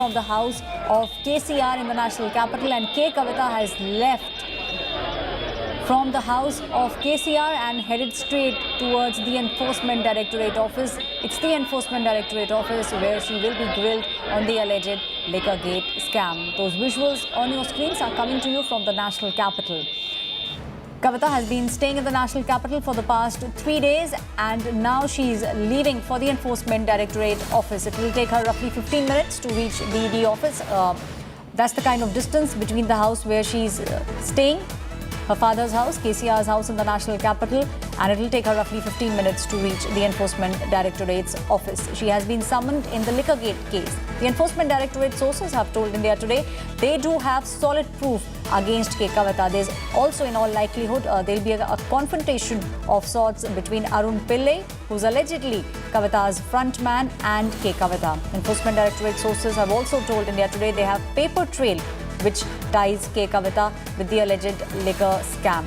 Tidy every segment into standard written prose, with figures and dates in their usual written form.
Of the house of KCR in the national capital, and Kavita has left from the house of KCR and headed straight towards the Enforcement Directorate office. It's the Enforcement Directorate office where she will be grilled on the alleged liquor gate scam. Those visuals on your screens are coming to you from the national capital. Kavita has been staying in the national capital for the past 3 days, and now she's leaving for the Enforcement Directorate office. It will take her roughly 15 minutes to reach the ED office. That's the kind of distance between the house where she's staying, her father's house, KCR's house in the national capital, and it will take her roughly 15 minutes to reach the Enforcement Directorate's office. She has been summoned in the liquor gate case. The Enforcement Directorate sources have told India Today they do have solid proof against Kavita. There's also, in all likelihood, there'll be a confrontation of sorts between Arun Pillai, who's allegedly Kavita's front man, and Kavita. Enforcement Directorate sources have also told India Today they have paper trail which ties Kavita with the alleged liquor scam.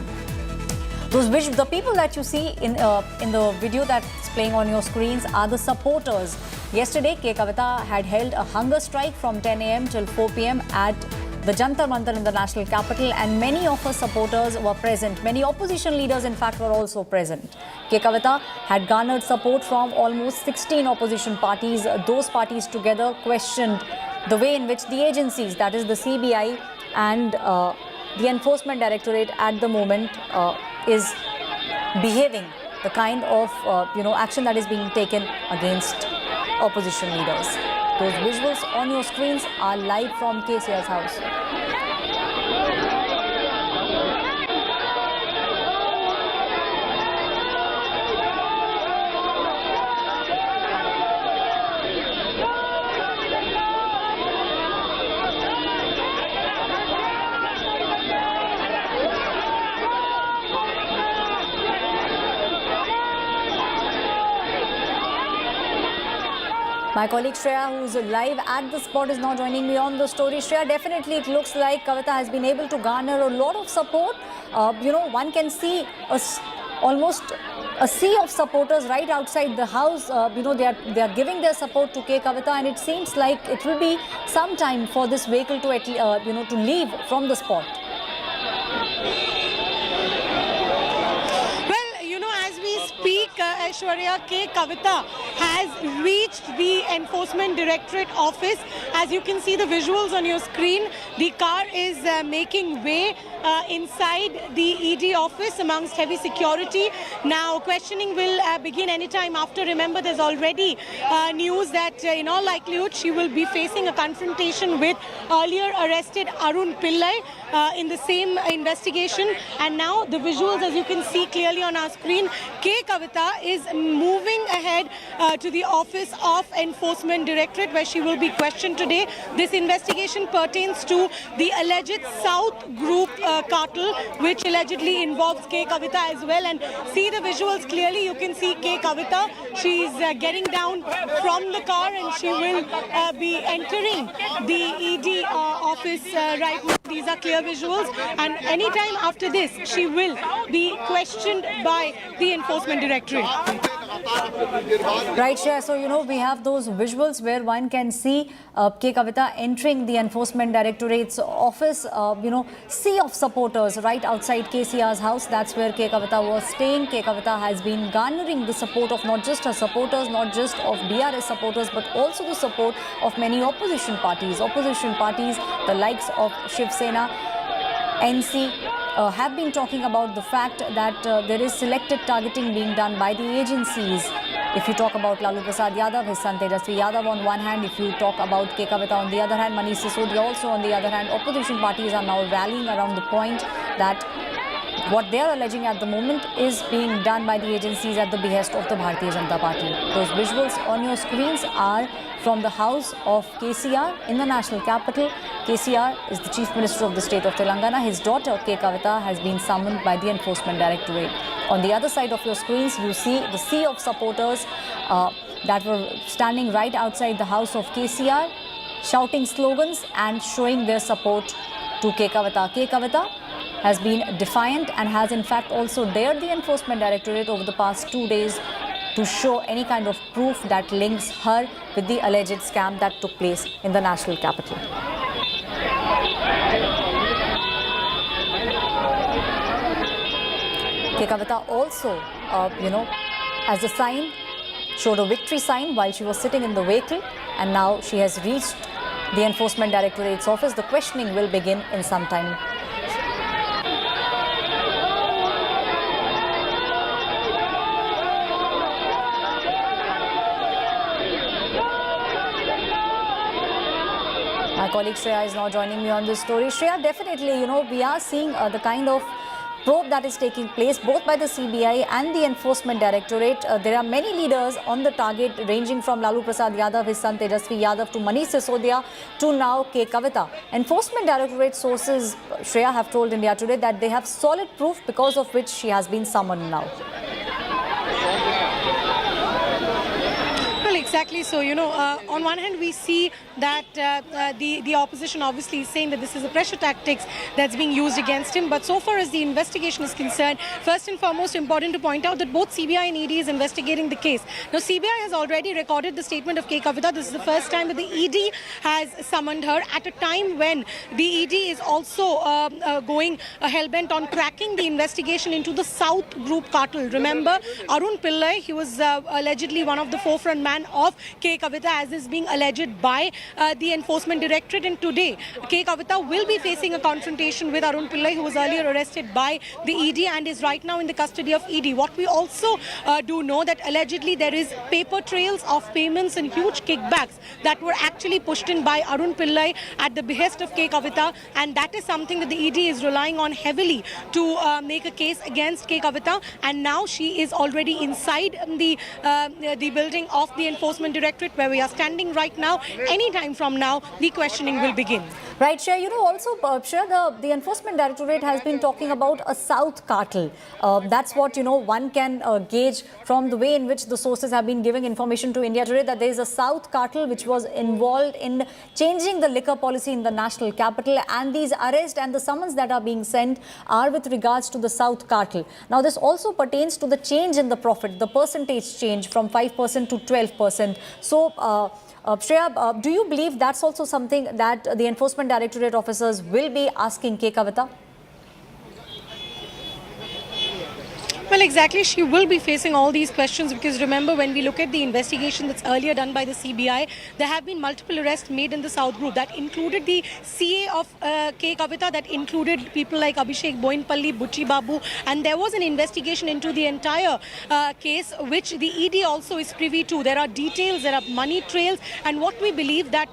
The people that you see in the video that's playing on your screens are the supporters. Yesterday, Kavita had held a hunger strike from 10 a.m. till 4 p.m. at the Jantar Mantar in the national capital, and many of her supporters were present. Many opposition leaders, in fact, were also present. Kavita had garnered support from almost 16 opposition parties. Those parties together questioned the way in which the agencies, that is the CBI and the Enforcement Directorate at the moment is behaving, the kind of action that is being taken against opposition leaders. Those visuals on your screens are live from KCR's house. My colleague Shreya, who's live at the spot, is now joining me on the story. Shreya, definitely it looks like Kavita has been able to garner a lot of support. One can see almost a sea of supporters right outside the house. They are giving their support to Kavita, and it seems like it will be some time for this vehicle to to leave from the spot. Aishwarya, Kavita has reached the Enforcement Directorate office. As you can see the visuals on your screen, the car is making way inside the ED office amongst heavy security. Now questioning will begin anytime after. Remember, there's already news that in all likelihood she will be facing a confrontation with earlier arrested Arun Pillai in the same investigation. And now the visuals, as you can see clearly on our screen, Kavita is moving ahead to the office of Enforcement Directorate, where she will be questioned today. This investigation pertains to the alleged South Group cartel, which allegedly involves Kavita as well. And see the visuals clearly. You can see Kavita. She's getting down from the car, and she will be entering the ED office right now. These are clear visuals, and anytime after this, she will be questioned by the Enforcement Directorate. Right, Shreya. So, we have those visuals where one can see Kavita entering the Enforcement Directorate's office. Sea of supporters right outside KCR's house. That's where Kavita was staying. Kavita has been garnering the support of not just her supporters, not just of BRS supporters, but also the support of many opposition parties. Opposition parties, the likes of Shiv Sena, NC, have been talking about the fact that there is selected targeting being done by the agencies. If you talk about Lalu Prasad Yadav, his son Tejashwi Yadav on one hand, if you talk about Kavita on the other hand, Manish Sisodia also on the other hand, opposition parties are now rallying around the point that what they are alleging at the moment is being done by the agencies at the behest of the Bharatiya Janata Party. Those visuals on your screens are from the house of KCR in the national capital. KCR is the Chief Minister of the state of Telangana. His daughter, Kavita, has been summoned by the Enforcement Directorate. On the other side of your screens, you see the sea of supporters that were standing right outside the house of KCR, shouting slogans and showing their support to Kavita. Kavita has been defiant and has in fact also dared the Enforcement Directorate over the past 2 days to show any kind of proof that links her with the alleged scam that took place in the national capital. Kavita also, as a sign, showed a victory sign while she was sitting in the vehicle, and now she has reached the Enforcement Directorate's office. The questioning will begin in some time. My colleague Shreya is now joining me on this story. Shreya, definitely, we are seeing the kind of probe that is taking place both by the CBI and the Enforcement Directorate. There are many leaders on the target, ranging from Lalu Prasad Yadav, his son Tejashwi Yadav, to Manish Sisodia, to now Kavita. Enforcement Directorate sources, Shreya, have told India Today that they have solid proof because of which she has been summoned now. Exactly. So, on one hand, we see that the opposition obviously is saying that this is a pressure tactics that's being used against him. But so far as the investigation is concerned, first and foremost, important to point out that both CBI and ED is investigating the case. Now, CBI has already recorded the statement of Kavita. This is the first time that the ED has summoned her at a time when the ED is also going hell-bent on cracking the investigation into the South Group cartel. Remember, Arun Pillai, he was allegedly one of the forefront man of Kavita, as is being alleged by the Enforcement Directorate. And today, Kavita will be facing a confrontation with Arun Pillai, who was earlier arrested by the ED and is right now in the custody of ED. What we also do know that allegedly there is paper trails of payments and huge kickbacks that were actually pushed in by Arun Pillai at the behest of Kavita, and that is something that the ED is relying on heavily to make a case against Kavita. And now she is already inside the building of the Enforcement Directorate, where we are standing right now. Any time from now, the questioning will begin. Right, Shreya. Also, Shreya, the Enforcement Directorate has been talking about a South cartel. That's what, one can gauge from the way in which the sources have been giving information to India Today, that there is a South cartel which was involved in changing the liquor policy in the national capital, and these arrests and the summons that are being sent are with regards to the South cartel. Now, this also pertains to the change in the profit, the percentage change from 5% to 12%. So, Shreya, do you believe that's also something that the Enforcement Directorate officers will be asking Kavita? Well, exactly. She will be facing all these questions because remember, when we look at the investigation that's earlier done by the CBI, there have been multiple arrests made in the South Group. That included the CA of Kavita, that included people like Abhishek Boinpalli, Buchi Babu, and there was an investigation into the entire case, which the ED also is privy to. There are details, there are money trails, and what we believe that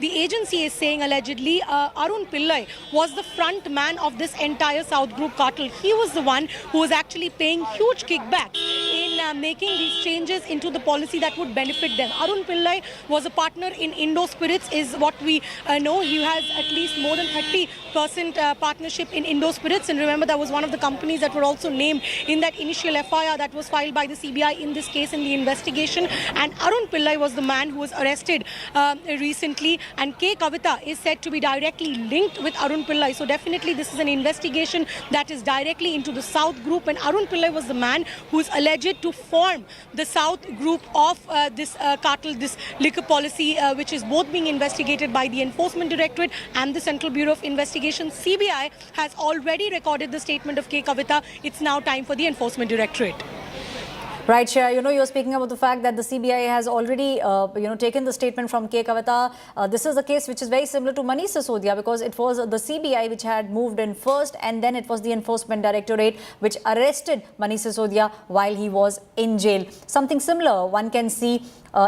the agency is saying allegedly, Arun Pillai was the front man of this entire South Group cartel. He was the one who was actually paying huge kickbacks in making these changes into the policy that would benefit them. Arun Pillai was a partner in Indo Spirits, is what we know. He has at least more than 30% partnership in Indo Spirits, and remember, that was one of the companies that were also named in that initial FIR that was filed by the CBI in this case in the investigation. And Arun Pillai was the man who was arrested recently, and Kavita is said to be directly linked with Arun Pillai. So definitely this is an investigation that is directly into the South Group, and Arun Pillai was the man who is alleged to form the South Group of this cartel, this liquor policy, which is both being investigated by the Enforcement Directorate and the Central Bureau of Investigation. CBI has already recorded the statement of Kavita. It's now time for the Enforcement Directorate. Right, Shreya, you're speaking about the fact that the CBI has already, taken the statement from Kavita. This is a case which is very similar to Manish Sisodia, because it was the CBI which had moved in first, and then it was the Enforcement Directorate which arrested Manish Sisodia while he was in jail. Something similar one can see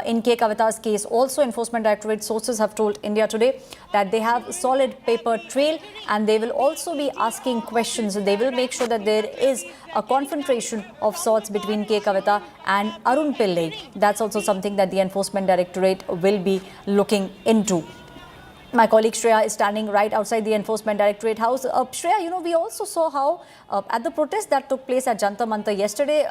in Kavita's case. Also, Enforcement Directorate sources have told India Today that they have solid paper trail, and they will also be asking questions. They will make sure that there is a confrontation of sorts between Kavita and Arun Pillai. That's also something that the Enforcement Directorate will be looking into. My colleague Shreya is standing right outside the Enforcement Directorate house. Shreya, we also saw how at the protest that took place at Jantar Mantar yesterday,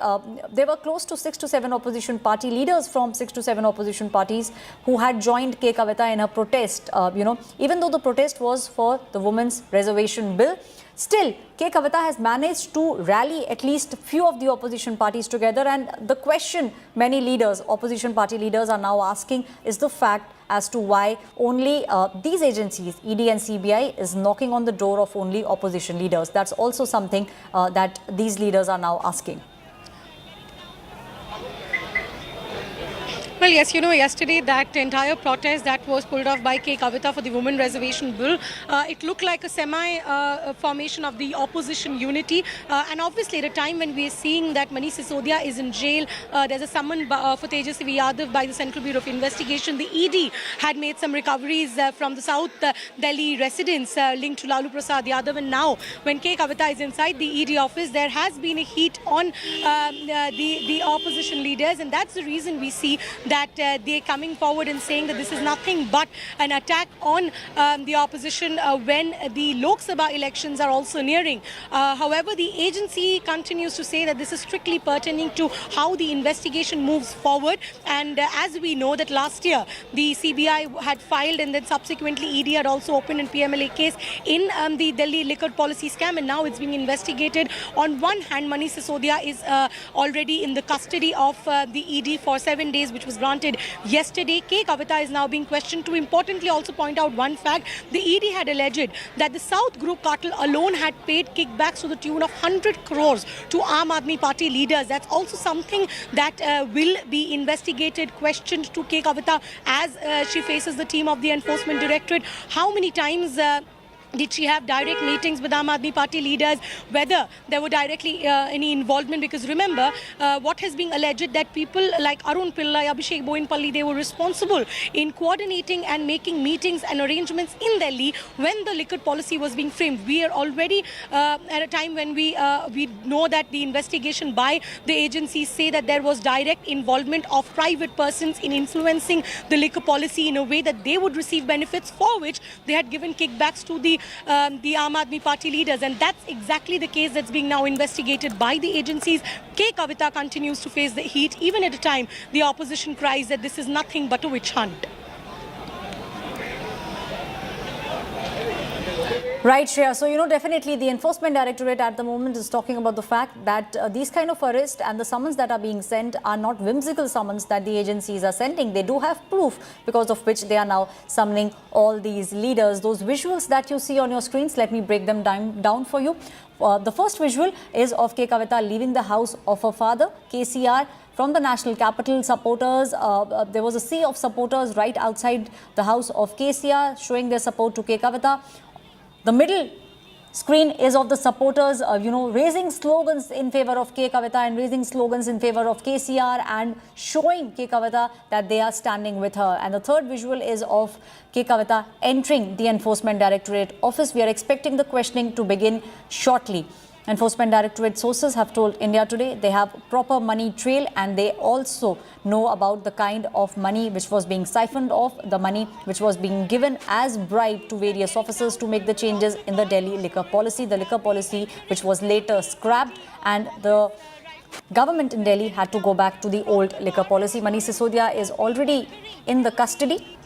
there were close to 6 to 7 opposition party leaders from 6 to 7 opposition parties who had joined Kavita in her protest. Even though the protest was for the Women's Reservation Bill, Still, K. Kavita has managed to rally at least few of the opposition parties together, and the question many leaders, opposition party leaders, are now asking is the fact as to why only these agencies, ED and CBI, is knocking on the door of only opposition leaders. That's also something that these leaders are now asking. Well, yes, yesterday that entire protest that was pulled off by K. Kavita for the women reservation bill, it looked like a semi-formation of the opposition unity. And obviously at a time when we are seeing that Manish Sisodia is in jail, there's a summon for Tejashwi Yadav by the Central Bureau of Investigation. The ED had made some recoveries from the South Delhi residents linked to Lalu Prasad Yadav. And now when K. Kavita is inside the ED office, there has been a heat on the opposition leaders. And that's the reason we see that they're coming forward and saying that this is nothing but an attack on the opposition when the Lok Sabha elections are also nearing. However, the agency continues to say that this is strictly pertaining to how the investigation moves forward. And as we know that last year, the CBI had filed and then subsequently ED had also opened an PMLA case in the Delhi liquor policy scam, and now it's being investigated. On one hand, Manish Sisodia is already in the custody of the ED for 7 days, which was granted yesterday. K. Kavita is now being questioned. To importantly also point out one fact, the ED had alleged that the South Group cartel alone had paid kickbacks to the tune of 100 crores to Aam Aadmi Party leaders. That's also something that will be investigated, questioned to K. Kavita as she faces the team of the Enforcement Directorate. How many times did she have direct meetings with Aam Aadmi Party leaders, whether there were directly any involvement? Because remember, what has been alleged that people like Arun Pillai, Abhishek Boinpalli, they were responsible in coordinating and making meetings and arrangements in Delhi when the liquor policy was being framed. We are already at a time when we know that the investigation by the agencies say that there was direct involvement of private persons in influencing the liquor policy in a way that they would receive benefits, for which they had given kickbacks to the Aam Aadmi Party leaders. And that's exactly the case that's being now investigated by the agencies. K. Kavita continues to face the heat, even at a time the opposition cries that this is nothing but a witch hunt. Right, Shreya. So, definitely the Enforcement Directorate at the moment is talking about the fact that these kind of arrests and the summons that are being sent are not whimsical summons that the agencies are sending. They do have proof, because of which they are now summoning all these leaders. Those visuals that you see on your screens, let me break them down for you. The first visual is of K. Kavita leaving the house of her father, KCR, from the national capital. Supporters, there was a sea of supporters right outside the house of KCR showing their support to K. Kavita. The middle screen is of the supporters, raising slogans in favor of K. Kavita and raising slogans in favor of KCR and showing K. Kavita that they are standing with her. And the third visual is of K. Kavita entering the Enforcement Directorate office. We are expecting the questioning to begin shortly. Enforcement Directorate sources have told India Today they have proper money trail, and they also know about the kind of money which was being siphoned off, the money which was being given as bribe to various officers to make the changes in the Delhi liquor policy. The liquor policy which was later scrapped, and the government in Delhi had to go back to the old liquor policy. Manish Sisodia is already in the custody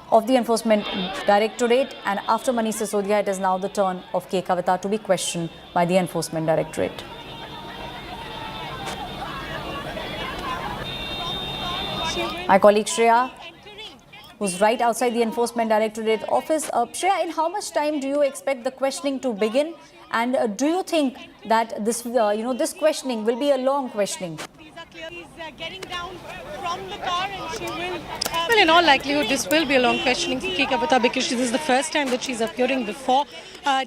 of the Enforcement Directorate, and after Manish Sisodia, it is now the turn of K. Kavita to be questioned by the Enforcement Directorate. My colleague Shreya, who's right outside the Enforcement Directorate office. Shreya, in how much time do you expect the questioning to begin? And do you think that this, this questioning will be a long questioning? She's getting down from the car and she will... well, in all likelihood, this will be a long questioning for K. Kavita, because this is the first time that she's appearing before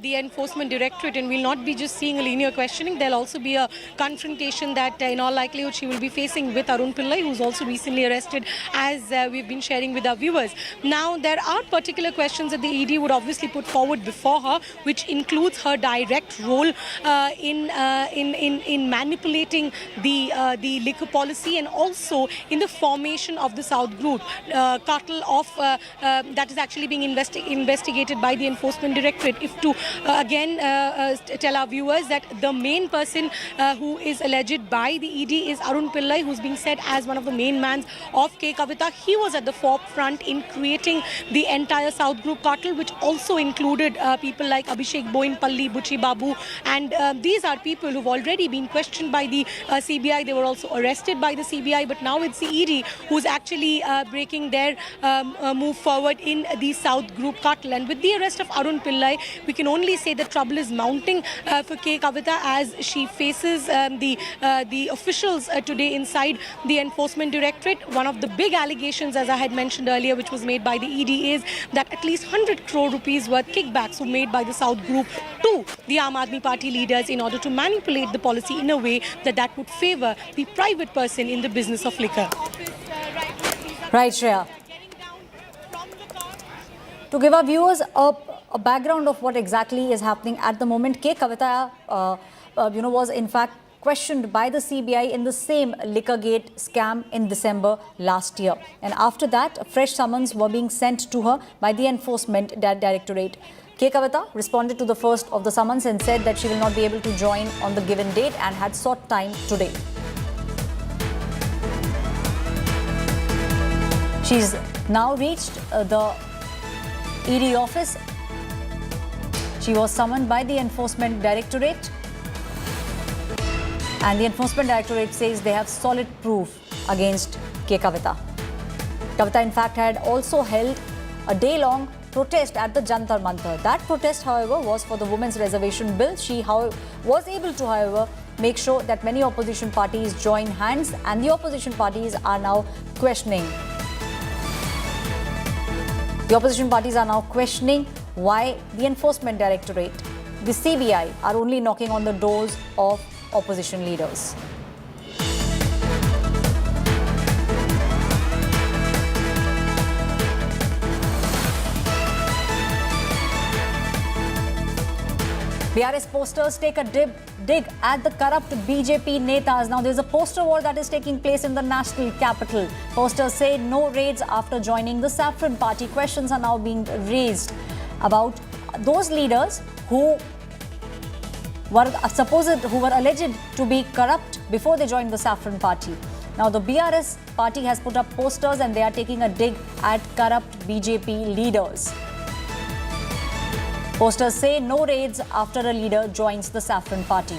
the Enforcement Directorate, and we'll not be just seeing a linear questioning. There'll also be a confrontation that in all likelihood she will be facing with Arun Pillai, who's also recently arrested, as we've been sharing with our viewers. Now, there are particular questions that the ED would obviously put forward before her, which includes her direct role in manipulating the liquor liquor policy and also in the formation of the South Group cartel of that is actually being investigated by the Enforcement Directorate. If to again tell our viewers that the main person who is alleged by the ED is Arun Pillai, who's being said as one of the main mans of K. Kavita. He was at the forefront in creating the entire South Group cartel, which also included people like Abhishek Boinpalli, Buchi Babu, and these are people who've already been questioned by the CBI. They were also arrested by the CBI, but now it's the ED who's actually breaking their move forward in the South Group cartel. And with the arrest of Arun Pillai, we can only say that trouble is mounting for K. Kavita as she faces the officials today inside the Enforcement Directorate. One of the big allegations, as I had mentioned earlier, which was made by the ED, is that at least 100 crore rupees worth kickbacks were made by the South Group to the Aam Aadmi Party leaders in order to manipulate the policy in a way that would favour the private person in the business of liquor. Right, Shreya. To give our viewers a background of what exactly is happening at the moment, K. Kavita, was in fact questioned by the CBI in the same Liquorgate scam in December last year. And after that, fresh summons were being sent to her by the Enforcement Directorate. K. Kavita responded to the first of the summons and said that she will not be able to join on the given date and had sought time today. She's now reached the ED office. She was summoned by the Enforcement Directorate, and the Enforcement Directorate says they have solid proof against K. Kavita. Kavita, in fact, had also held a day-long protest at the Jantar Mantar. That protest, however, was for the Women's Reservation Bill. She was able to, however, make sure that many opposition parties join hands, and the opposition parties are now questioning. The opposition parties are now questioning why the Enforcement Directorate, the CBI, are only knocking on the doors of opposition leaders. BRS posters take a dig at the corrupt BJP netas. Now there's a poster war that is taking place in the national capital. Posters say no raids after joining the Saffron Party. Questions are now being raised about those leaders who were alleged to be corrupt before they joined the Saffron Party. Now the BRS party has put up posters and they are taking a dig at corrupt BJP leaders. Posters say no raids after a leader joins the Saffron Party.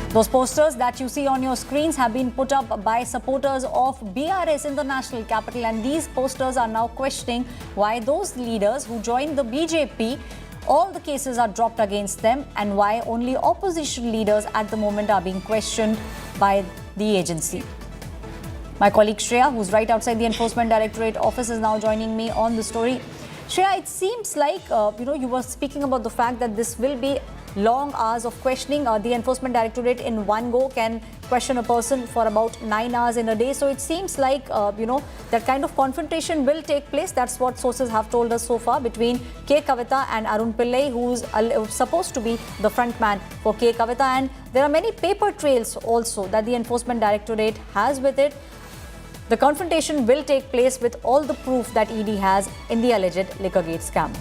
Those posters that you see on your screens have been put up by supporters of BRS in the national capital, and these posters are now questioning why those leaders who joined the BJP, all the cases are dropped against them, and why only opposition leaders at the moment are being questioned by the agency. My colleague Shreya, who's right outside the Enforcement Directorate office, is now joining me on the story. Shreya, it seems like, you were speaking about the fact that this will be long hours of questioning. The Enforcement Directorate in one go can question a person for about 9 hours in a day. So it seems like, that kind of confrontation will take place. That's what sources have told us so far between K. Kavita and Arun Pillai, who's supposed to be the front man for K. Kavita. And there are many paper trails also that the Enforcement Directorate has with it. The confrontation will take place with all the proof that ED has in the alleged Liquorgate scam.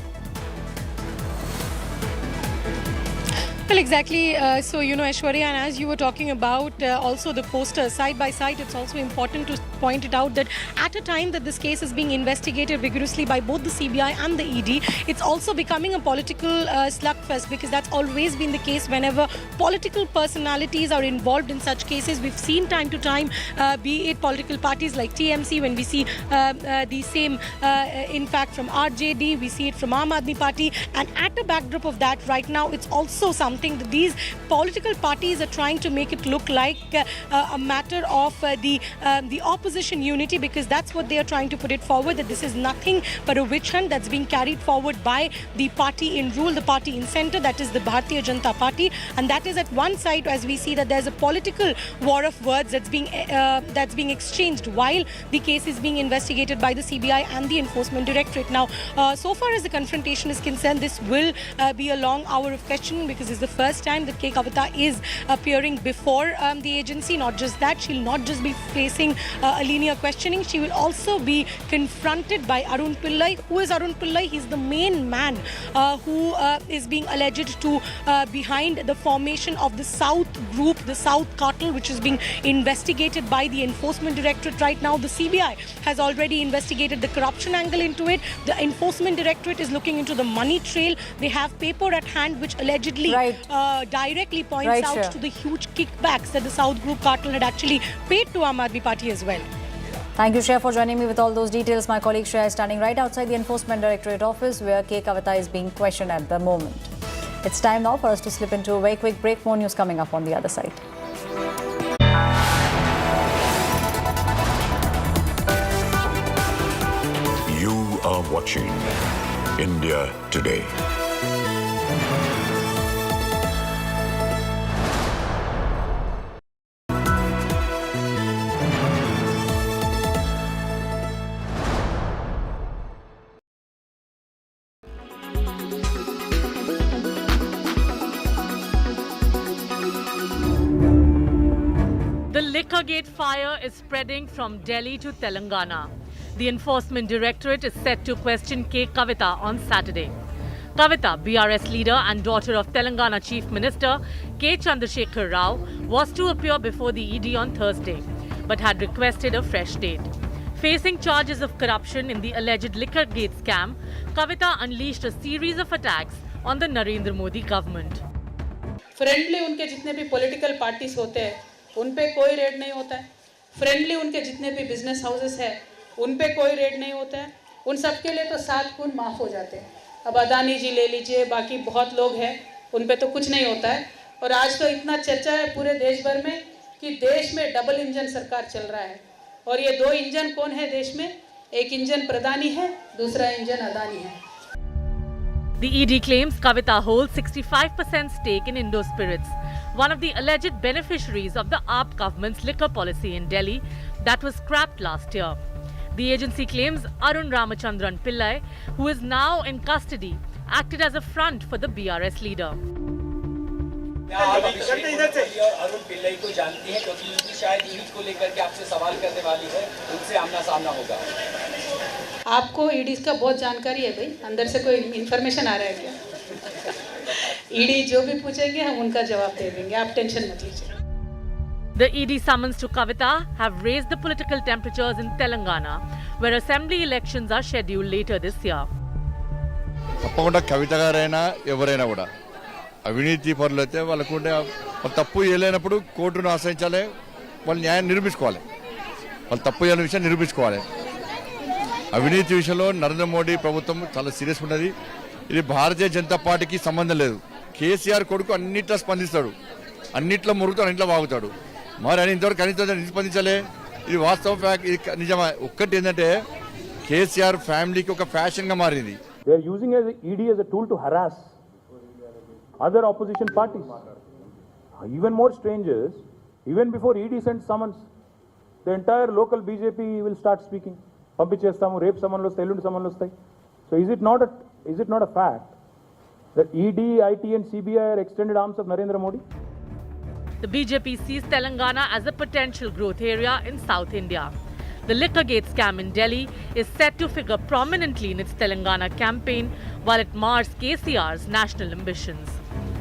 Well, exactly. So, Aishwarya, and as you were talking about also the posters side by side, it's also important to point it out that at a time that this case is being investigated vigorously by both the CBI and the ED, it's also becoming a political slugfest, because that's always been the case whenever political personalities are involved in such cases. We've seen time to time, be it political parties like TMC, when we see the same impact from RJD, we see it from Aam Aadmi Party, and at the backdrop of that right now, it's also something that these political parties are trying to make it look like a matter of the opposition unity, because that's what they are trying to put it forward, that this is nothing but a witch hunt that's being carried forward by the party in rule, the party in center, that is the Bharatiya Janata Party, and that is at one side as we see that there's a political war of words that's being exchanged while the case is being investigated by the CBI and the Enforcement Directorate. Now, so far as the confrontation is concerned, this will be a long hour of questioning because it's the first time that Kavita is appearing before the agency. Not just that, she'll not just be facing a linear questioning, she will also be confronted by Arun Pillai. Who is Arun Pillai? He's the main man who is being alleged to behind the formation of the South group, the South cartel, which is being investigated by the Enforcement Directorate right now. The CBI has already investigated the corruption angle into it. The Enforcement Directorate is looking into the money trail. They have paper at hand which allegedly directly points out to the huge kickbacks that the South group cartel had actually paid to Aam Aadmi Party as well. Thank you, Shreya, for joining me with all those details. My colleague Shreya is standing right outside the Enforcement Directorate office where Kavita is being questioned at the moment. It's time now for us to slip into a very quick break. More news coming up on the other side. You are watching India Today. The Liquorgate fire is spreading from Delhi to Telangana. The Enforcement Directorate is set to question Kavita on Saturday. Kavita, BRS leader and daughter of Telangana Chief Minister Chandrasekhar Rao, was to appear before the ED on Thursday, but had requested a fresh date. Facing charges of corruption in the alleged Liquorgate scam, Kavita unleashed a series of attacks on the Narendra Modi government. Friendly उनके जितने भी political parties होते हैं उन पे कोई red नहीं होता है. फ्रेंडली उनके जितने भी बिजनेस हाउसेस हैं उन पे कोई रेड नहीं होता है. उन सब के लिए तो 7 खून माफ़ हो जाते हैं. अब अदानी जी ले लीजिए, बाकी बहुत लोग हैं, उन पे तो कुछ नहीं होता है. और आज तो इतना चर्चा है पूरे देश भर में कि देश में डबल इंजन सरकार चल रहा है. और ये 2 इंजन कौन है देश में? एक इंजन प्रधानी है, दूसरा इंजन अदानी है. The ED claims Kavita holds 65% stake in Indo Spirits, one of the alleged beneficiaries of the AAP government's liquor policy in Delhi that was scrapped last year. The agency claims Arun Pillai, who is now in custody, acted as a front for the BRS leader. आप अभिषेक और अरुण पिल्लाई को जानती हैं क्योंकि ED शायद ED को लेकर के आपसे सवाल करने वाली है, उनसे आमना सामना होगा. आपको ईडी का बहुत जानकारी है भाई, अंदर से कोई इन्फॉर्मेशन आ रहा है क्या? ईडी जो भी पूछेंगे हम उनका जवाब दे देंगे, आप टेंशन मत लीजिए. The ED summons to Kavita have raised the political temperatures in Telangana, where assembly elections are scheduled later this year. తప్పకుండా కవిత గారైనా ఎవరైనా కూడా అవినీతి పరులు అయితే వాళ్ళకు తప్పు చేయలేనప్పుడు కోర్టును ఆశ్రయించాలి, వాళ్ళు న్యాయం నిరూపించుకోవాలి, వాళ్ళు తప్పు చేయని విషయం నిరూపించుకోవాలి. అవినీతి విషయంలో నరేంద్ర మోడీ ప్రభుత్వం చాలా సీరియస్ ఉన్నది. ఇది భారతీయ జనతా పార్టీకి సంబంధం లేదు. కేసీఆర్ కొడుకు అన్నిట్లో స్పందిస్తాడు, అన్నిట్లో మురుగుతాడు, అన్నిట్లో వాగుతాడు. మరి అని ఇంతవరకు అన్నింటి స్పందించాలి. ఇది వాస్తవ ఫ్యాక్ట్, ఇది నిజమా. ఒక్కటి ఏంటంటే కేసీఆర్ ఫ్యామిలీకి ఒక ఫ్యాషన్గా మారింది. They are using ED as a tool to harass other opposition parties. Even more strangers, even before ED sends summons, the entire local BJP will start speaking. పంపించేస్తాము, రేపు సమన్లు వస్తాయి, ఎల్లుండి సమన్లు వస్తాయి. So is it not a fact that ED, IT and CBI are extended arms of Narendra Modi? The BJP sees Telangana as a potential growth area in South India. The Liquorgate scam in Delhi is set to figure prominently in its Telangana campaign while it mars KCR's national ambitions.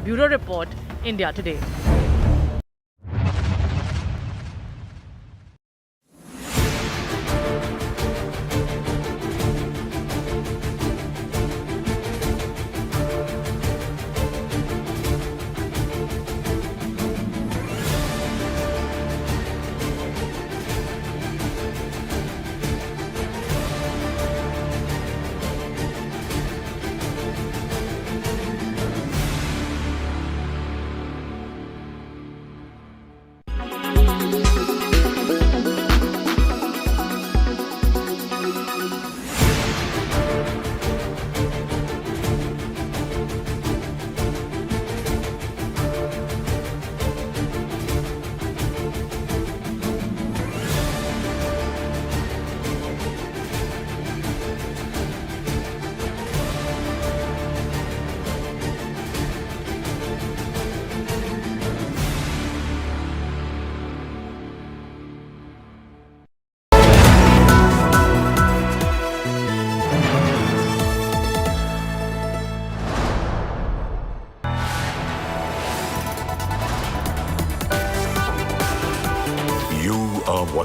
Bureau Report, India Today.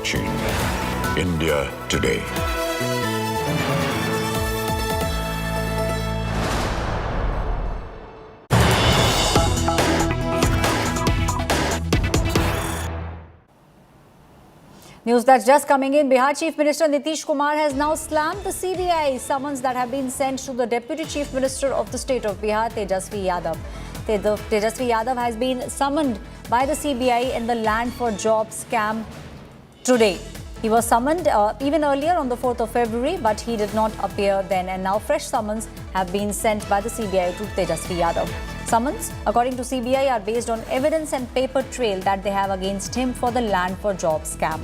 watching India Today. News that's just coming in. Bihar Chief Minister Nitish Kumar has now slammed the CBI summons that have been sent to the Deputy Chief Minister of the state of Bihar, Tejashwi Yadav. Tejashwi Yadav has been summoned by the CBI in the land for jobs scam today. He was summoned even earlier on the 4th of February, but he did not appear then. And now fresh summons have been sent by the CBI to Tejashwi Yadav. Summons, according to CBI, are based on evidence and paper trail that they have against him for the land for jobs scam.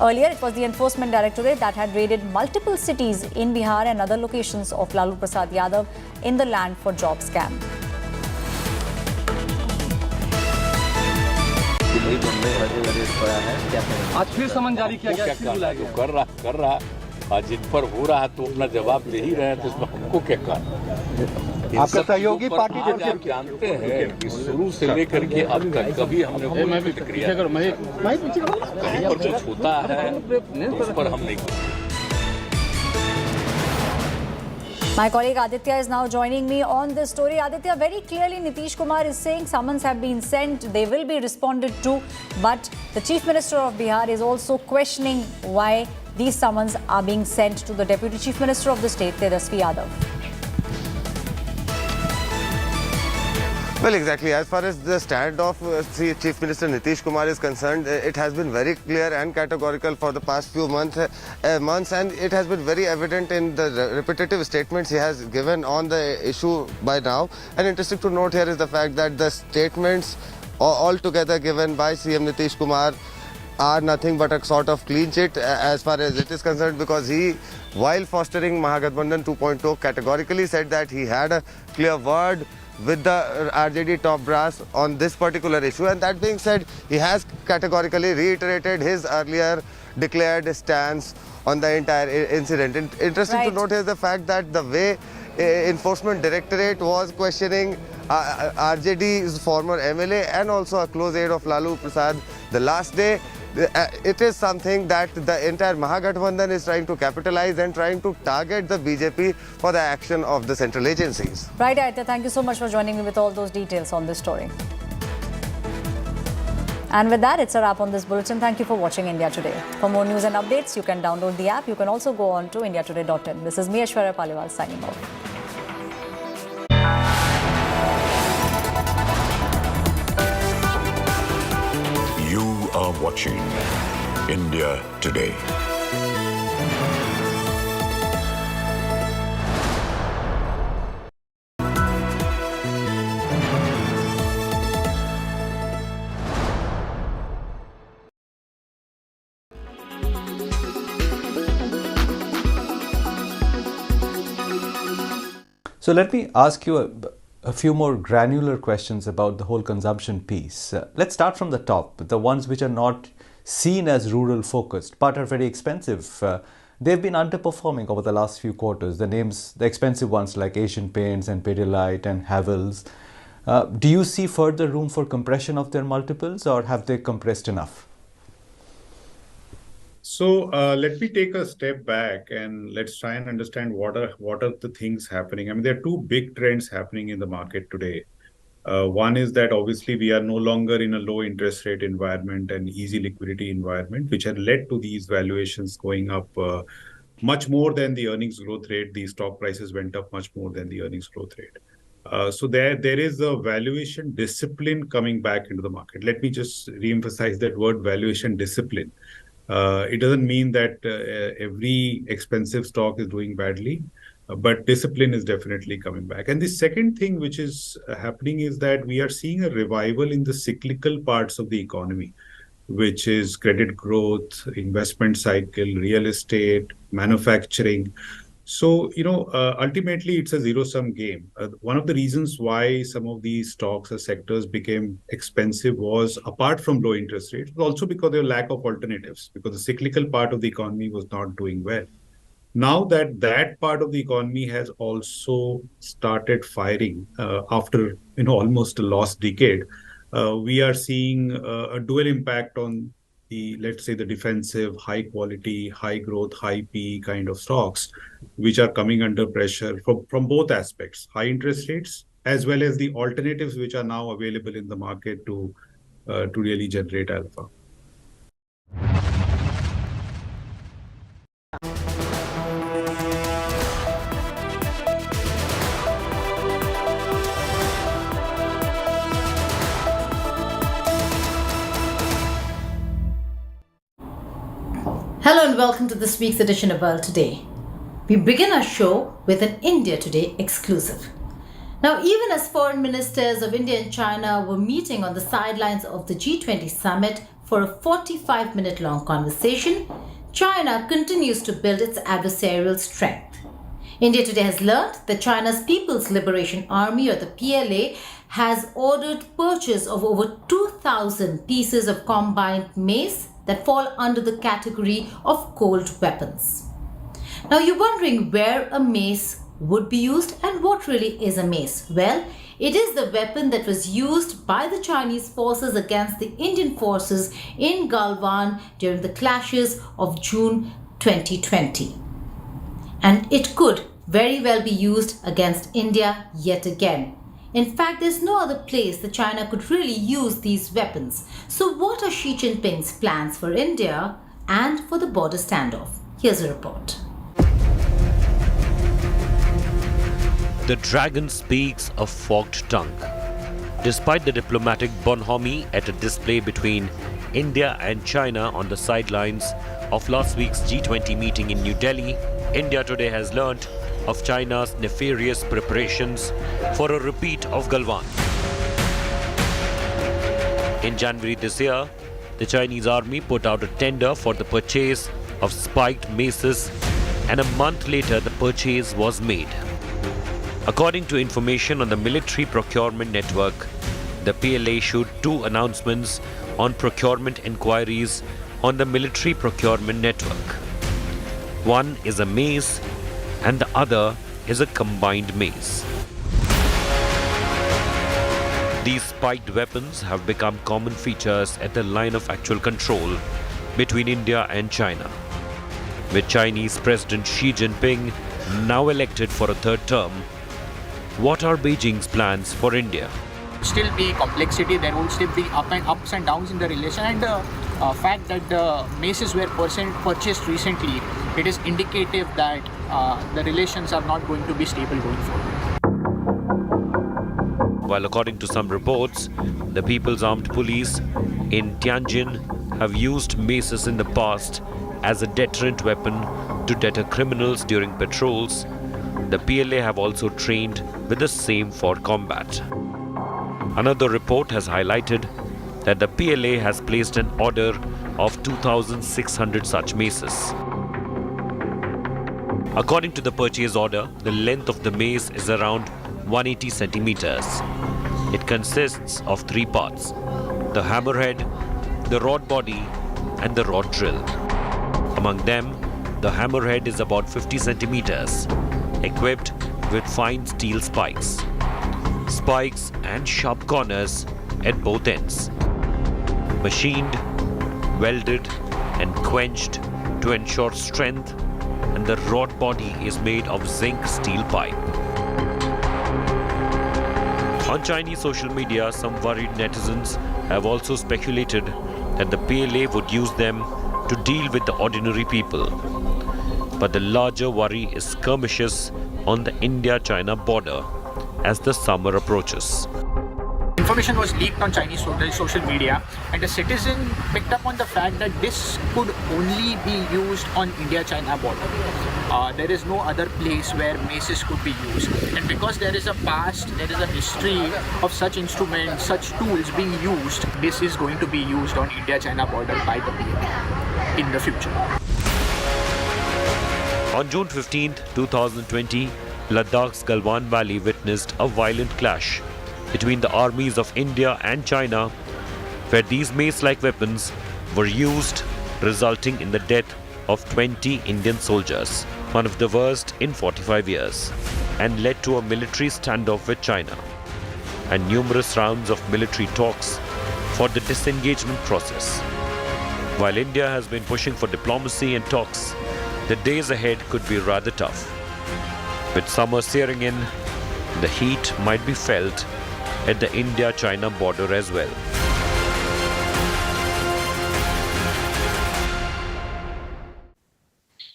Earlier, it was the Enforcement Directorate that had raided multiple cities in Bihar and other locations of Lalu Prasad Yadav in the land for job scam. आज फिर समन जारी किया गया, फिर बुलाया गया। कर रहा आज जिन पर हो रहा है तो अपना जवाब दे ही रहे हैं, तो इसमें हमको क्या करना। आपका सहयोगी पार्टी आप जानते हैं कि शुरू से लेकर के अब तक कभी हमने प्रतिक्रिया कहीं पर कुछ होता है उस पर हम नहीं। My colleague Aditya is now joining me on this story. Aditya, very clearly Nitish Kumar is saying summons have been sent, they will be responded to, but the Chief Minister of Bihar is also questioning why these summons are being sent to the Deputy Chief Minister of the state, Tejashwi Yadav. Well, exactly. As far as the stand of Chief Minister Nitish Kumar is concerned, it has been very clear and categorical for the past few months, and it has been very evident in the repetitive statements he has given on the issue by now. And interesting to note here is the fact that the statements altogether given by CM Nitish Kumar are nothing but a sort of clean sheet as far as it is concerned, because he, while fostering Mahagathbandhan 2.0, categorically said that he had a clear word with the RJD top brass on this particular issue. And that being said, he has categorically reiterated his earlier declared stance on the entire incident. Interesting to note is the fact that the way Enforcement Directorate was questioning RJD's former MLA and also a close aide of Lalu Prasad the last day, it is something that the entire Mahagathbandhan is trying to capitalize and trying to target the BJP for the action of the central agencies. Right, Aditya, thank you so much for joining me with all those details on this story. And with that, it's a wrap on this bulletin. Thank you for watching India Today. For more news and updates, you can download the app. You can also go on to indiatoday.in. This is me, Aishwarya Paliwal, signing off. You are watching India Today. So let me ask you a few more granular questions about the whole consumption piece. Let's start from the top, the ones which are not seen as rural focused but are very expensive. They've been underperforming over the last few quarters. The names, the expensive ones like Asian Paints and Pidilite and Havells. Do you see further room for compression of their multiples, or have they compressed enough? So let me take a step back and let's try and understand what are the things happening. I mean, there are two big trends happening in the market today. One is that obviously we are no longer in a low interest rate environment and easy liquidity environment, which had led to these valuations going up much more than the earnings growth rate. The stock prices went up much more than the earnings growth rate. So there is a valuation discipline coming back into the market. Let me just re-emphasize that word, valuation discipline. It doesn't mean that every expensive stock is doing badly, but discipline is definitely coming back. And the second thing which is happening is that we are seeing a revival in the cyclical parts of the economy, which is credit growth, investment cycle, real estate, manufacturing. So, ultimately, it's a zero-sum game. One of the reasons why some of these stocks or sectors became expensive was, apart from low interest rates, also because of the lack of alternatives, because the cyclical part of the economy was not doing well. Now that part of the economy has also started firing after, almost a lost decade, we are seeing a dual impact on let's say, the defensive, high quality, high growth, high PE kind of stocks, which are coming under pressure from both aspects, high interest rates, as well as the alternatives which are now available in the market to really generate alpha. Hello and welcome to this week's edition of World Today. We begin our show with an India Today exclusive. Now, even as foreign ministers of India and China were meeting on the sidelines of the G20 summit for a 45-minute long conversation, China continues to build its adversarial strength. India Today has learned that China's People's Liberation Army, or the PLA, has ordered purchase of over 2,000 pieces of combined mace that fall under the category of cold weapons. Now you're wondering where a mace would be used and what really is a mace. Well, it is the weapon that was used by the Chinese forces against the Indian forces in Galwan during the clashes of June 2020. And it could very well be used against India yet again. In fact, there's no other place that China could really use these weapons. So what are Xi Jinping's plans for India and for the border standoff? Here's a report. The dragon speaks a forked tongue. Despite the diplomatic bonhomie at a display between India and China on the sidelines of last week's G20 meeting in New Delhi, India Today has learnt of China's nefarious preparations for a repeat of Galwan. In January this year, the Chinese army put out a tender for the purchase of spiked maces, and a month later the purchase was made. According to information on the military procurement network, the PLA issued 2 announcements on procurement inquiries on the military procurement network. One is a mace and the other is a combined mace. These spiked weapons have become common features at the line of actual control between India and China. With Chinese President Xi Jinping now elected for a 3rd term, what are Beijing's plans for India? Still be complexity, there will still be ups and downs in the relation, and the fact that the maces were purchased recently, it is indicative that the relations are not going to be stable going forward. While according to some reports, the People's Armed Police in Tianjin have used maces in the past as a deterrent weapon to deter criminals during patrols, the PLA have also trained with the same for combat. Another report has highlighted that the PLA has placed an order of 2,600 such maces. According to the purchase order, the length of the mace is around 180 centimeters. It consists of 3 parts: the hammerhead, the rod body, and the rod drill. Among them, the hammerhead is about 50 centimeters, equipped with fine steel spikes and sharp corners at both ends, machined, welded, and quenched to ensure strength, and the rod body is made of zinc steel pipe. On Chinese social media, some worried netizens have also speculated that the PLA would use them to deal with the ordinary people. But the larger worry is skirmishes on the India-China border as the summer approaches. Information was leaked on Chinese social media, and a citizen picked up on the fact that this could only be used on India-China border. There is no other place where maces could be used, and because there is a past, there is a history of such instruments, such tools being used, this is going to be used on India-China border by the PLA in the future. On June 15, 2020, Ladakh's Galwan Valley witnessed a violent clash between the armies of India and China, where these mace-like weapons were used, resulting in the death of 20 Indian soldiers, one of the worst in 45 years, and led to a military standoff with China and numerous rounds of military talks for the disengagement process. While India has been pushing for diplomacy and talks, the days ahead could be rather tough. With summer searing in, the heat might be felt at the India-China border as well.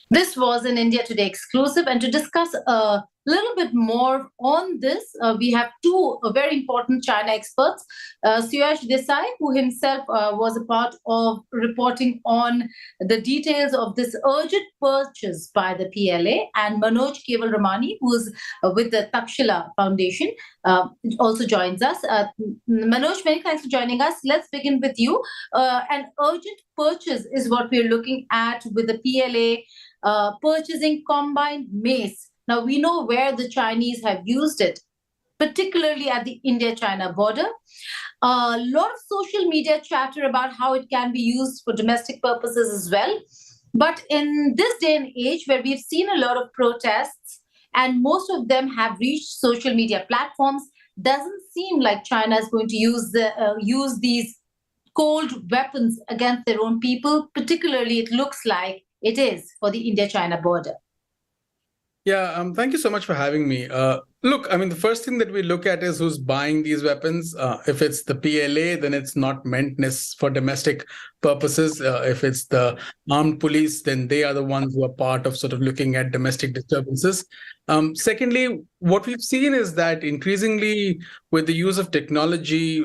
This was an India Today exclusive, and to discuss a little bit more on this, we have two very important China experts, Tejashwi Desai, who himself was a part of reporting on the details of this urgent purchase by the PLA, and Manoj Kevalramani, who is with the Takshila Foundation, also joins us. Manoj, many thanks for joining us. Let's begin with you. An urgent purchase is what we're looking at with the PLA purchasing combined mace. Now, we know where the Chinese have used it, particularly at the India-China border. A lot of social media chatter about how it can be used for domestic purposes as well. But in this day and age, where we've seen a lot of protests, and most of them have reached social media platforms, doesn't seem like China is going to use these cold weapons against their own people. Particularly, it looks like it is for the India-China border. Yeah, thank you so much for having me. Look, I mean, the first thing that we look at is who's buying these weapons. If it's the PLA, then it's not meant for domestic purposes. If it's the armed police, then they are the ones who are part of sort of looking at domestic disturbances. Secondly, what we've seen is that increasingly with the use of technology,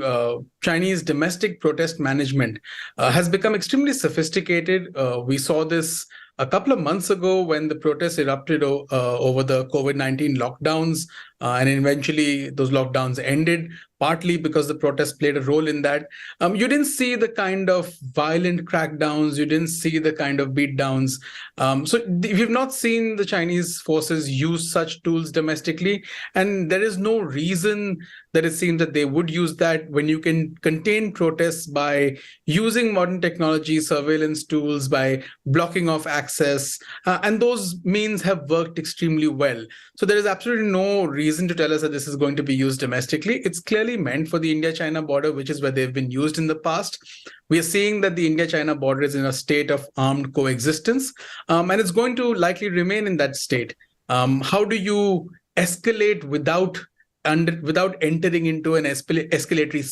Chinese domestic protest management has become extremely sophisticated. We saw this a couple of months ago when the protests erupted over the COVID-19 lockdowns, and eventually those lockdowns ended, partly because the protests played a role in that. You didn't see the kind of violent crackdowns, you didn't see the kind of beatdowns. So we've not seen the Chinese forces use such tools domestically, and there is no reason that it seems that they would use that when you can contain protests by using modern technology, surveillance tools, by blocking off access, and those means have worked extremely well. So there is absolutely no reason to tell us that this is going to be used domestically. It's clearly meant for the India-China border, which is where they've been used in the past. We are seeing that the India-China border is in a state of armed coexistence, and it's going to likely remain in that state. How do you escalate without entering into an escalatory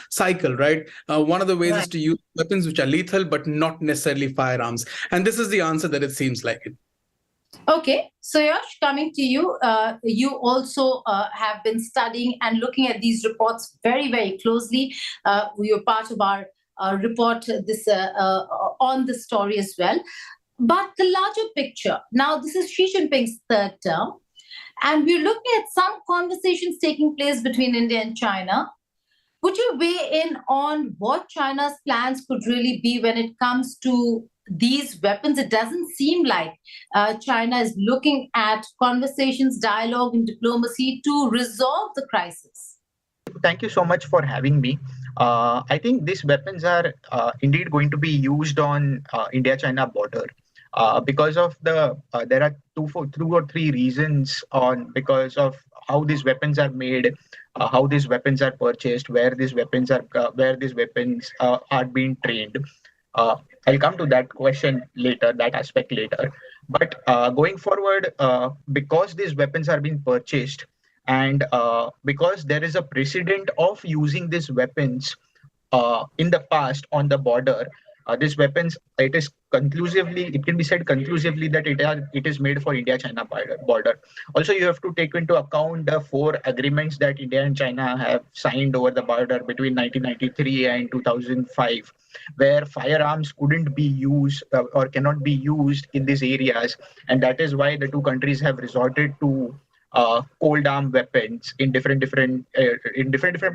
cycle, right? One of the ways is to use weapons which are lethal, but not necessarily firearms. And this is the answer that it seems like it. Okay, so Yash, coming to you, you also have been studying and looking at these reports very, very closely. You're part of our report on this story as well. But the larger picture, now this is Xi Jinping's third term, and we're looking at some conversations taking place between India and China. Would you weigh in on what China's plans could really be when it comes to these weapons? It doesn't seem like China is looking at conversations, dialogue, and diplomacy to resolve the crisis. Thank you so much for having me. I think these weapons are indeed going to be used on India-China border. Because of there are two or three reasons because of how these weapons are made, how these weapons are purchased, where these weapons are being trained. I'll come to that question later, that aspect later. But going forward, because these weapons are being purchased, and because there is a precedent of using these weapons in the past on the border, these weapons, it can be said conclusively that it is made for India-China border. Also, you have to take into account the 4 agreements that India and China have signed over the border between 1993 and 2005, where firearms couldn't be used or cannot be used in these areas, and that is why the two countries have resorted to cold arm weapons in different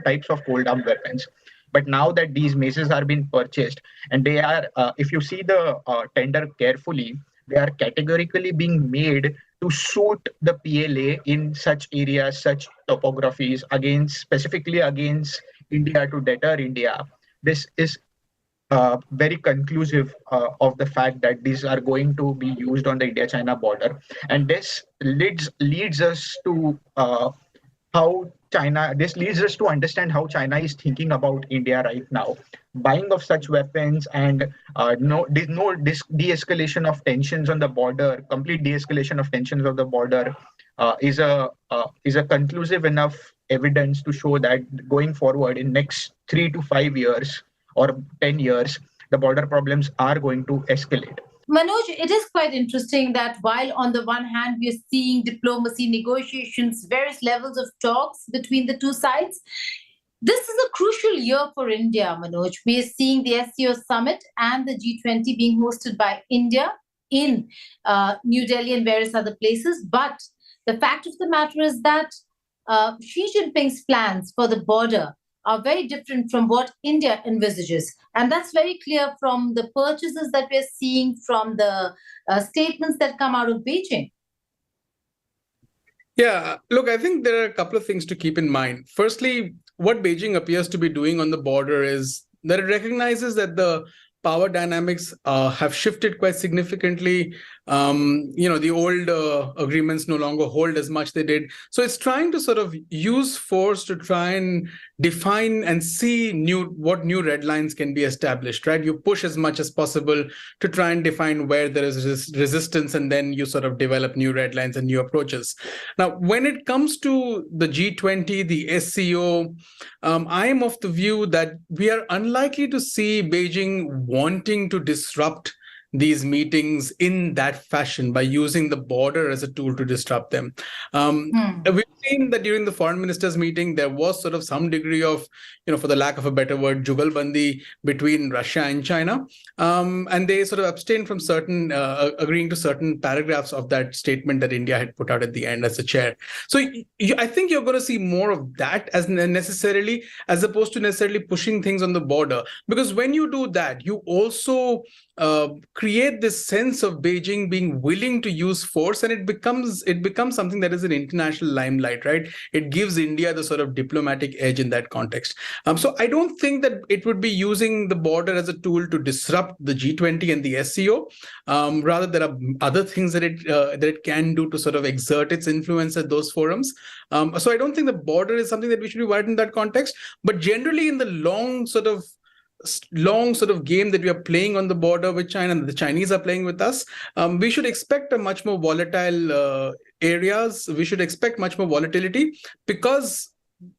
types of cold arm weapons. But now that these maces are being purchased, and they are, if you see the tender carefully, they are categorically being made to suit the PLA in such areas, such topographies, specifically against India, to deter India. This is very conclusive of the fact that these are going to be used on the India-China border. And this leads us to how this leads us to understand how China is thinking about India right now. Buying of such weapons and de-escalation of tensions on the border, complete de-escalation of tensions on the border is a conclusive enough evidence to show that going forward in next 3 to 5 years or 10 years, the border problems are going to escalate. Manoj, it is quite interesting that while on the one hand we are seeing diplomacy, negotiations, various levels of talks between the two sides, this is a crucial year for India, Manoj. We are seeing the SCO summit and the G20 being hosted by India in New Delhi and various other places. But the fact of the matter is that Xi Jinping's plans for the border are very different from what India envisages. And that's very clear from the purchases that we're seeing, from the statements that come out of Beijing. Yeah, look, I think there are a couple of things to keep in mind. Firstly, what Beijing appears to be doing on the border is that it recognizes that the power dynamics have shifted quite significantly. The old agreements no longer hold as much they did. So it's trying to sort of use force to try and define and see what new red lines can be established, right? You push as much as possible to try and define where there is resistance, and then you sort of develop new red lines and new approaches. Now, when it comes to the G20, the SCO, I am of the view that we are unlikely to see Beijing wanting to disrupt these meetings in that fashion by using the border as a tool to disrupt them. We've seen that during the foreign ministers meeting, there was sort of some degree of, for the lack of a better word, jugalbandi between Russia and China. And they sort of abstained from agreeing to certain paragraphs of that statement that India had put out at the end as the chair. So I think you're going to see more of that as opposed to necessarily pushing things on the border. Because when you do that, you also create this sense of Beijing being willing to use force, and it becomes something that is an international limelight, right? It gives India the sort of diplomatic edge in that context. So I don't think that it would be using the border as a tool to disrupt the G20 and the SCO. Rather, there are other things that it can do to sort of exert its influence at those forums. So I don't think the border is something that we should be worried in that context. But generally, in the long sort of game that we are playing on the border with China and the Chinese are playing with us, we should expect a much more volatile areas. We should expect much more volatility because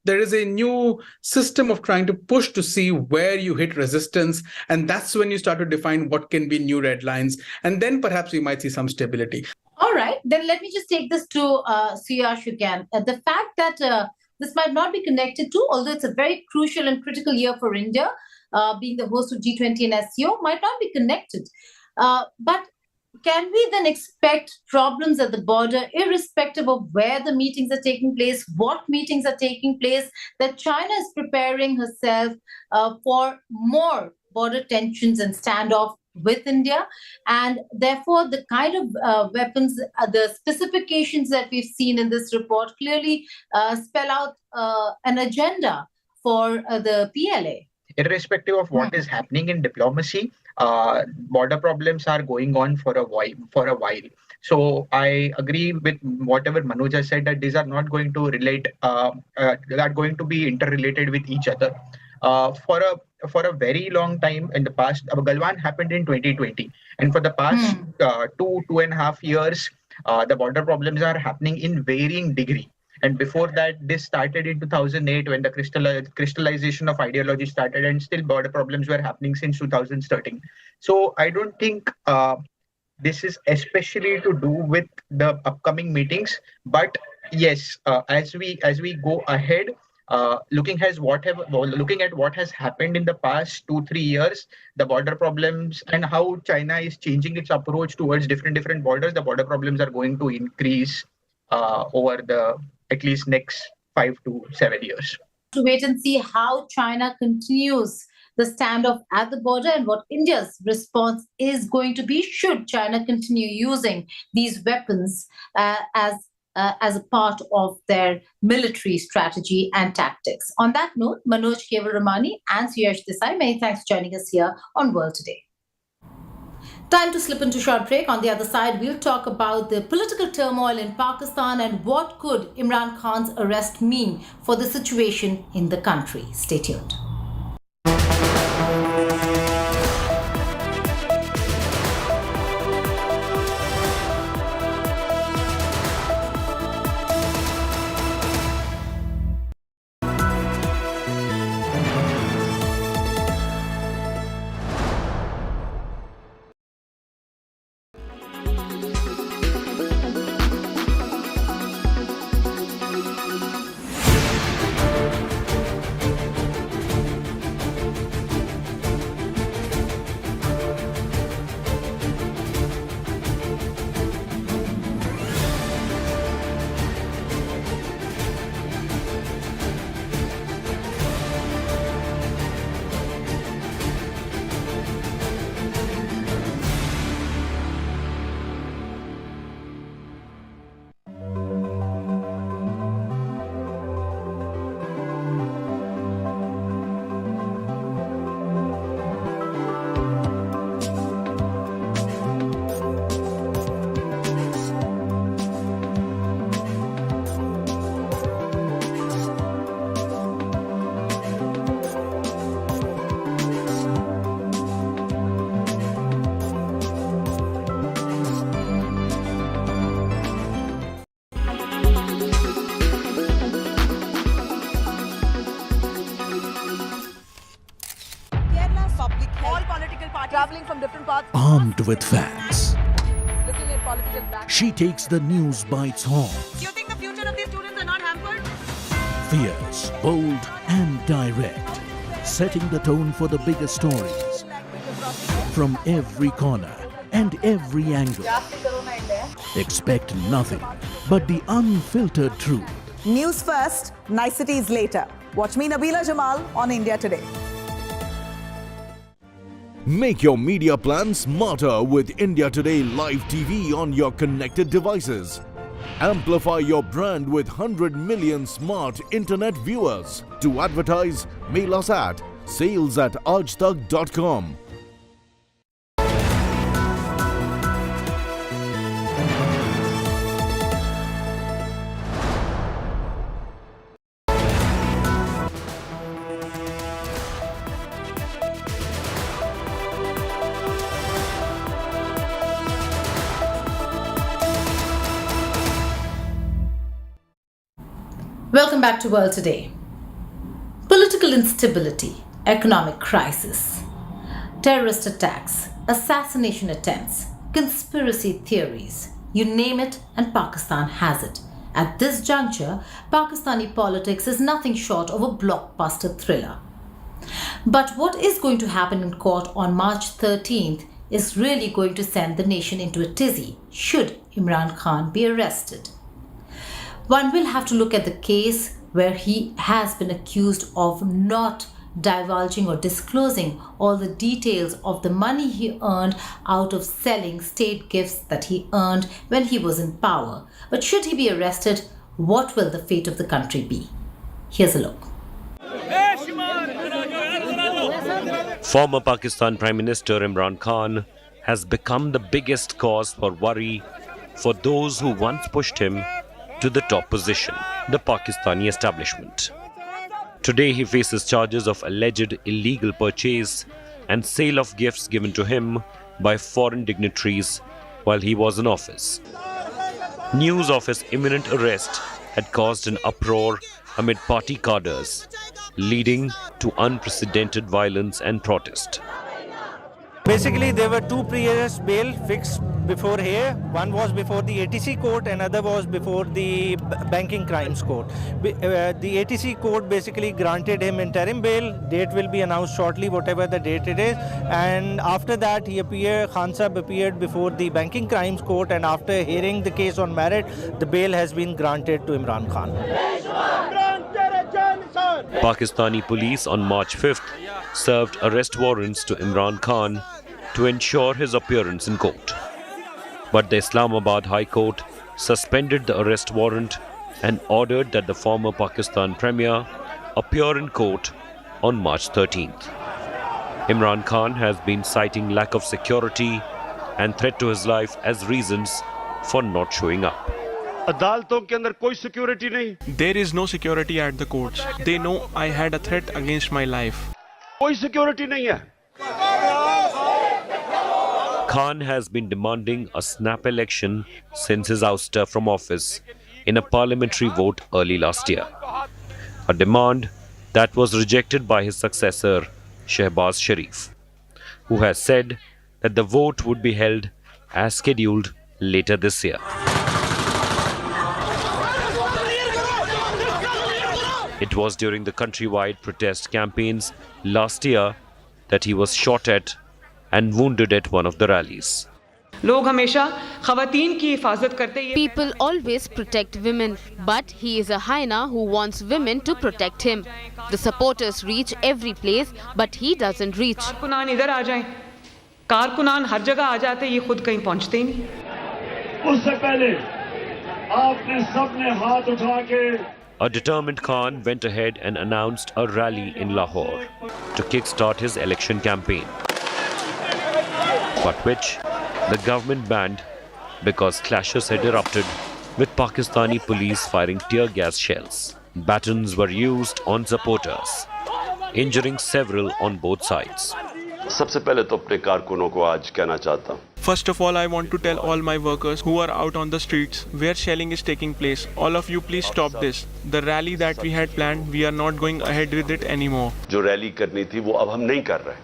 there is a new system of trying to push to see where you hit resistance. And that's when you start to define what can be new red lines. And then perhaps we might see some stability. All right, then let me just take this to Suyash again. The fact that this might not be connected to, although it's a very crucial and critical year for India, being the host of G20 and SCO, might not be connected. But can we then expect problems at the border, irrespective of where the meetings are taking place, what meetings are taking place, that China is preparing herself for more border tensions and standoff with India? And therefore, the kind of weapons, the specifications that we've seen in this report clearly spell out an agenda for the PLA. Irrespective of what is happening in diplomacy, border problems are going on for a while. So I agree with whatever Manoj has said, that these are not going to relate, they are going to be interrelated with each other. For a very long time in the past, Galwan happened in 2020, and for the past 2.5 years, the border problems are happening in varying degree. And before that, this started in 2008 when the crystallization of ideology started, and still border problems were happening since 2013. So I don't think this is especially to do with the upcoming meetings. But yes, as we go ahead, looking at what has happened in the past 2-3 years, the border problems and how China is changing its approach towards different borders, the border problems are going to increase over the at least next 5 to 7 years. To wait and see how China continues the standoff at the border and what India's response is going to be should China continue using these weapons as a part of their military strategy and tactics. On that note, Manoj Kevalramani and Suyash Desai, many thanks for joining us here on World Today. Time to slip into a short break. On the other side, we'll talk about the political turmoil in Pakistan and what could Imran Khan's arrest mean for the situation in the country. Stay tuned. Armed with facts, she takes the news by its horn. Do you think the future of these students are not hampered? Fierce, bold and direct, setting the tone for the biggest stories. From every corner and every angle. Expect nothing but the unfiltered truth. News first, niceties later. Watch me, Nabila Jamal, on India Today. Make your media plan smarter with India Today Live TV on your connected devices. Amplify your brand with 100 million smart internet viewers. To advertise, mail us at sales@aajtak.com. Welcome back to World Today. Political instability, economic crisis, terrorist attacks, assassination attempts, conspiracy theories, you name it and Pakistan has it. At this juncture, Pakistani politics is nothing short of a blockbuster thriller. But what is going to happen in court on March 13th is really going to send the nation into a tizzy should Imran Khan be arrested. One will have to look at the case where he has been accused of not divulging or disclosing all the details of the money he earned out of selling state gifts that he earned when he was in power. But should he be arrested, what will the fate of the country be? Here's a look. Former Pakistan Prime Minister Imran Khan has become the biggest cause for worry for those who once pushed him to the top position, the Pakistani establishment. Today he faces charges of alleged illegal purchase and sale of gifts given to him by foreign dignitaries while he was in office. News of his imminent arrest had caused an uproar amid party cadres, leading to unprecedented violence and protest. Basically, there were two previous bail fixed before here. One was before the ATC court, another was before the banking crimes court. The ATC court basically granted him interim bail. Date will be announced shortly, whatever the date it is. And after that, Khan Sahib appeared before the banking crimes court, and after hearing the case on merit, the bail has been granted to Imran Khan. Pakistani police on March 5th served arrest warrants to Imran Khan to ensure his appearance in court. But the Islamabad High Court suspended the arrest warrant and ordered that the former Pakistan Premier appear in court on March 13th. Imran Khan has been citing lack of security and threat to his life as reasons for not showing up. अदालतों के अंदर कोई security नहीं. There is no security at the courts. They know I had a threat against my life. कोई security नहीं है. Khan has been demanding a snap election since his ouster from office in a parliamentary vote early last year. A demand that was rejected by his successor, Shehbaz Sharif, who has said that the vote would be held as scheduled later this year. It was during the countrywide protest campaigns last year that he was shot at and wounded at one of the rallies. लोग हमेशा ख़वातीन की हिफाजत करते हैं. People always protect women, but he is a hyena who wants women to protect him. The supporters reach every place, but he doesn't reach. कारकुनान इधर आ जाएं. कारकुनान हर जगह आ जाते, ये खुद कहीं पहुंचते ही नहीं. उससे पहले आपने सबने हाथ उठा के. A determined Khan went ahead and announced a rally in Lahore to kickstart his election campaign, but which the government banned because clashes had erupted with Pakistani police firing tear gas shells. Batons were used on supporters, injuring several on both sides. सबसे पहले तो अपने कारकुनों को आज कहना चाहता हूँ. First of all, I want to tell all my workers who are out on the streets where shelling is taking place. All of you, please stop this. The rally that we had planned, we are not going ahead with it anymore. जो rally करनी थी वो अब हम नहीं कर रहे.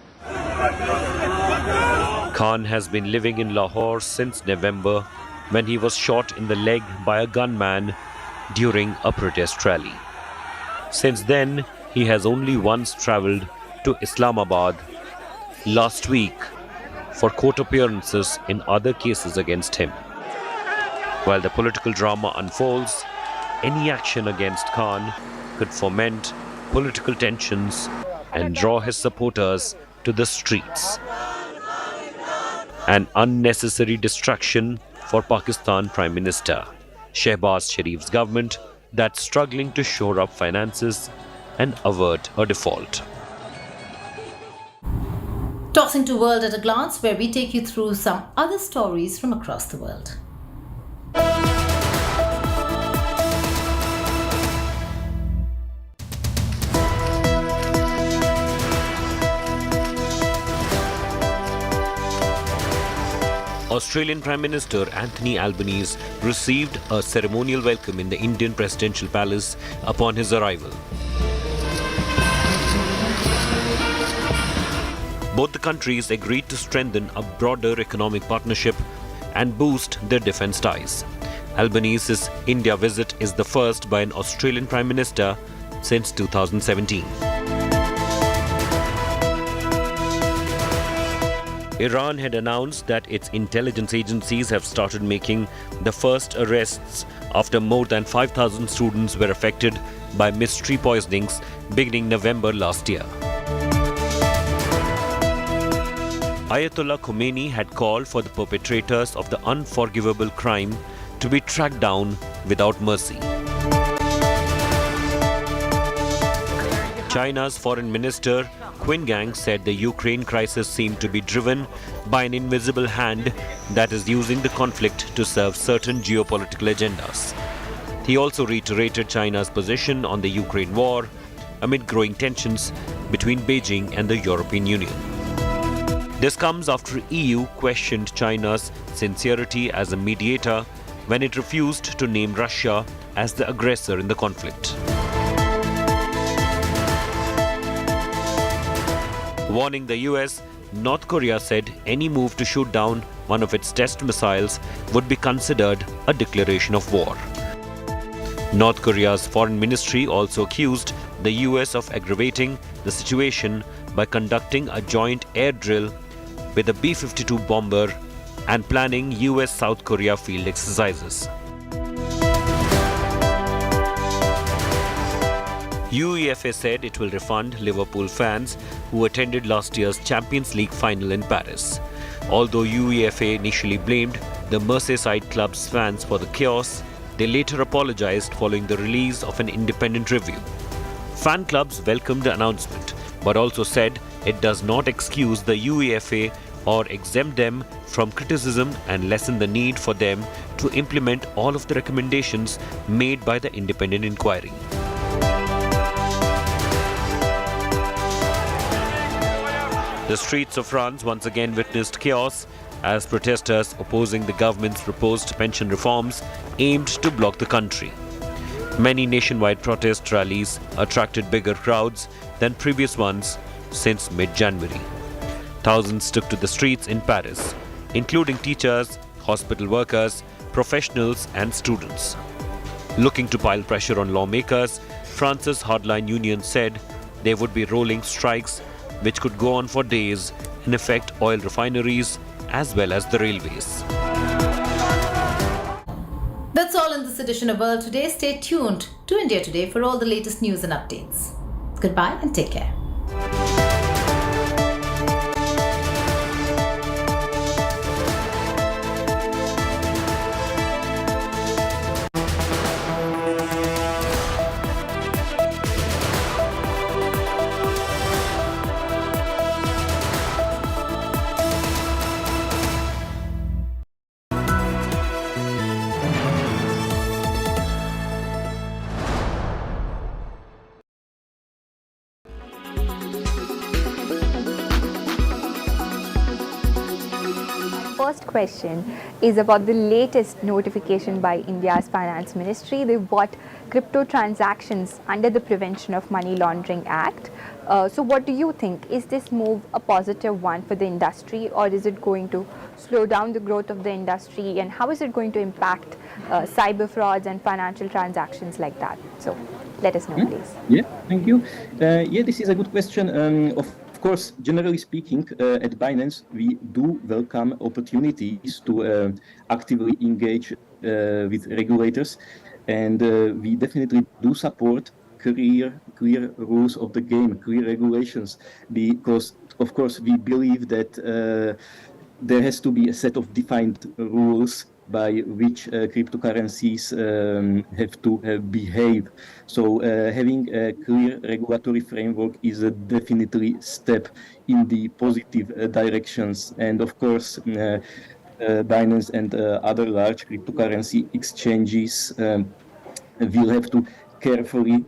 Khan has been living in Lahore since November when he was shot in the leg by a gunman during a protest rally. Since then, he has only once travelled to Islamabad last week for court appearances in other cases against him. While the political drama unfolds, any action against Khan could foment political tensions and draw his supporters to the streets. An unnecessary distraction for Pakistan Prime Minister Shehbaz Sharif's government that's struggling to shore up finances and avert a default. Tossing to World at a Glance, where we take you through some other stories from across the world. Australian Prime Minister Anthony Albanese received a ceremonial welcome in the Indian Presidential Palace upon his arrival. Both the countries agreed to strengthen a broader economic partnership and boost their defence ties. Albanese's India visit is the first by an Australian Prime Minister since 2017. Iran had announced that its intelligence agencies have started making the first arrests after more than 5,000 students were affected by mystery poisonings beginning November last year. Ayatollah Khomeini had called for the perpetrators of the unforgivable crime to be tracked down without mercy. China's Foreign Minister Qin Gang said the Ukraine crisis seemed to be driven by an invisible hand that is using the conflict to serve certain geopolitical agendas. He also reiterated China's position on the Ukraine war amid growing tensions between Beijing and the European Union. This comes after EU questioned China's sincerity as a mediator when it refused to name Russia as the aggressor in the conflict. Warning the US, North Korea said any move to shoot down one of its test missiles would be considered a declaration of war. North Korea's foreign ministry also accused the US of aggravating the situation by conducting a joint air drill with a B-52 bomber and planning US-South Korea field exercises. UEFA said it will refund Liverpool fans who attended last year's Champions League final in Paris. Although UEFA initially blamed the Merseyside club's fans for the chaos, they later apologized following the release of an independent review. Fan clubs welcomed the announcement, but also said it does not excuse the UEFA or exempt them from criticism and lessen the need for them to implement all of the recommendations made by the independent inquiry. The streets of France once again witnessed chaos as protesters opposing the government's proposed pension reforms aimed to block the country. Many nationwide protest rallies attracted bigger crowds than previous ones since mid-January. Thousands took to the streets in Paris, including teachers, hospital workers, professionals and students. Looking to pile pressure on lawmakers, France's hardline union said there would be rolling strikes which could go on for days and affect oil refineries as well as the railways. That's all in this edition of World Today. Stay tuned to India Today for all the latest news and updates. Goodbye and take care. First question is about the latest notification by India's Finance Ministry. They bought crypto transactions under the Prevention of Money Laundering Act. So what do you think? Is this move a positive one for the industry, or is it going to slow down the growth of the industry, and how is it going to impact cyber frauds and financial transactions like that? So let us know, please. Yeah, thank you. Yeah, this is a good question. Of course, generally speaking, at Binance, we do welcome opportunities to actively engage with regulators, and we definitely do support clear rules of the game, clear regulations, because, of course, we believe that there has to be a set of defined rules by which cryptocurrencies have to behave. So having a clear regulatory framework is a definitely step in the positive directions. And of course, Binance and other large cryptocurrency exchanges will have to carefully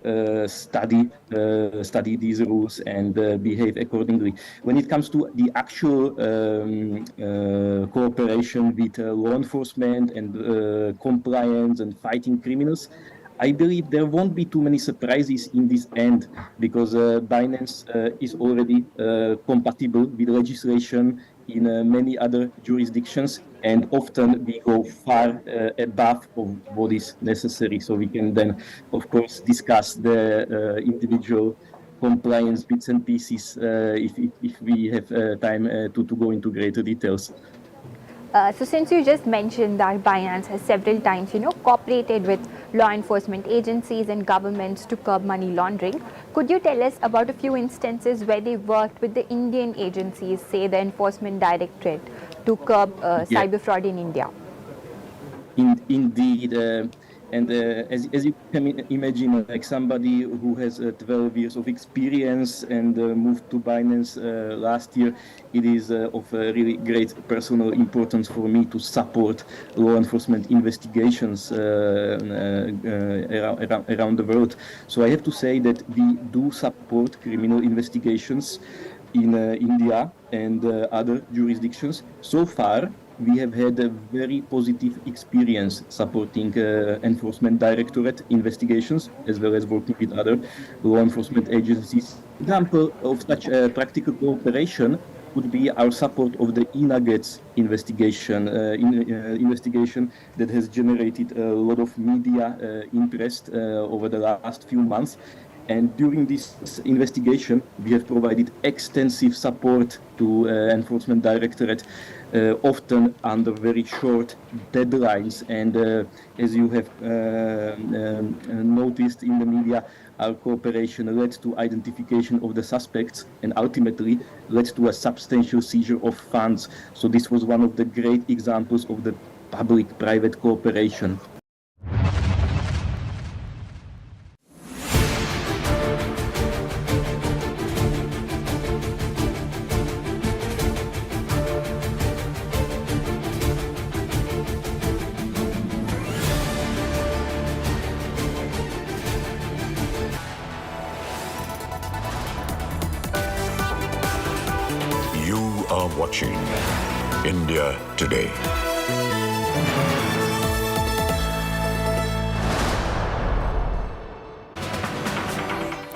study these rules and behave accordingly. When it comes to the actual cooperation with law enforcement and compliance and fighting criminals, I believe there won't be too many surprises in this end, because Binance is already compatible with legislation in many other jurisdictions, and often we go far above of what is necessary. So we can then, of course, discuss the individual compliance bits and pieces if we have time to go into greater details. So since you just mentioned that Binance has several times, cooperated with law enforcement agencies and governments to curb money laundering, could you tell us about a few instances where they worked with the Indian agencies, say the Enforcement Directorate, to curb cyber fraud in India? Indeed. And as you can imagine, like somebody who has 12 years of experience and moved to Binance last year, it is of really great personal importance for me to support law enforcement investigations around the world. So I have to say that we do support criminal investigations in India and other jurisdictions. So far, we have had a very positive experience supporting Enforcement Directorate investigations, as well as working with other law enforcement agencies. Example of such practical cooperation would be our support of the e-nuggets investigation, investigation that has generated a lot of media interest over the last few months. And during this investigation, we have provided extensive support to Enforcement Directorate, often under very short deadlines. And as you have noticed in the media, our cooperation led to identification of the suspects and ultimately led to a substantial seizure of funds. So this was one of the great examples of the public-private cooperation. watching India Today.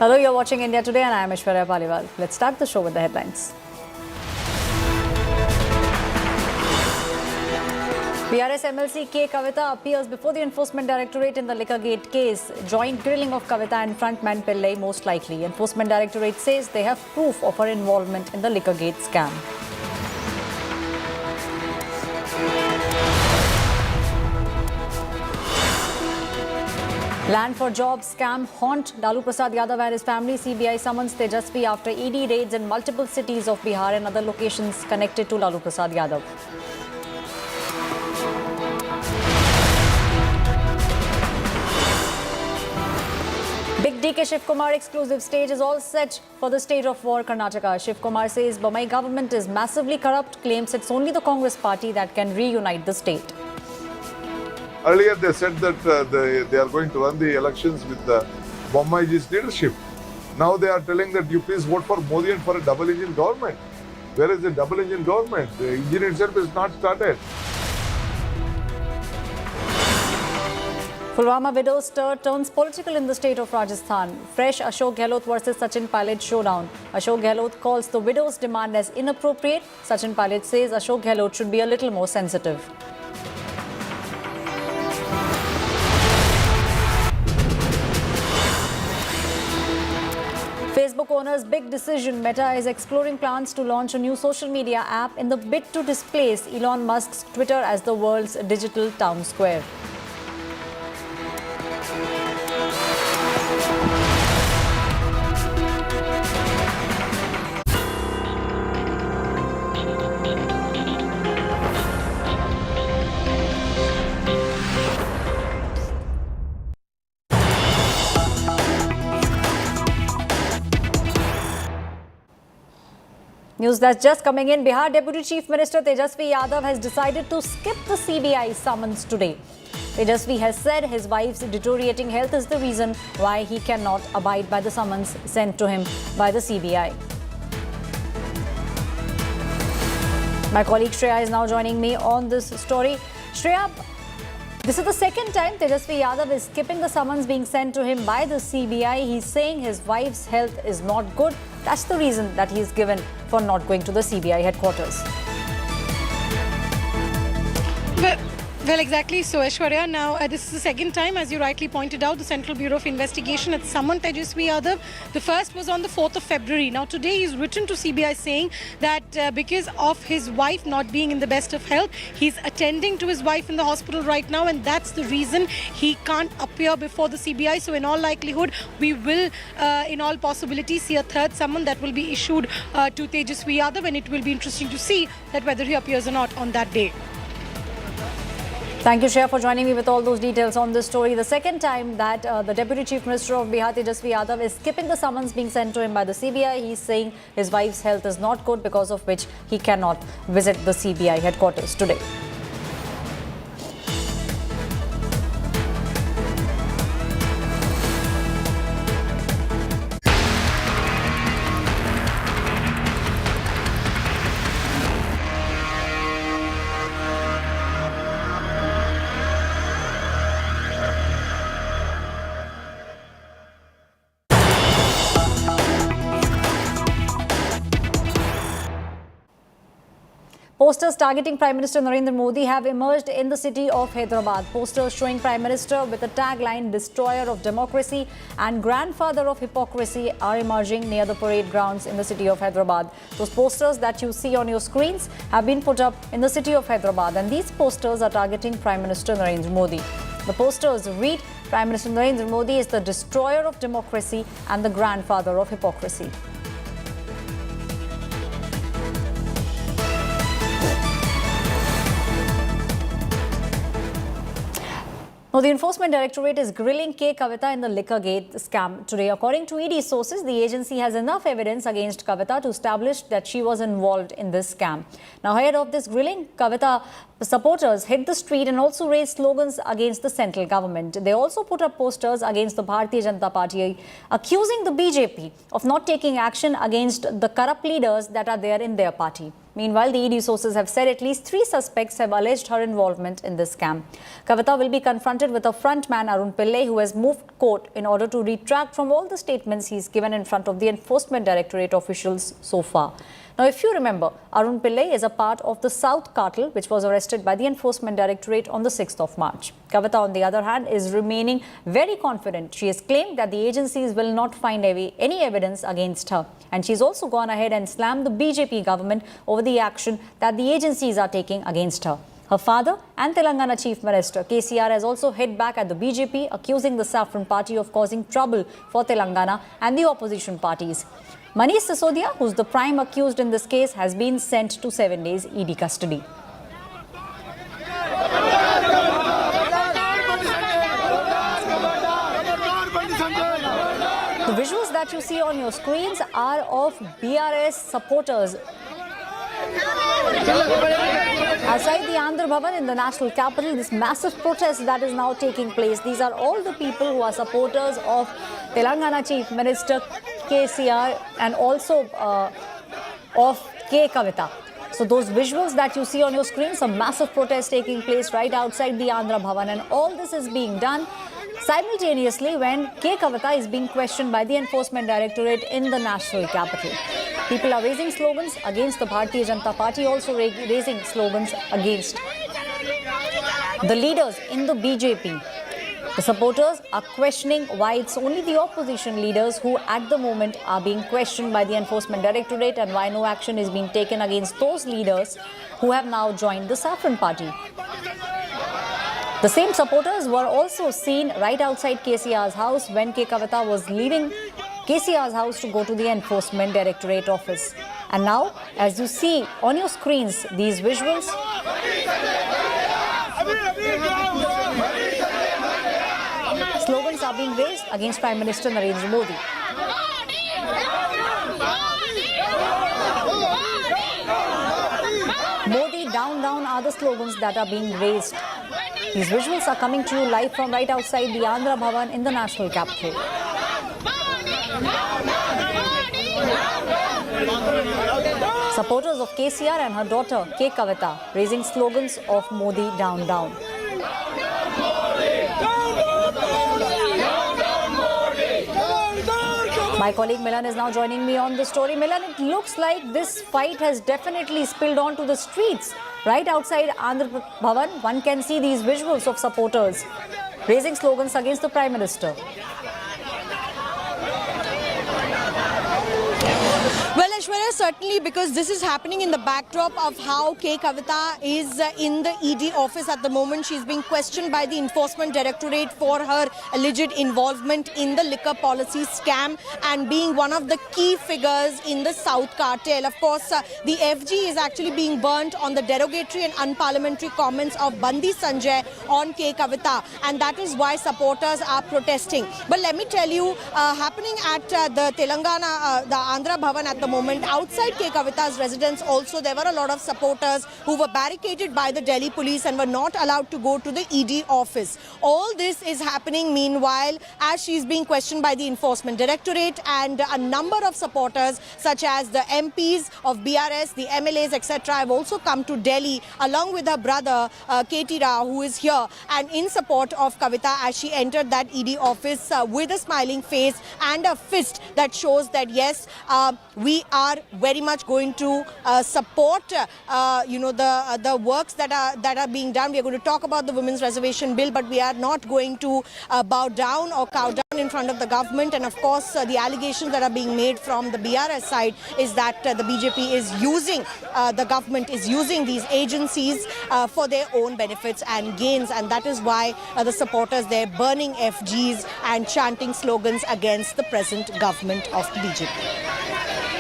Hello, you're watching India Today and I am Aishwarya Paliwal. Let's start the show with the headlines. BRS MLC K. Kavita appears before the Enforcement Directorate in the Liquorgate case. Joint grilling of Kavita and frontman Pillai most likely. Enforcement Directorate says they have proof of her involvement in the Liquorgate scam. Land for jobs scam haunt Lalu Prasad Yadav and his family. CBI summons Tejashwi after ED raids in multiple cities of Bihar and other locations connected to Lalu Prasad Yadav. Big DK Shiv Kumar exclusive stage is all set for the state of war Karnataka. Shiv Kumar says Bommai government is massively corrupt, claims it's only the Congress party that can reunite the state. Earlier they said that they are going to run the elections with the Bommaiji's leadership. Now they are telling that you please vote for Modi and for a double-engine government. Where is the double-engine government? The engine itself is not started. Pulwama widow stir turns political in the state of Rajasthan. Fresh Ashok Gehlot versus Sachin Pilot showdown. Ashok Gehlot calls the widow's demand as inappropriate. Sachin Pilot says Ashok Gehlot should be a little more sensitive. Facebook owner's big decision. Meta is exploring plans to launch a new social media app in the bid to displace Elon Musk's Twitter as the world's digital town square. News that's just coming in. Bihar Deputy Chief Minister Tejashwi Yadav has decided to skip the CBI summons today. Tejashwi has said his wife's deteriorating health is the reason why he cannot abide by the summons sent to him by the CBI. My colleague Shreya is now joining me on this story. Shreya, this is the second time Tejashwi Yadav is skipping the summons being sent to him by the CBI. He's saying his wife's health is not good. That's the reason that he's given for not going to the CBI headquarters. Well, exactly. So, Aishwarya, now this is the second time, as you rightly pointed out, the Central Bureau of Investigation had summoned Tejashwi Yadav. The first was on the 4th of February. Now, today he's written to CBI saying that because of his wife not being in the best of health, he's attending to his wife in the hospital right now, and that's the reason he can't appear before the CBI. So, in all likelihood, we will, in all possibility, see a third summon that will be issued to Tejashwi Yadav, and it will be interesting to see that whether he appears or not on that day. Thank you, Shreya, for joining me with all those details on this story. The second time that the Deputy Chief Minister of Bihar, Tejashwi Yadav, is skipping the summons being sent to him by the CBI. He's saying his wife's health is not good, because of which he cannot visit the CBI headquarters today. Posters targeting Prime Minister Narendra Modi have emerged in the city of Hyderabad. Posters showing Prime Minister with the tagline "Destroyer of Democracy" and "Grandfather of Hypocrisy" are emerging near the parade grounds in the city of Hyderabad. Those posters that you see on your screens have been put up in the city of Hyderabad, and these posters are targeting Prime Minister Narendra Modi. The posters read, "Prime Minister Narendra Modi is the destroyer of democracy and the grandfather of hypocrisy." Now, the Enforcement Directorate is grilling K. Kavita in the Liquorgate scam today. According to ED sources, the agency has enough evidence against Kavita to establish that she was involved in this scam. Now, ahead of this grilling, Kavita supporters hit the street and also raised slogans against the central government. They also put up posters against the Bharatiya Janata Party, accusing the BJP of not taking action against the corrupt leaders that are there in their party. Meanwhile, the ED sources have said at least 3 suspects have alleged her involvement in this scam. Kavita will be confronted with a frontman, Arun Pillai, who has moved court in order to retract from all the statements he's given in front of the Enforcement Directorate officials so far. Now, if you remember, Arun Pillai is a part of the South cartel, which was arrested by the Enforcement Directorate on the 6th of March. Kavita, on the other hand, is remaining very confident. She has claimed that the agencies will not find any evidence against her. And she's also gone ahead and slammed the BJP government over the action that the agencies are taking against her. Her father and Telangana Chief Minister KCR has also hit back at the BJP, accusing the Saffron Party of causing trouble for Telangana and the opposition parties. Manish Sisodia, who's the prime accused in this case, has been sent to 7 days ED custody. The visuals that you see on your screens are of BRS supporters outside the Andhra Bhavan in the national capital. This massive protest that is now taking place. These are all the people who are supporters of Telangana Chief Minister KCR and also of Kavita. So those visuals that you see on your screen, some massive protest taking place right outside the Andhra Bhavan, and all this is being done simultaneously when Kavita is being questioned by the Enforcement Directorate in the national capital. People are raising slogans against the Bharatiya Janata Party, also raising slogans against the leaders in the BJP. The supporters are questioning why it's only the opposition leaders who at the moment are being questioned by the Enforcement Directorate and why no action is being taken against those leaders who have now joined the Saffron Party. The same supporters were also seen right outside KCR's house when Kavita was leaving KCR's house to go to the Enforcement Directorate office. And now, as you see on your screens, these visuals, slogans are being raised against Prime Minister Narendra Modi. Modi down, down are the slogans that are being raised. These visuals are coming to you live from right outside the Andhra Bhavan in the national capital. Supporters of KCR and her daughter Kavita raising slogans of Modi down, down. My colleague Milan is now joining me on the story. Milan, it looks like this fight has definitely spilled onto the streets. Right outside Andhra Bhavan, one can see these visuals of supporters raising slogans against the Prime Minister. Well, Aishwarya, certainly because this is happening in the backdrop of how Kavita is in the ED office at the moment. She's being questioned by the Enforcement Directorate for her alleged involvement in the liquor policy scam and being one of the key figures in the South cartel. Of course, the FG is actually being burnt on the derogatory and unparliamentary comments of Bandi Sanjay on Kavita, and that is why supporters are protesting. But let me tell you, happening at the Telangana, the Andhra Bhavan at the moment, outside Kavita's residence also, there were a lot of supporters who were barricaded by the Delhi police and were not allowed to go to the ED office. All this is happening meanwhile as she's being questioned by the Enforcement Directorate, and a number of supporters such as the MPs of BRS, the MLAs, etc. have also come to Delhi along with her brother KT Rao, who is here and in support of Kavita as she entered that ED office with a smiling face and a fist that shows that yes, we are very much going to support the works that are being done. We are going to talk about the Women's Reservation Bill, but we are not going to bow down or cow down in front of the government. And of course, the allegations that are being made from the BRS side is that the BJP is using, the government is using these agencies for their own benefits and gains. And that is why the supporters there burning FGs and chanting slogans against the present government of the BJP.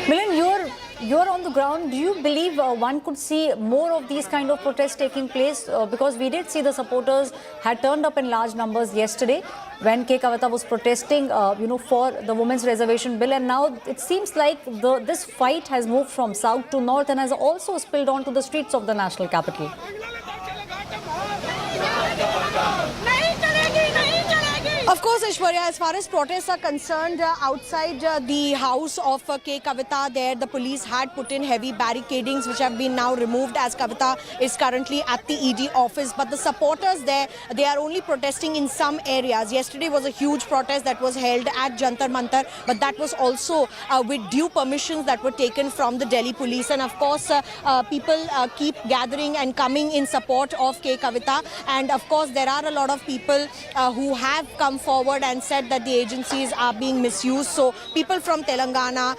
Milan, you're on the ground. Do you believe one could see more of these kind of protests taking place? Because we did see the supporters had turned up in large numbers yesterday when Kavita was protesting, for the Women's Reservation Bill. And now it seems like this fight has moved from south to north and has also spilled onto the streets of the national capital. Of course, Aishwarya, as far as protests are concerned, outside the house of K. Kavita, there the police had put in heavy barricadings which have been now removed as Kavita is currently at the ED office. But the supporters there, they are only protesting in some areas. Yesterday was a huge protest that was held at Jantar Mantar, but that was also with due permissions that were taken from the Delhi police. And of course, people keep gathering and coming in support of K. Kavita. And of course, there are a lot of people who have come forward and said that the agencies are being misused. So people from Telangana,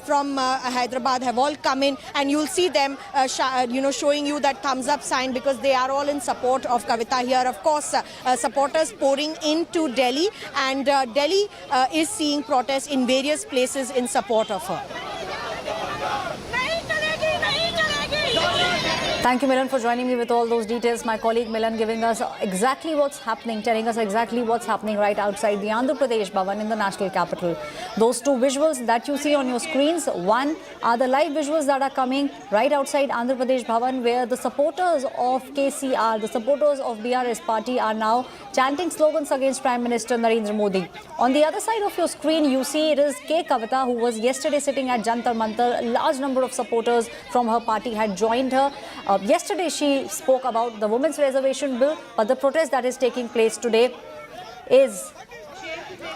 from Hyderabad have all come in, and you'll see them showing you that thumbs up sign, because they are all in support of Kavita here. Of course, supporters pouring into Delhi, and Delhi is seeing protests in various places in support of her. Thank you, Milan, for joining me with all those details. My colleague Milan giving us exactly what's happening, telling us exactly what's happening right outside the Andhra Pradesh Bhavan in the national capital. Those two visuals that you see on your screens, one are the live visuals that are coming right outside Andhra Pradesh Bhavan, where the supporters of KCR, the supporters of BRS party, are now chanting slogans against Prime Minister Narendra Modi. On the other side of your screen, you see it is K. Kavita, who was yesterday sitting at Jantar Mantar. A large number of supporters from her party had joined her. Yesterday, she spoke about the Women's Reservation Bill, but the protest that is taking place today is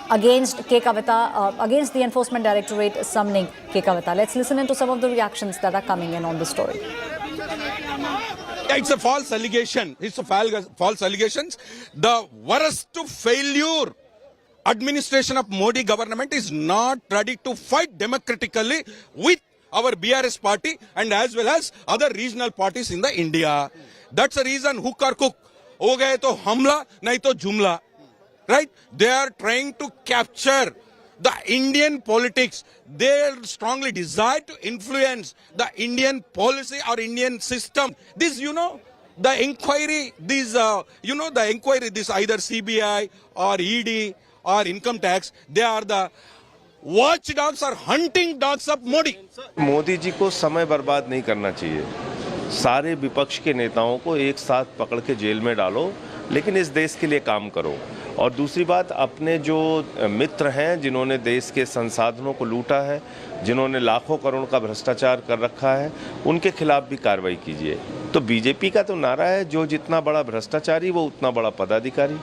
against K. Kavita, against the Enforcement Directorate summoning K. Kavita. Let's listen into some of the reactions that are coming in on the story. It's a false allegation. It's a false allegations. The worst failure administration of Modi government is not ready to fight democratically with our BRS party and as well as other regional parties in the India. That's the reason hook or cook. Ho gaye to hamla, nahi to jumla. Right? They are trying to capture the Indian politics. They strongly desire to influence the Indian policy or Indian system. This, the inquiry, this either CBI or ED or income tax, they are the watchdogs or hunting dogs of Modi. Modi ji को समय बर्बाद नहीं करना चाहिए. सारे विपक्ष के नेताओं को एक साथ पकड़ के जेल में डालो, लेकिन इस देश के लिए काम करो. और दूसरी बात, अपने जो मित्र हैं जिन्होंने देश के संसाधनों को लूटा है, जिन्होंने लाखों करोड़ का भ्रष्टाचार कर रखा है, उनके खिलाफ भी कार्रवाई कीजिए. तो बीजेपी का तो नारा है, जो जितना बड़ा भ्रष्टाचारी वो उतना बड़ा पदाधिकारी.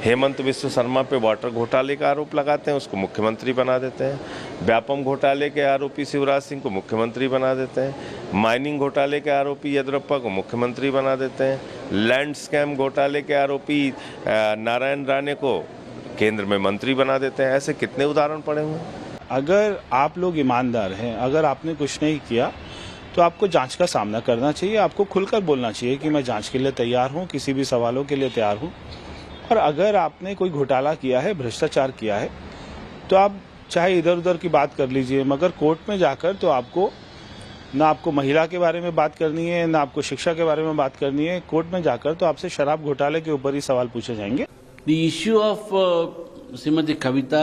हेमंत विश्व शर्मा पे वाटर घोटाले का आरोप लगाते हैं, उसको मुख्यमंत्री बना देते हैं. व्यापम घोटाले के आरोपी शिवराज सिंह को मुख्यमंत्री बना देते हैं. माइनिंग घोटाले के आरोपी येदियुरप्पा को मुख्यमंत्री बना देते हैं. लैंड स्कैम घोटाले के आरोपी नारायण राणे को केंद्र में मंत्री बना देते हैं. ऐसे कितने उदाहरण पड़े हुए हैं. अगर आप लोग ईमानदार हैं, अगर आपने कुछ नहीं किया तो आपको जांच का सामना करना चाहिए. आपको खुलकर बोलना चाहिए कि मैं जांच के लिए तैयार हूं, किसी भी सवालों के लिए तैयार हूं. और अगर आपने कोई घोटाला किया है, भ्रष्टाचार किया है, तो आप चाहे इधर उधर की बात कर लीजिए, मगर कोर्ट में जाकर तो आपको ना आपको महिला के बारे में बात करनी है, ना आपको शिक्षा के बारे में बात करनी है. कोर्ट में जाकर तो आपसे शराब घोटाले के ऊपर ही सवाल पूछे जाएंगे. The issue of Srimati Kavita,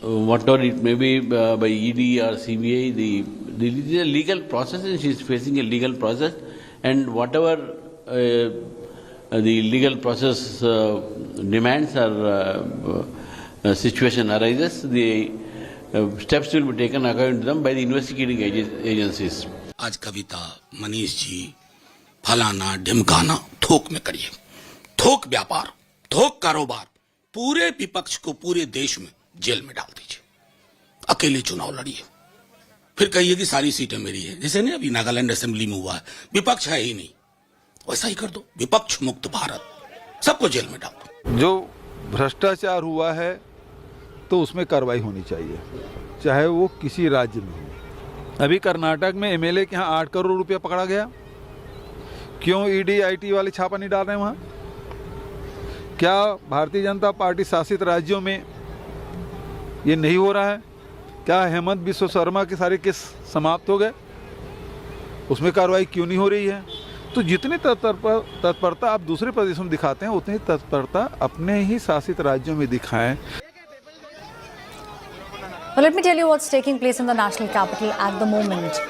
whatever it may be by ED or CBI, the legal process, and she is facing a legal process, and whatever the legal process demands or situation arises, the steps will be taken according to them by the investigating agencies. आज कविता, मनीष जी, फलाना ढिमकाना थोक में करिए. थोक व्यापार, थोक कारोबार, पूरे विपक्ष को पूरे देश में जेल में डाल दीजिए. अकेले चुनाव लड़िए, फिर कहिए कि सारी सीटें मेरी है. जैसे नहीं अभी नागालैंड असेंबली में हुआ है, विपक्ष है ही नहीं, वैसा ही कर दो. विपक्ष मुक्त भारत, सबको जेल में डाल दो. जो भ्रष्टाचार हुआ है तो उसमें कार्रवाई होनी चाहिए, चाहे वो किसी राज्य में हो. अभी कर्नाटक में एमएलए के यहाँ 8 करोड़ रुपया पकड़ा गया. क्यों ईडी आईटी वाले छापा नहीं डाल रहे हैं वहाँ? क्या भारतीय जनता पार्टी शासित राज्यों में ये नहीं हो रहा है? क्या हेमंत बिस्व शर्मा के सारे केस समाप्त हो गए? उसमें कार्रवाई क्यों नहीं हो रही है? तो जितनी तत्परता आप दूसरे प्रदेशों में दिखाते हैं, उतनी तत्परता अपने ही शासित राज्यों में दिखाएं. Well, let me tell you what's taking place in the national capital at the moment.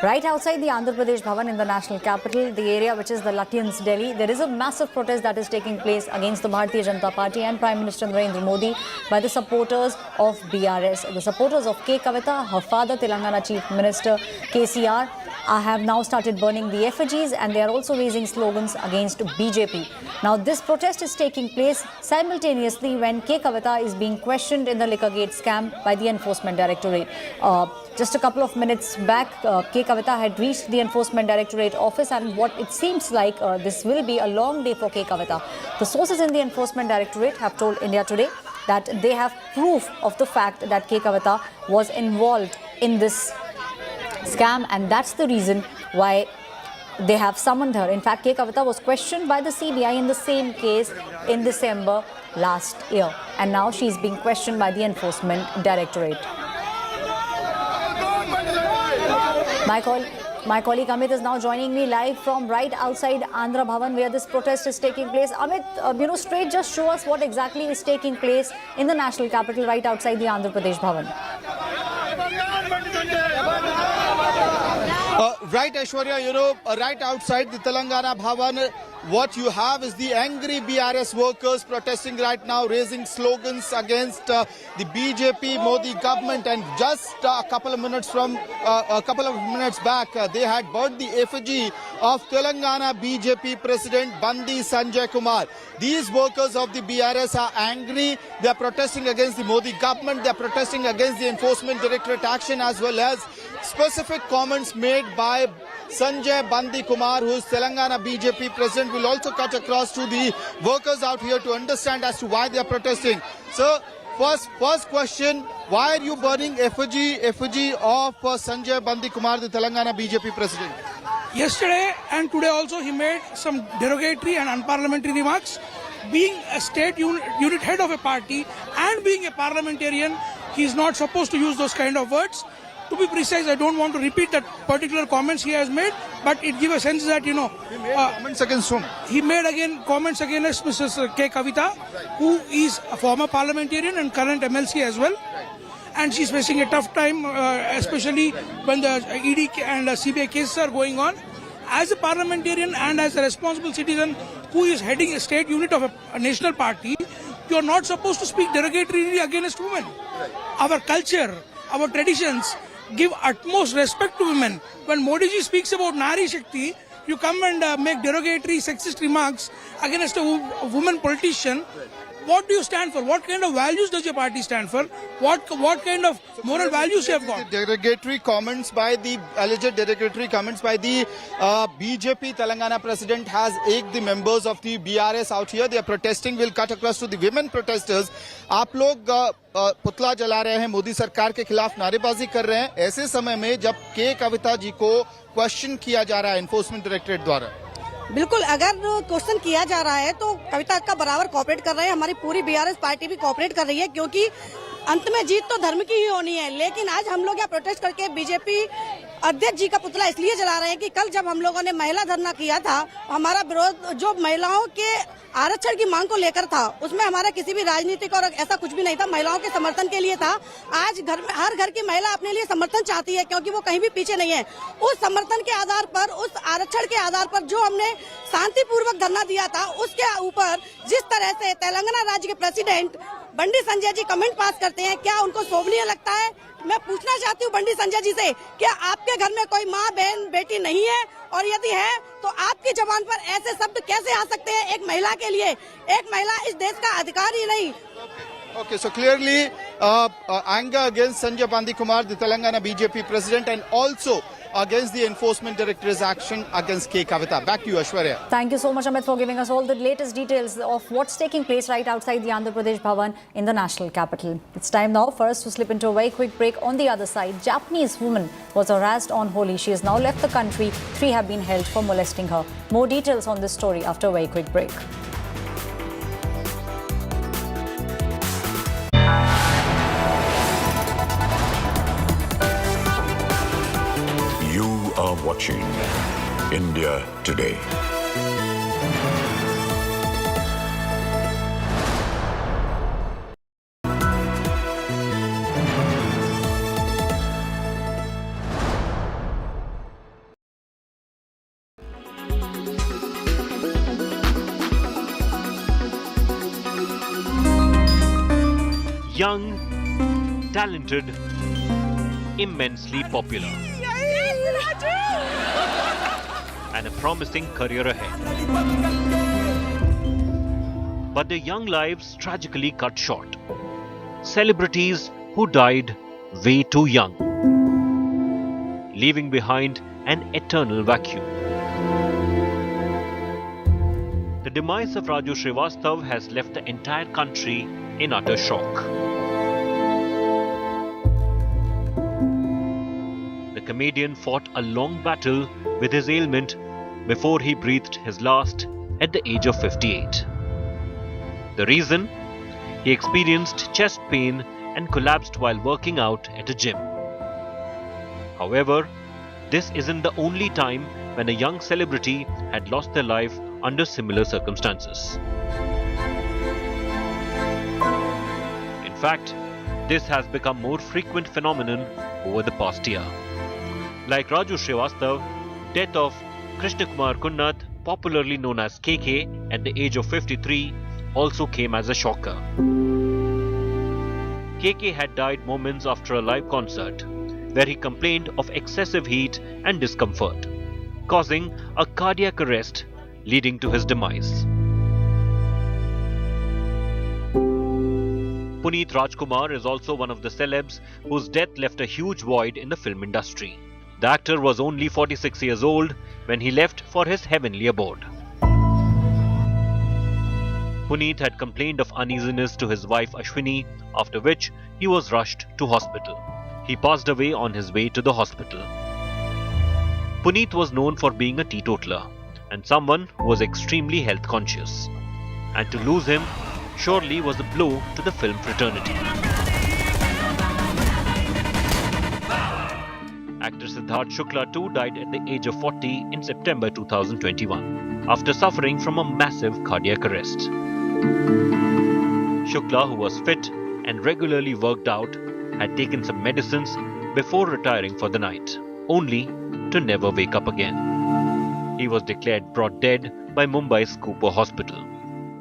Right outside the Andhra Pradesh Bhavan in the national capital, the area which is the Lutyens, Delhi, there is a massive protest that is taking place against the Bharatiya Janata Party and Prime Minister Narendra Modi by the supporters of BRS. The supporters of K. Kavita, her father, Telangana Chief Minister KCR, have now started burning the effigies, and they are also raising slogans against BJP. Now, this protest is taking place simultaneously when K. Kavita is being questioned in the Liquorgate scam by the Enforcement Directorate. Just a couple of minutes back, K. Kavita had reached the Enforcement Directorate office, and what it seems like this will be a long day for K. Kavita. The sources in the Enforcement Directorate have told India Today that they have proof of the fact that K. Kavita was involved in this scam, and that's the reason why they have summoned her. In fact, K. Kavita was questioned by the CBI in the same case in December last year, and now she's being questioned by the Enforcement Directorate. My colleague Amit is now joining me live from right outside Andhra Bhavan where this protest is taking place. Amit, straight just show us what exactly is taking place in the national capital right outside the Andhra Pradesh Bhavan. Right, Aishwarya, right outside the Telangana Bhavan, what you have is the angry BRS workers protesting right now, raising slogans against the BJP Modi government. And just a couple of minutes back, they had burned the effigy of Telangana BJP President Bandi Sanjay Kumar. These workers of the BRS are angry. They are protesting against the Modi government. They are protesting against the Enforcement Directorate action, as well as specific comments made by Sanjay Bandi Kumar, who is Telangana BJP president. Will also cut across to the workers out here to understand as to why they are protesting. So, first question, why are you burning effigy of Sanjay Bandi Kumar, the Telangana BJP president? Yesterday and today also he made some derogatory and unparliamentary remarks. Being a state unit head of a party and being a parliamentarian, he is not supposed to use those kind of words. To be precise, I don't want to repeat that particular comments he has made, but it gives a sense that, He made comments against whom? He made comments against Mrs. K. Kavita, who is a former parliamentarian and current MLC as well. And she's facing a tough time, especially when the ED and CBI cases are going on. As a parliamentarian and as a responsible citizen who is heading a state unit of a national party, you are not supposed to speak derogatorily against women. Our culture, our traditions give utmost respect to women. When Modi ji speaks about Nari Shakti, you come and make derogatory sexist remarks against a woman politician. What do you stand for? What kind of values does your party stand for? What kind of moral values you have got? Alleged derogatory comments by the BJP Telangana president has egged the members of the BRS out here. They are protesting. We'll cut across to the women protesters. आप लोग पुतला जला रहे हैं, मोदी सरकार के खिलाफ नारेबाजी कर रहे हैं, ऐसे समय में जब के कविता जी को क्वेश्चन किया जा रहा है एनफोर्समेंट डायरेक्टरेट द्वारा। बिल्कुल, अगर क्वेश्चन किया जा रहा है तो कविता का बराबर कोऑपरेट कर रहे हैं, हमारी पूरी बीआरएस पार्टी भी कोऑपरेट कर रही है, क्योंकि अंत में जीत तो धर्म की ही होनी है। लेकिन आज हम लोग यहाँ प्रोटेस्ट करके बीजेपी अध्यक्ष जी का पुतला इसलिए जला रहे हैं कि कल जब हम लोगों ने महिला धरना किया था, हमारा विरोध जो महिलाओं के आरक्षण की मांग को लेकर था, उसमें हमारा किसी भी राजनीतिक और ऐसा कुछ भी नहीं था, महिलाओं के समर्थन के लिए था। आज हर घर की महिला अपने लिए समर्थन चाहती है, क्योंकि वो कहीं भी पीछे नहीं है। उस समर्थन के आधार पर, उस आरक्षण के आधार पर जो हमने शांतिपूर्वक धरना दिया था, उसके ऊपर जिस तरह से तेलंगाना राज्य के president Bandi Sanjay ji comment pass करते हैं, क्या उनको शोभनीय लगता है? मैं पूछना चाहती हूँ बंडी संजय जी से, क्या आपके घर में कोई माँ बहन बेटी नहीं है? और यदि है तो आपकी जबान पर ऐसे शब्द कैसे आ सकते हैं एक महिला के लिए? एक महिला इस देश का अधिकार ही नहीं। Okay, so clearly anger against Sanjay Bandi Kumar, the Telangana BJP president, and also against the Enforcement Directorate's action against K. Kavita. Back to you, Aishwarya. Thank you so much, Amit, for giving us all the latest details of what's taking place right outside the Andhra Pradesh Bhavan in the national capital. It's time now for us to slip into a very quick break. On the other side, Japanese woman was harassed on Holi. She has now left the country. 3 have been held for molesting her. More details on this story after a very quick break. You are watching India Today. Young, talented, immensely popular, and a promising career ahead. But their young lives tragically cut short. Celebrities who died way too young, leaving behind an eternal vacuum. The demise of Raju Srivastav has left the entire country in utter shock. The comedian fought a long battle with his ailment before he breathed his last at the age of 58. The reason? He experienced chest pain and collapsed while working out at a gym. However, this isn't the only time when a young celebrity had lost their life under similar circumstances. In fact, this has become more frequent phenomenon over the past year. Like Raju Srivastav, death of Krishna Kumar Kunnath, popularly known as KK, at the age of 53 also came as a shocker. KK had died moments after a live concert, where he complained of excessive heat and discomfort, causing a cardiac arrest leading to his demise. Puneet Rajkumar is also one of the celebs whose death left a huge void in the film industry. The actor was only 46 years old when he left for his heavenly abode. Puneet had complained of uneasiness to his wife Ashwini, after which he was rushed to hospital. He passed away on his way to the hospital. Puneet was known for being a teetotaler and someone who was extremely health conscious. And to lose him surely was a blow to the film fraternity. Actor Siddharth Shukla too died at the age of 40 in September 2021 after suffering from a massive cardiac arrest. Shukla, who was fit and regularly worked out, had taken some medicines before retiring for the night, only to never wake up again. He was declared brought dead by Mumbai's Cooper Hospital.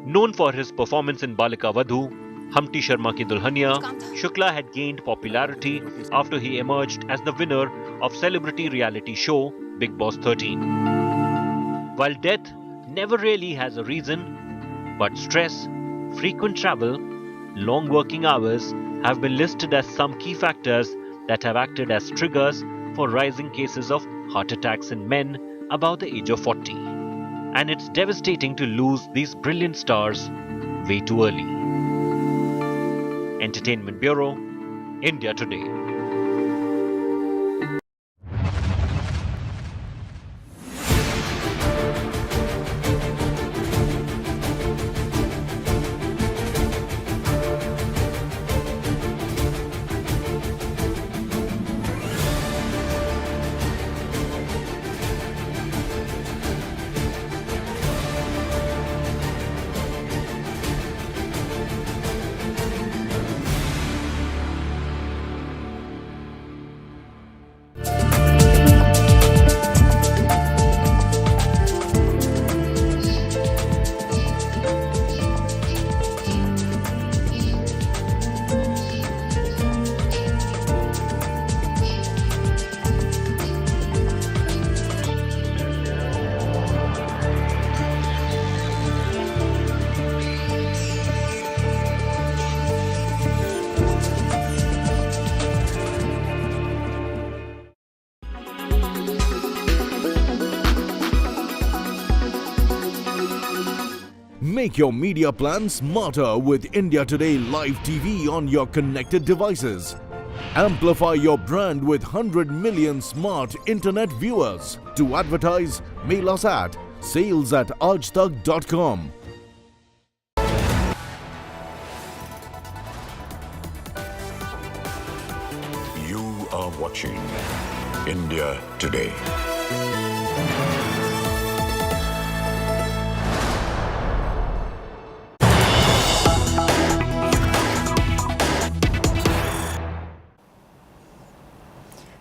Known for his performance in Balika Vadhu, Humpty Sharma Ki Dulhania, Shukla had gained popularity after he emerged as the winner of celebrity reality show Big Boss 13. While death never really has a reason, but stress, frequent travel, long working hours have been listed as some key factors that have acted as triggers for rising cases of heart attacks in men above the age of 40. And it's devastating to lose these brilliant stars way too early. Entertainment Bureau, India Today. Make your media plan smarter with India Today Live TV on your connected devices. Amplify your brand with 100 million smart internet viewers. To advertise, mail us at sales@aajtak.com. You are watching India Today.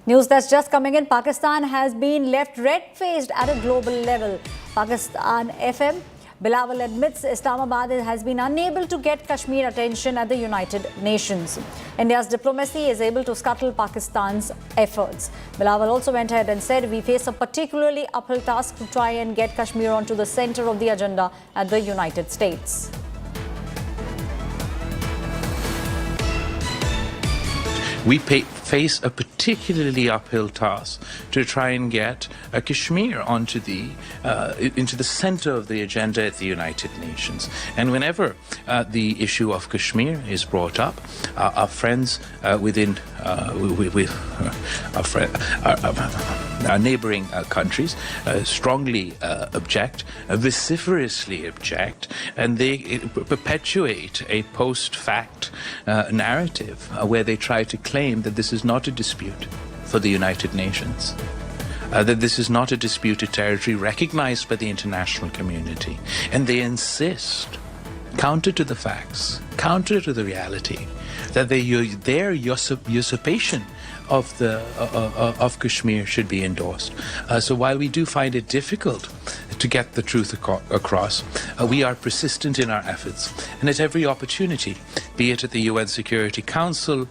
News that's just coming in. Pakistan has been left red-faced at a global level. Pakistan FM Bilawal admits Islamabad has been unable to get Kashmir attention at the United Nations. India's diplomacy is able to scuttle Pakistan's efforts. Bilawal also went ahead and said, we face a particularly uphill task to try and get Kashmir onto the center of the agenda at the United States. We face a particularly uphill task to try and get Kashmir onto into the center of the agenda at the United Nations. And whenever the issue of Kashmir is brought up, our friends within our neighboring countries strongly object, vociferously object, and they perpetuate a post-fact narrative where they try to claim that this is not a dispute for the United Nations, that this is not a disputed territory recognized by the international community. And they insist, counter to the facts, counter to the reality, that their usurpation of Kashmir should be endorsed. So while we do find it difficult to get the truth across, we are persistent in our efforts. And at every opportunity, be it at the UN Security Council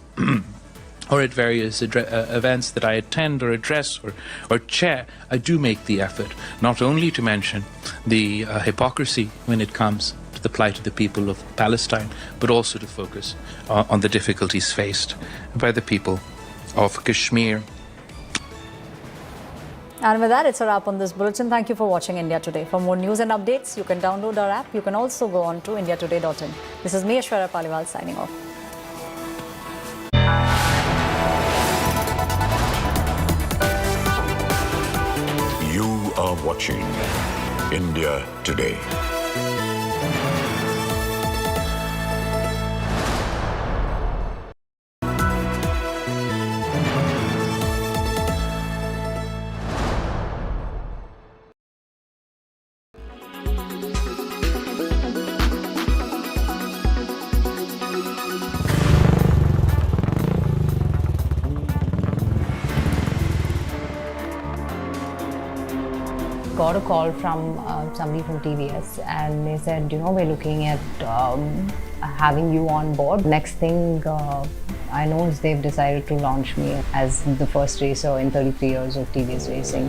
or at various events that I attend or address or chair, I do make the effort not only to mention the hypocrisy when it comes to the plight of the people of Palestine, but also to focus on the difficulties faced by the people of Kashmir. And with that, it's a wrap on this bulletin. Thank you for watching India Today. For more news and updates, you can download our app. You can also go on to indiatoday.in. This is me, Aishwarya Paliwal, signing off. You are watching India Today. Got a call from somebody from TVS, and they said, you know, we're looking at having you on board. Next thing I know is they've decided to launch me as the first racer in 33 years of TVS racing.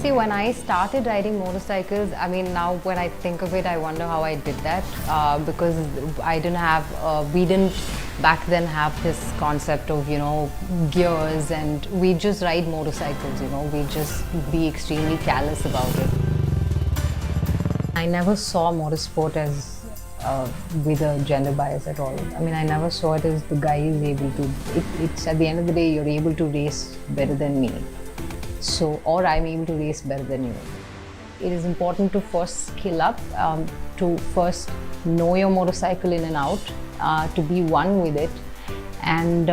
See, when I started riding motorcycles, I mean, now when I think of it, I wonder how I did that because I didn't have, we didn't back then have this concept of, you know, gears, and we just ride motorcycles, you know, we just be extremely callous about it. I never saw motorsport as with a gender bias at all. I mean, I never saw it as the guy is able to, it's at the end of the day, you're able to race better than me. So, or I'm able to race better than you. It is important to first skill up, to first know your motorcycle in and out, to be one with it, and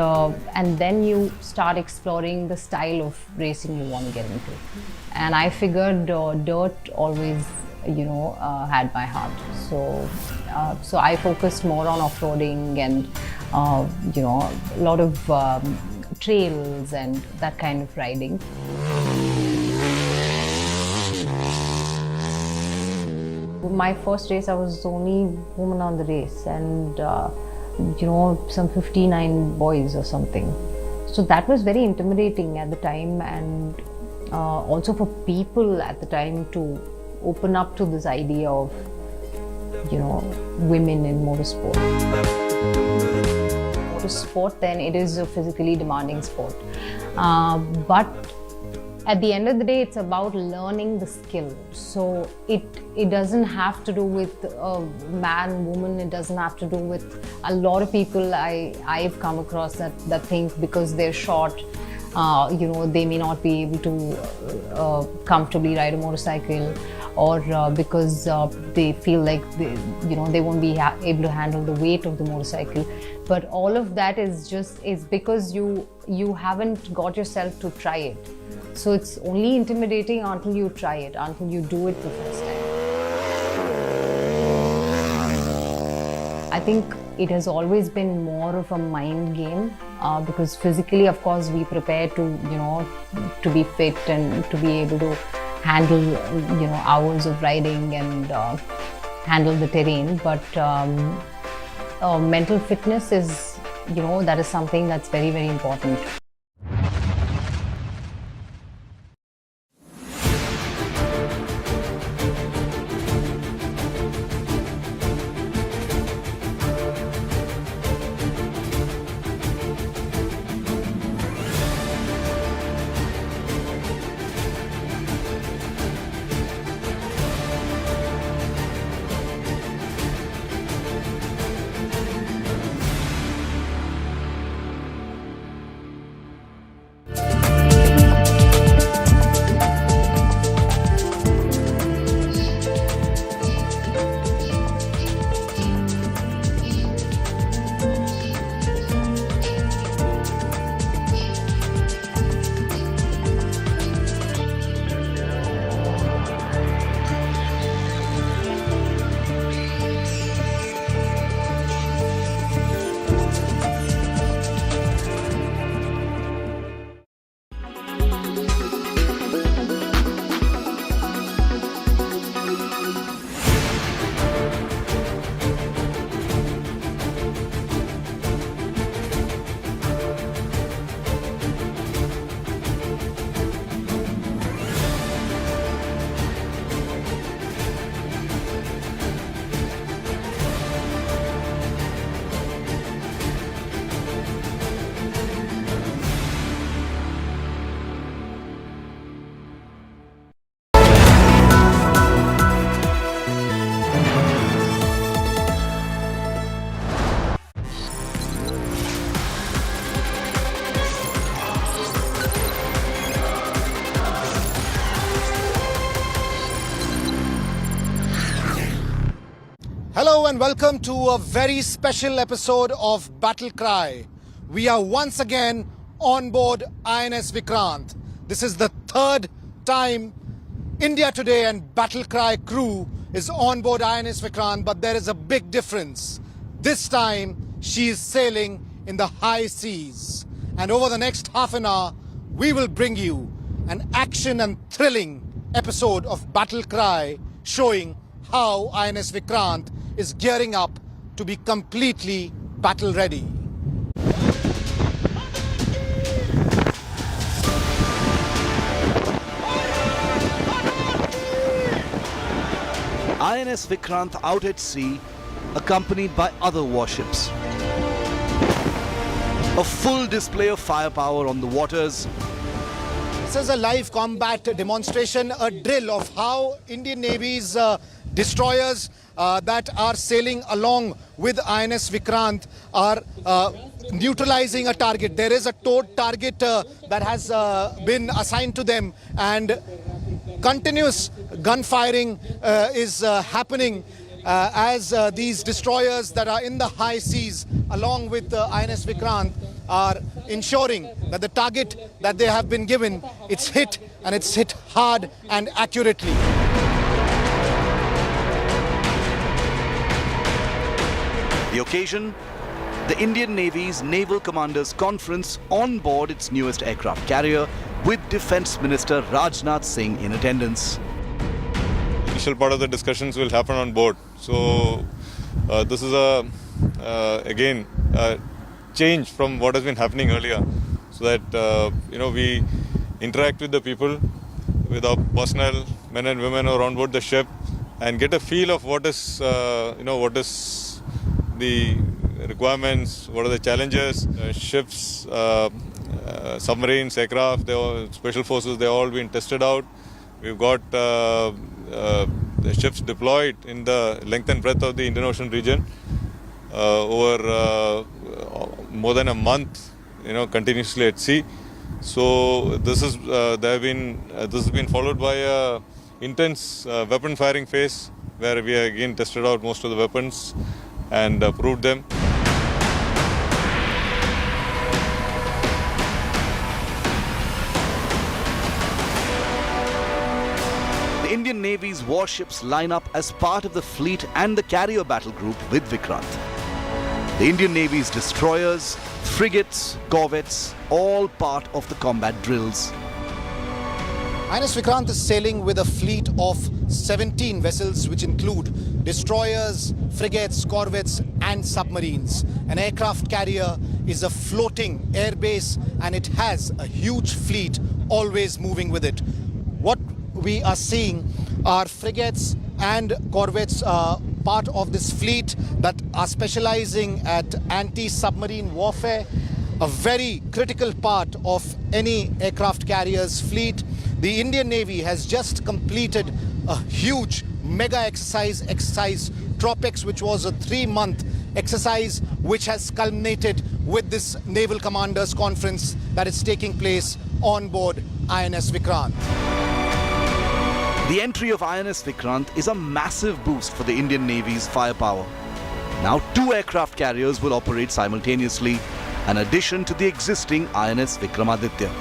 then you start exploring the style of racing you want to get into. And I figured dirt always, you know, had my heart. So I focused more on off-roading and, you know, a lot of trails and that kind of riding. My first race, I was the only woman on the race, and you know, some 59 boys or something. So that was very intimidating at the time, and also for people at the time to open up to this idea of, you know, women in motorsport. Motorsport, then, it is a physically demanding sport, but at the end of the day, it's about learning the skill. So it doesn't have to do with man, woman. It doesn't have to do with a lot of people I've come across that think because they're short, you know, they may not be able to comfortably ride a motorcycle, or because they feel like you know, they won't be able to handle the weight of the motorcycle. But all of that is because you haven't got yourself to try it. So it's only intimidating until you try it, until you do it the first time. I think it has always been more of a mind game because physically, of course, we prepare to, you know, to be fit and to be able to handle, hours of riding and handle the terrain. But mental fitness is, that is something that's very, very important. Hello and welcome to a very special episode of Battle Cry. We are once again on board INS Vikrant. This is the third time India Today and Battle Cry crew is on board INS Vikrant, but there is a big difference. This time she is sailing in the high seas. And over the next half an hour, we will bring you an action and thrilling episode of Battle Cry showing how INS Vikrant is gearing up to be completely battle ready. INS Vikrant out at sea, accompanied by other warships. A full display of firepower on the waters. This is a live combat demonstration, a drill of how Indian Navy's destroyers that are sailing along with INS Vikrant are neutralizing a target. There is a towed target that has been assigned to them, and continuous gunfiring is happening as these destroyers that are in the high seas along with INS Vikrant are ensuring that the target that they have been given, it's hit, and it's hit hard and accurately. The occasion, the Indian Navy's Naval Commanders Conference on board its newest aircraft carrier with Defence Minister Rajnath Singh in attendance. Initial part of the discussions will happen on board. So this is again a change from what has been happening earlier, so that we interact with the people, with our personnel, men and women who are on board the ship, and get a feel of what is what is the requirements, what are the challenges. Ships, submarines, aircraft, special forces, they've all been tested out. We've got the ships deployed in the length and breadth of the Indian Ocean region over more than a month, continuously at sea. So this is this has been followed by a intense weapon firing phase, where we again tested out most of the weapons and proved them. The Indian Navy's warships line up as part of the fleet and the carrier battle group with Vikrant. The Indian Navy's destroyers, frigates, corvettes, all part of the combat drills. INS Vikrant is sailing with a fleet of 17 vessels, which include destroyers, frigates, corvettes and submarines. An aircraft carrier is a floating airbase and it has a huge fleet always moving with it. What we are seeing are frigates and corvettes, part of this fleet that are specializing at anti-submarine warfare, a very critical part of any aircraft carrier's fleet. The Indian Navy has just completed a huge mega exercise Tropics, which was a 3-month exercise which has culminated with this Naval Commanders Conference that is taking place on board INS Vikrant. The entry of INS Vikrant is a massive boost for the Indian Navy's firepower. Now 2 aircraft carriers will operate simultaneously, in addition to the existing INS Vikramaditya.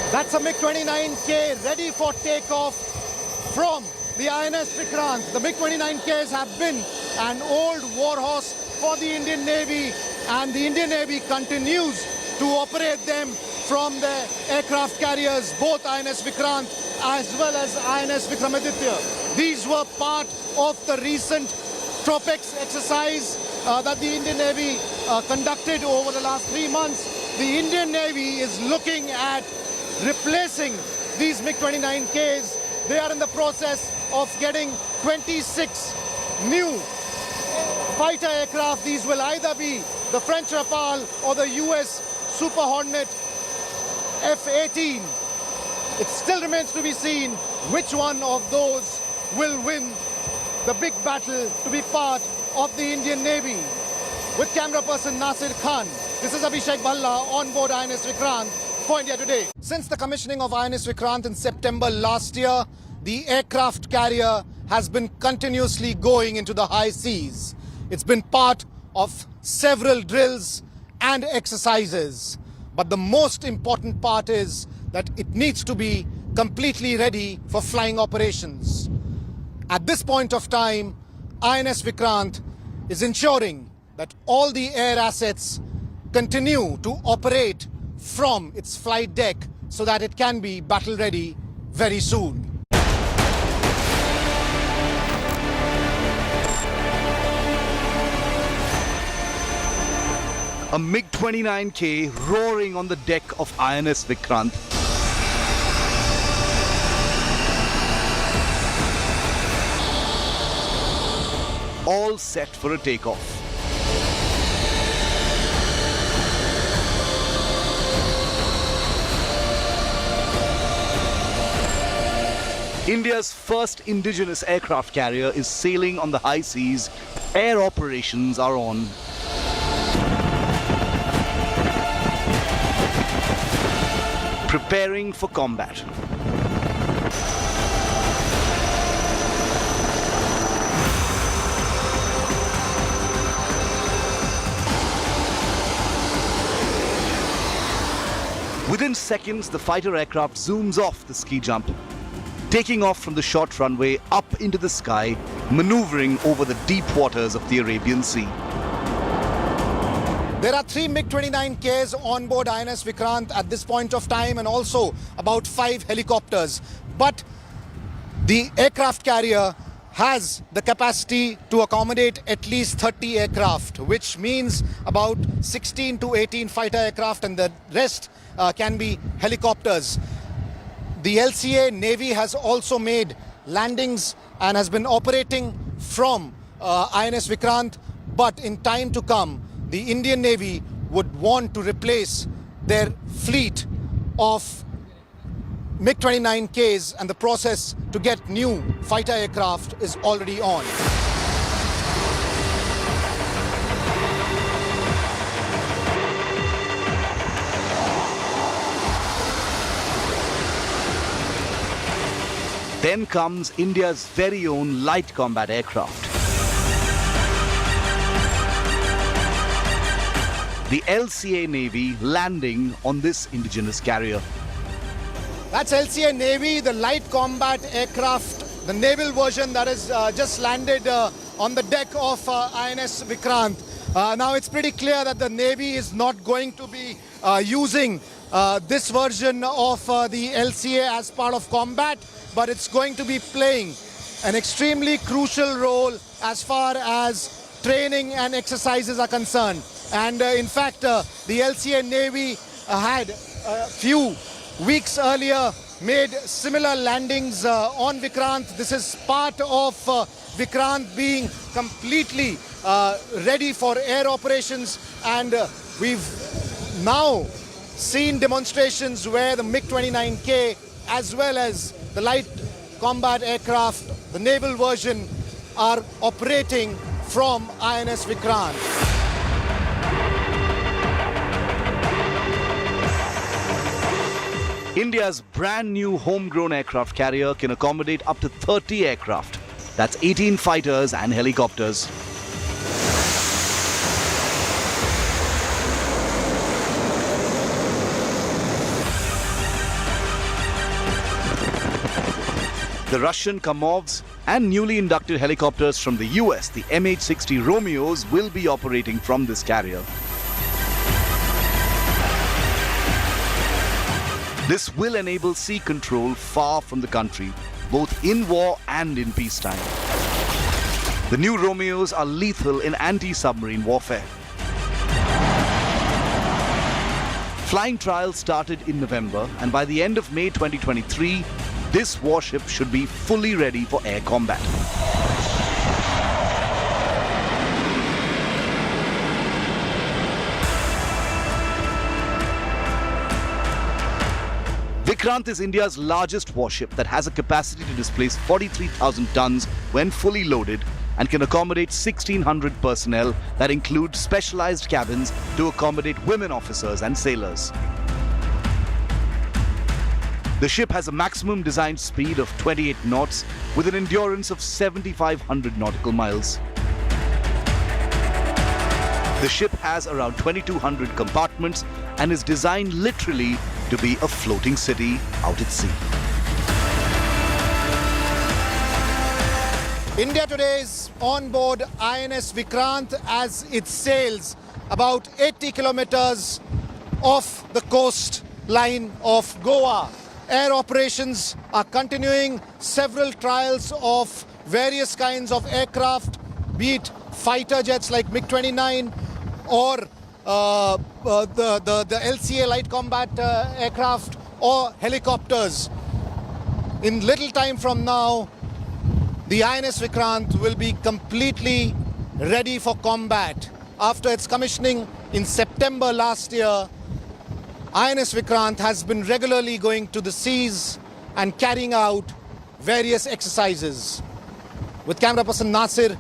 That's a MiG-29K ready for takeoff from the INS Vikrant. The MiG-29Ks have been an old warhorse for the Indian Navy, and the Indian Navy continues to operate them from the aircraft carriers, both INS Vikrant as well as INS Vikramaditya. These were part of the recent Tropics exercise that the Indian Navy conducted over the last 3 months. The Indian Navy is looking at replacing these MiG-29Ks. They are in the process of getting 26 new fighter aircraft. These will either be the French Rafale or the US Super Hornet F-18. It still remains to be seen which one of those will win the big battle to be part of the Indian Navy. With camera person Nasir Khan, this is Abhishek Bhalla on board INS Vikrant for India Today. Since the commissioning of INS Vikrant in September last year, the aircraft carrier has been continuously going into the high seas. It's been part of several drills and exercises. But the most important part is that it needs to be completely ready for flying operations. At this point of time, INS Vikrant is ensuring that all the air assets continue to operate from its flight deck so that it can be battle ready very soon. A MiG-29K roaring on the deck of INS Vikrant. All set for a takeoff. India's first indigenous aircraft carrier is sailing on the high seas. Air operations are on. Preparing for combat. Within seconds, the fighter aircraft zooms off the ski jump, taking off from the short runway up into the sky, maneuvering over the deep waters of the Arabian Sea. There are 3 MiG-29Ks on board INS Vikrant at this point of time, and also about 5 helicopters. But the aircraft carrier has the capacity to accommodate at least 30 aircraft, which means about 16 to 18 fighter aircraft, and the rest can be helicopters. The LCA Navy has also made landings and has been operating from INS Vikrant, but in time to come, the Indian Navy would want to replace their fleet of MiG-29Ks, and the process to get new fighter aircraft is already on. Then comes India's very own light combat aircraft. The LCA Navy landing on this indigenous carrier. That's LCA Navy, the light combat aircraft, the naval version that has just landed on the deck of INS Vikrant. Now it's pretty clear that the Navy is not going to be using this version of the LCA as part of combat, but it's going to be playing an extremely crucial role as far as training and exercises are concerned. And in fact, the LCA Navy had a few weeks earlier made similar landings on Vikrant. This is part of Vikrant being completely ready for air operations, and we've now seen demonstrations where the MiG-29K as well as the light combat aircraft, the naval version, are operating from INS Vikrant. India's brand new homegrown aircraft carrier can accommodate up to 30 aircraft. That's 18 fighters and helicopters. The Russian Kamovs and newly inducted helicopters from the US, the MH-60 Romeos, will be operating from this carrier. This will enable sea control far from the country, both in war and in peacetime. The new Romeos are lethal in anti-submarine warfare. Flying trials started in November, and by the end of May 2023, this warship should be fully ready for air combat. Vikrant is India's largest warship that has a capacity to displace 43,000 tons when fully loaded and can accommodate 1,600 personnel that include specialized cabins to accommodate women officers and sailors. The ship has a maximum design speed of 28 knots with an endurance of 7,500 nautical miles. The ship has around 2,200 compartments and is designed literally to be a floating city out at sea. India today is on board INS Vikrant as it sails about 80 kilometers off the coastline of Goa. Air operations are continuing. Several trials of various kinds of aircraft, be it fighter jets like MiG-29 or the LCA light combat aircraft or helicopters. In little time from now, the INS Vikrant will be completely ready for combat. After its commissioning in September last year, INS Vikrant has been regularly going to the seas and carrying out various exercises. With camera person Nasir,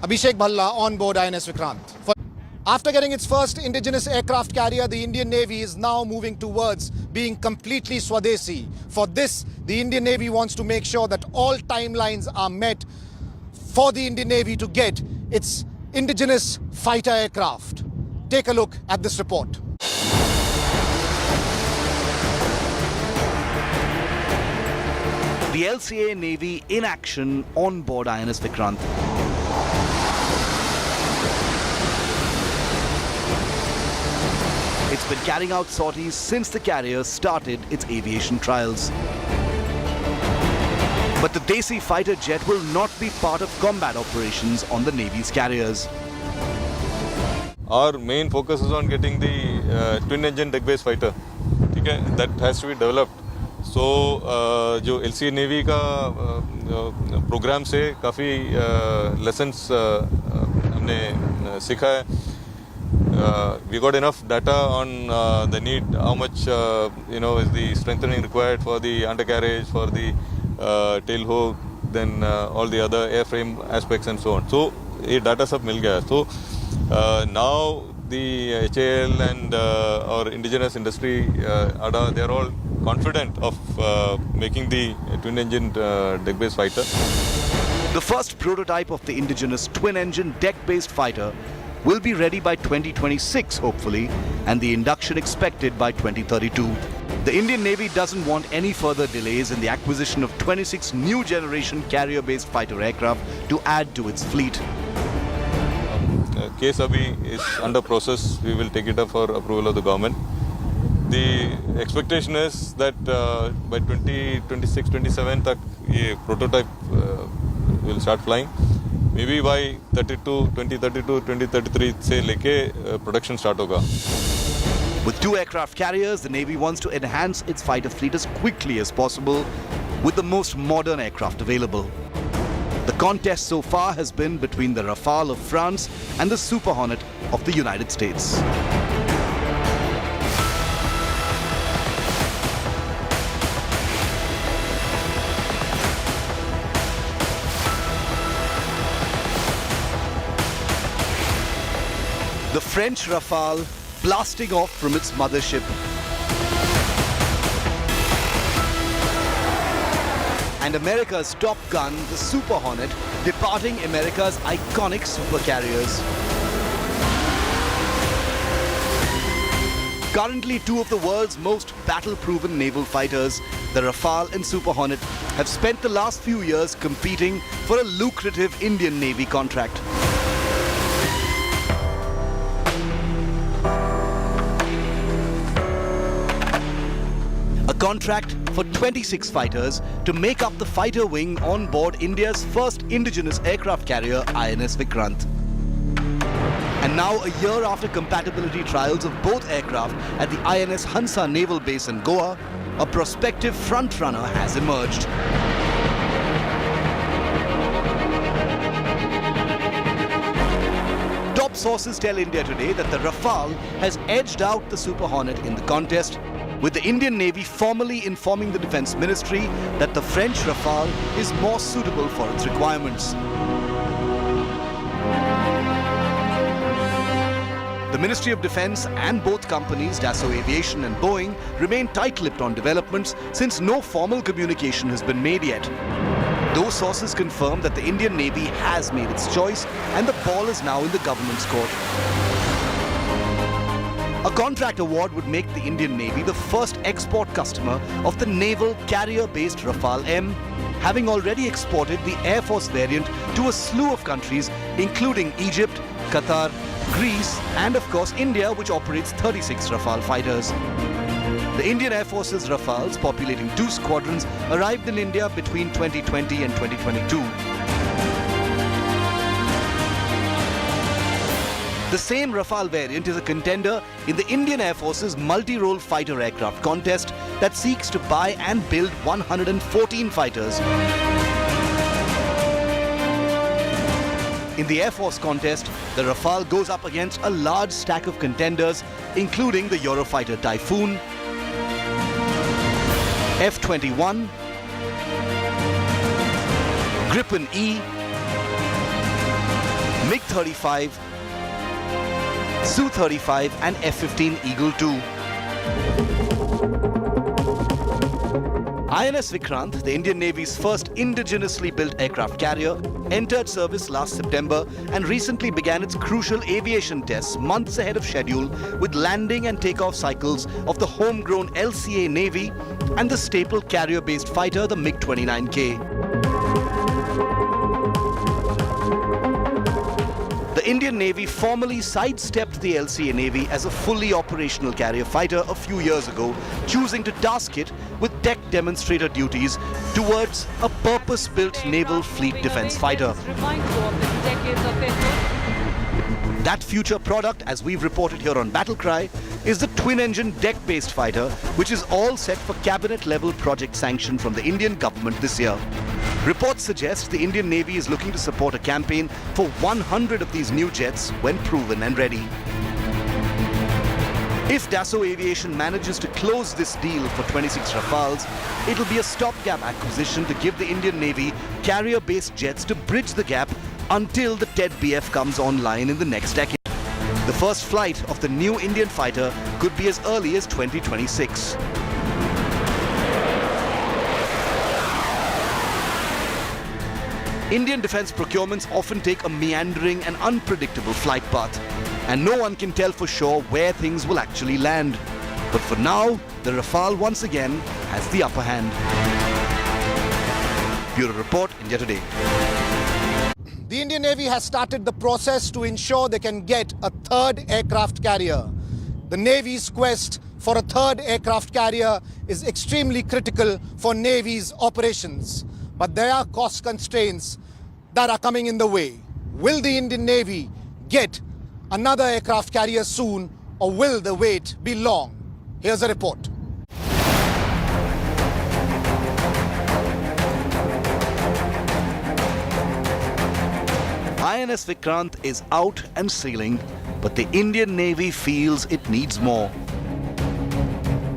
Abhishek Bhalla on board INS Vikrant. After getting its first indigenous aircraft carrier, the Indian Navy is now moving towards being completely Swadeshi. For this, the Indian Navy wants to make sure that all timelines are met for the Indian Navy to get its indigenous fighter aircraft. Take a look at this report. The LCA Navy in action on board INS Vikrant. It's been carrying out sorties since the carrier started its aviation trials. But the Desi fighter jet will not be part of combat operations on the Navy's carriers. Our main focus is on getting the twin-engine deck-based fighter. Okay? That has to be developed. So, जो LCA Navy का program से काफ़ी lessons हमने सीखा है. We got enough data on the need, how much is the strengthening required for the undercarriage, for the tail hook, then all the other airframe aspects and so on. So, ये data सब मिल गया. So, now the HAL and our indigenous industry, ADA, they are all confident of making the twin-engine deck-based fighter. The first prototype of the indigenous twin-engine deck-based fighter will be ready by 2026, hopefully, and the induction expected by 2032. The Indian Navy doesn't want any further delays in the acquisition of 26 new generation carrier-based fighter aircraft to add to its fleet. Case abhi is under process. We will take it up for approval of the government. The expectation is that by 2026-27 तक ये prototype will start flying. Maybe by 2032-2033 से लेके production start होगा. With 2 aircraft carriers, the Navy wants to enhance its fighter fleet as quickly as possible with the most modern aircraft available. The contest so far has been between the Rafale of France and the Super Hornet of the United States. The French Rafale blasting off from its mothership. And America's top gun, the Super Hornet, departing America's iconic supercarriers. Currently, 2 of the world's most battle-proven naval fighters, the Rafale and Super Hornet, have spent the last few years competing for a lucrative Indian Navy contract. A contract for 26 fighters to make up the fighter wing on board India's first indigenous aircraft carrier, INS Vikrant. And now, a year after compatibility trials of both aircraft at the INS Hansa Naval Base in Goa, a prospective frontrunner has emerged. Top sources tell India Today that the Rafale has edged out the Super Hornet in the contest, with the Indian Navy formally informing the Defence Ministry that the French Rafale is more suitable for its requirements. The Ministry of Defence and both companies, Dassault Aviation and Boeing, remain tight-lipped on developments since no formal communication has been made yet. Those sources confirm that the Indian Navy has made its choice and the ball is now in the government's court. A contract award would make the Indian Navy the first export customer of the naval carrier-based Rafale M, having already exported the Air Force variant to a slew of countries, including Egypt, Qatar, Greece, and of course India, which operates 36 Rafale fighters. The Indian Air Force's Rafales, populating 2 squadrons, arrived in India between 2020 and 2022. The same Rafale variant is a contender in the Indian Air Force's multi-role fighter aircraft contest that seeks to buy and build 114 fighters. In the Air Force contest, the Rafale goes up against a large stack of contenders, including the Eurofighter Typhoon, F-21, Gripen E, MiG-35, Su-35 and F-15 Eagle II. INS Vikrant, the Indian Navy's first indigenously built aircraft carrier, entered service last September and recently began its crucial aviation tests months ahead of schedule with landing and takeoff cycles of the homegrown LCA Navy and the staple carrier-based fighter, the MiG-29K. The Indian Navy formally sidestepped the LCA Navy as a fully operational carrier fighter a few years ago, choosing to task it with tech demonstrator duties towards a purpose-built naval fleet defense fighter. That future product, as we've reported here on Battle Cry, is the twin-engine deck-based fighter, which is all set for cabinet-level project sanction from the Indian government this year. Reports suggest the Indian Navy is looking to support a campaign for 100 of these new jets when proven and ready. If Dassault Aviation manages to close this deal for 26 Rafales, it'll be a stopgap acquisition to give the Indian Navy carrier-based jets to bridge the gap until the TED-BF comes online in the next decade. The first flight of the new Indian fighter could be as early as 2026. Indian defense procurements often take a meandering and unpredictable flight path, and no one can tell for sure where things will actually land. But for now, the Rafale once again has the upper hand. Bureau Report, India Today. The Indian Navy has started the process to ensure they can get a third aircraft carrier. The Navy's quest for a third aircraft carrier is extremely critical for Navy's operations. But there are cost constraints that are coming in the way. Will the Indian Navy get another aircraft carrier soon, or will the wait be long? Here's a report. INS Vikrant is out and sailing, but the Indian Navy feels it needs more.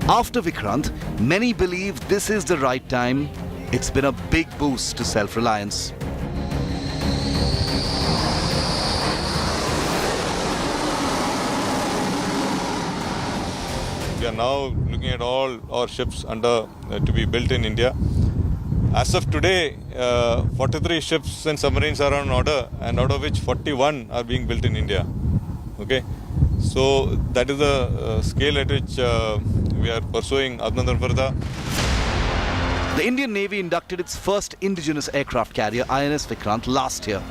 After Vikrant, many believe this is the right time. It's been a big boost to self-reliance. We are now looking at all our ships to be built in India. As of today, 43 ships and submarines are on order, and out of which 41 are being built in India. Okay, so that is the scale at which we are pursuing Atmanirbharta. The Indian Navy inducted its first indigenous aircraft carrier, INS Vikrant, last year.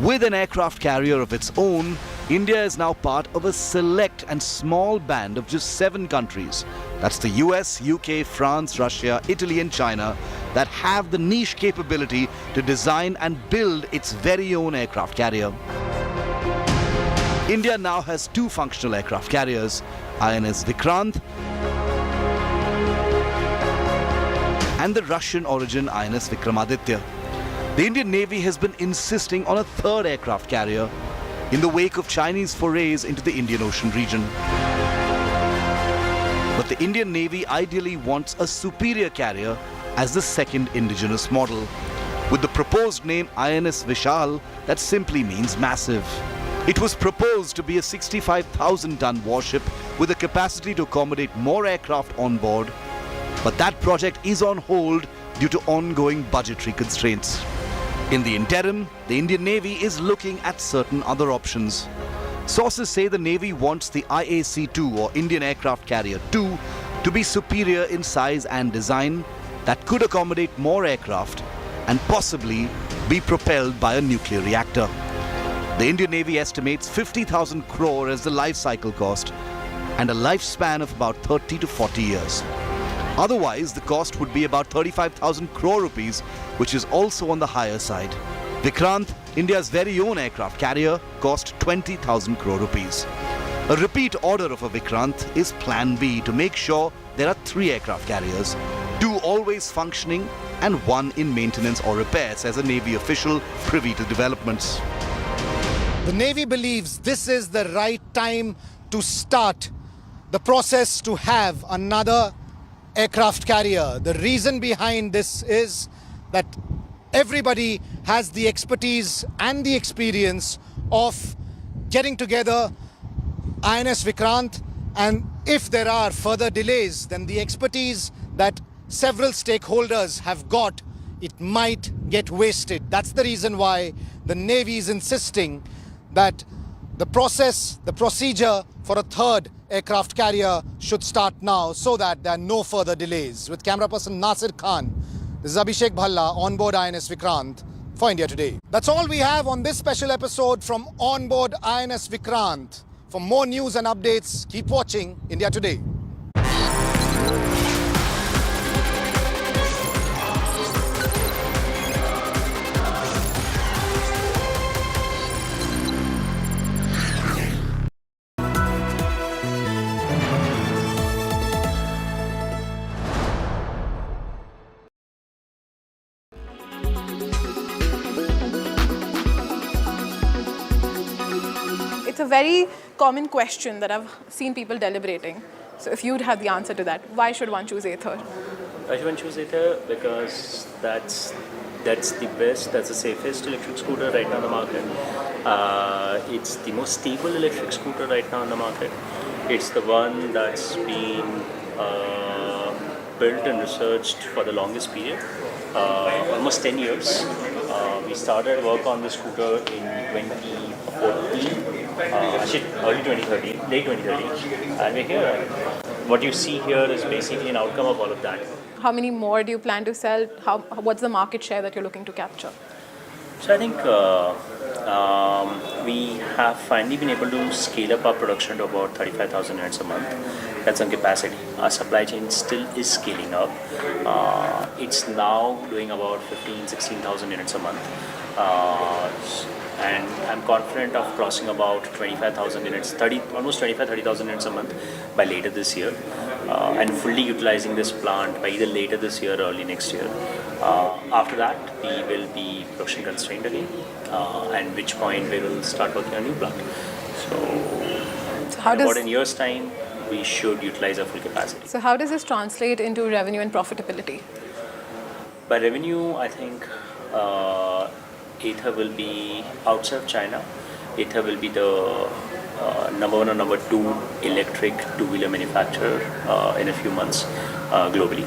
With an aircraft carrier of its own, India is now part of a select and small band of just 7 countries. That's the US, UK, France, Russia, Italy and China that have the niche capability to design and build its very own aircraft carrier. India now has 2 functional aircraft carriers, INS Vikrant and the Russian origin INS Vikramaditya. The Indian Navy has been insisting on a third aircraft carrier in the wake of Chinese forays into the Indian Ocean region. But the Indian Navy ideally wants a superior carrier as the second indigenous model. With the proposed name INS Vishal, that simply means massive. It was proposed to be a 65,000-ton warship with a capacity to accommodate more aircraft on board, but that project is on hold due to ongoing budgetary constraints. In the interim, the Indian Navy is looking at certain other options. Sources say the Navy wants the IAC-2 or Indian Aircraft Carrier 2 to be superior in size and design that could accommodate more aircraft and possibly be propelled by a nuclear reactor. The Indian Navy estimates 50,000 crore as the life cycle cost and a lifespan of about 30 to 40 years. Otherwise, the cost would be about 35,000 crore rupees, which is also on the higher side. Vikrant, India's very own aircraft carrier, cost 20,000 crore rupees. A repeat order of a Vikrant is Plan B to make sure there are 3 aircraft carriers, 2 always functioning and 1 in maintenance or repair, says a Navy official privy to developments. The Navy believes this is the right time to start the process to have another aircraft carrier. The reason behind this is that everybody has the expertise and the experience of getting together INS Vikrant, and if there are further delays, then the expertise that several stakeholders have got, it might get wasted. That's the reason why the Navy is insisting that the procedure for a third aircraft carrier should start now so that there are no further delays. With camera person Nasir Khan, this is Abhishek Bhalla on board INS Vikrant for India Today. That's all we have on this special episode from on board INS Vikrant. For more news and updates, keep watching India Today. It's a very common question that I've seen people deliberating. So if you'd have the answer to that, why should one choose Ather? Why should one choose Ather? Because that's the best, that's the safest electric scooter right now on the market. It's the most stable electric scooter right now on the market. It's the one that's been built and researched for the longest period, almost 10 years. We started work on the scooter in 2014. Actually, early 2013, late 2013, and we're here. What you see here is basically an outcome of all of that. How many more do you plan to sell? What's the market share that you're looking to capture? So I think we have finally been able to scale up our production to about 35,000 units a month. That's on capacity. Our supply chain still is scaling up. It's now doing about 16,000 units a month. And I'm confident of crossing about 25,000 units, almost 30,000 units a month by later this year, and fully utilizing this plant by either later this year or early next year. After that, we will be production constrained again, and which point we will start working on a new plant. So about in a year's time, we should utilize our full capacity. So how does this translate into revenue and profitability? By revenue, I think Ather will be outside of China. Ather will be the number 1 or number 2 electric two-wheeler manufacturer in a few months globally.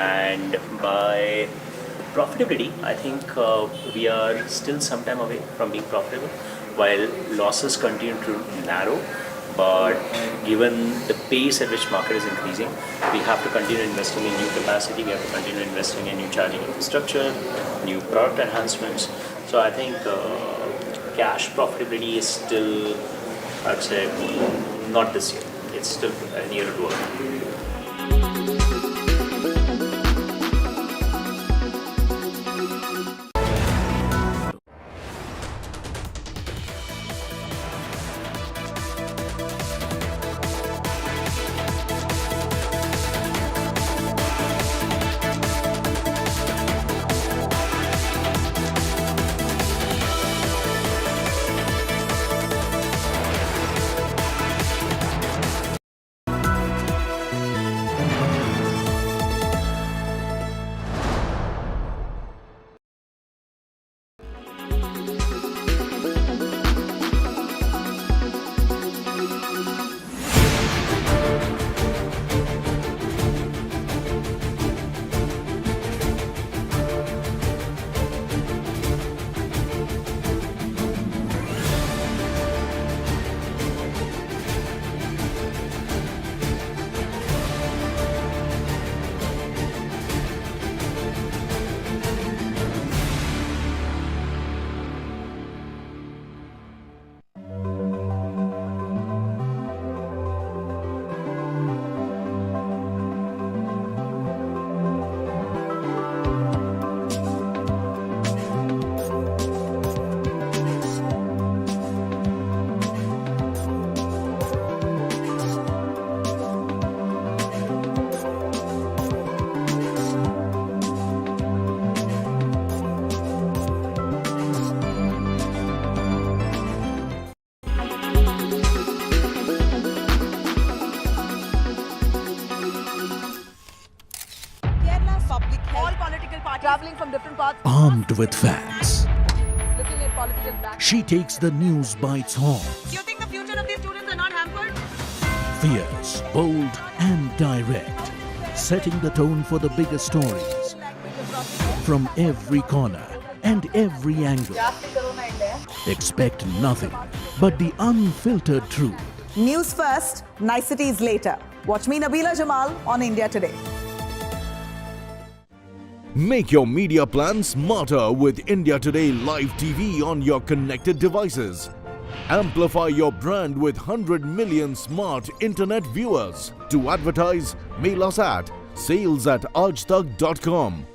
And by profitability, I think we are still some time away from being profitable, while losses continue to narrow. But given the pace at which market is increasing, we have to continue investing in new capacity, we have to continue investing in new charging infrastructure, new product enhancements. So I think cash profitability is still, I'd say, not this year. It's still a year to work. Traveling from different parts. Armed with facts, Looking at political back. she takes the news by its horns. Do you think the future of these students are not hampered? Fierce, bold, and direct, setting the tone for the biggest stories from every corner and every angle. Expect nothing but the unfiltered truth. News first, niceties later. Watch me, Nabila Jamal, on India Today. Make your media plan smarter with India Today Live TV on your connected devices. Amplify your brand with 100 million smart internet viewers. To advertise, mail us at sales@aajtak.com.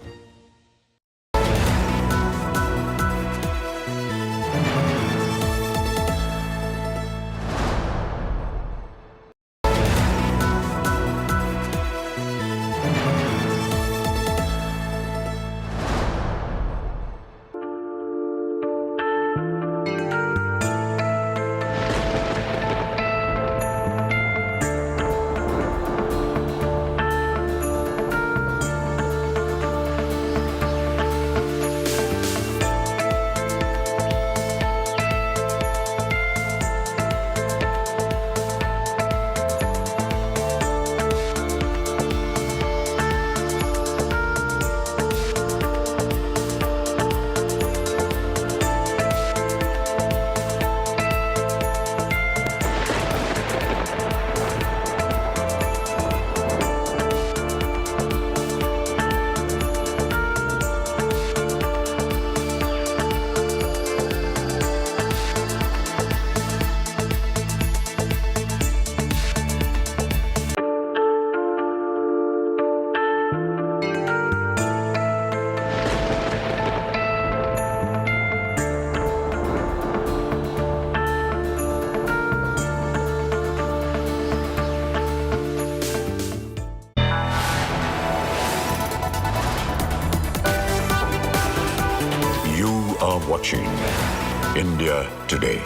India Today.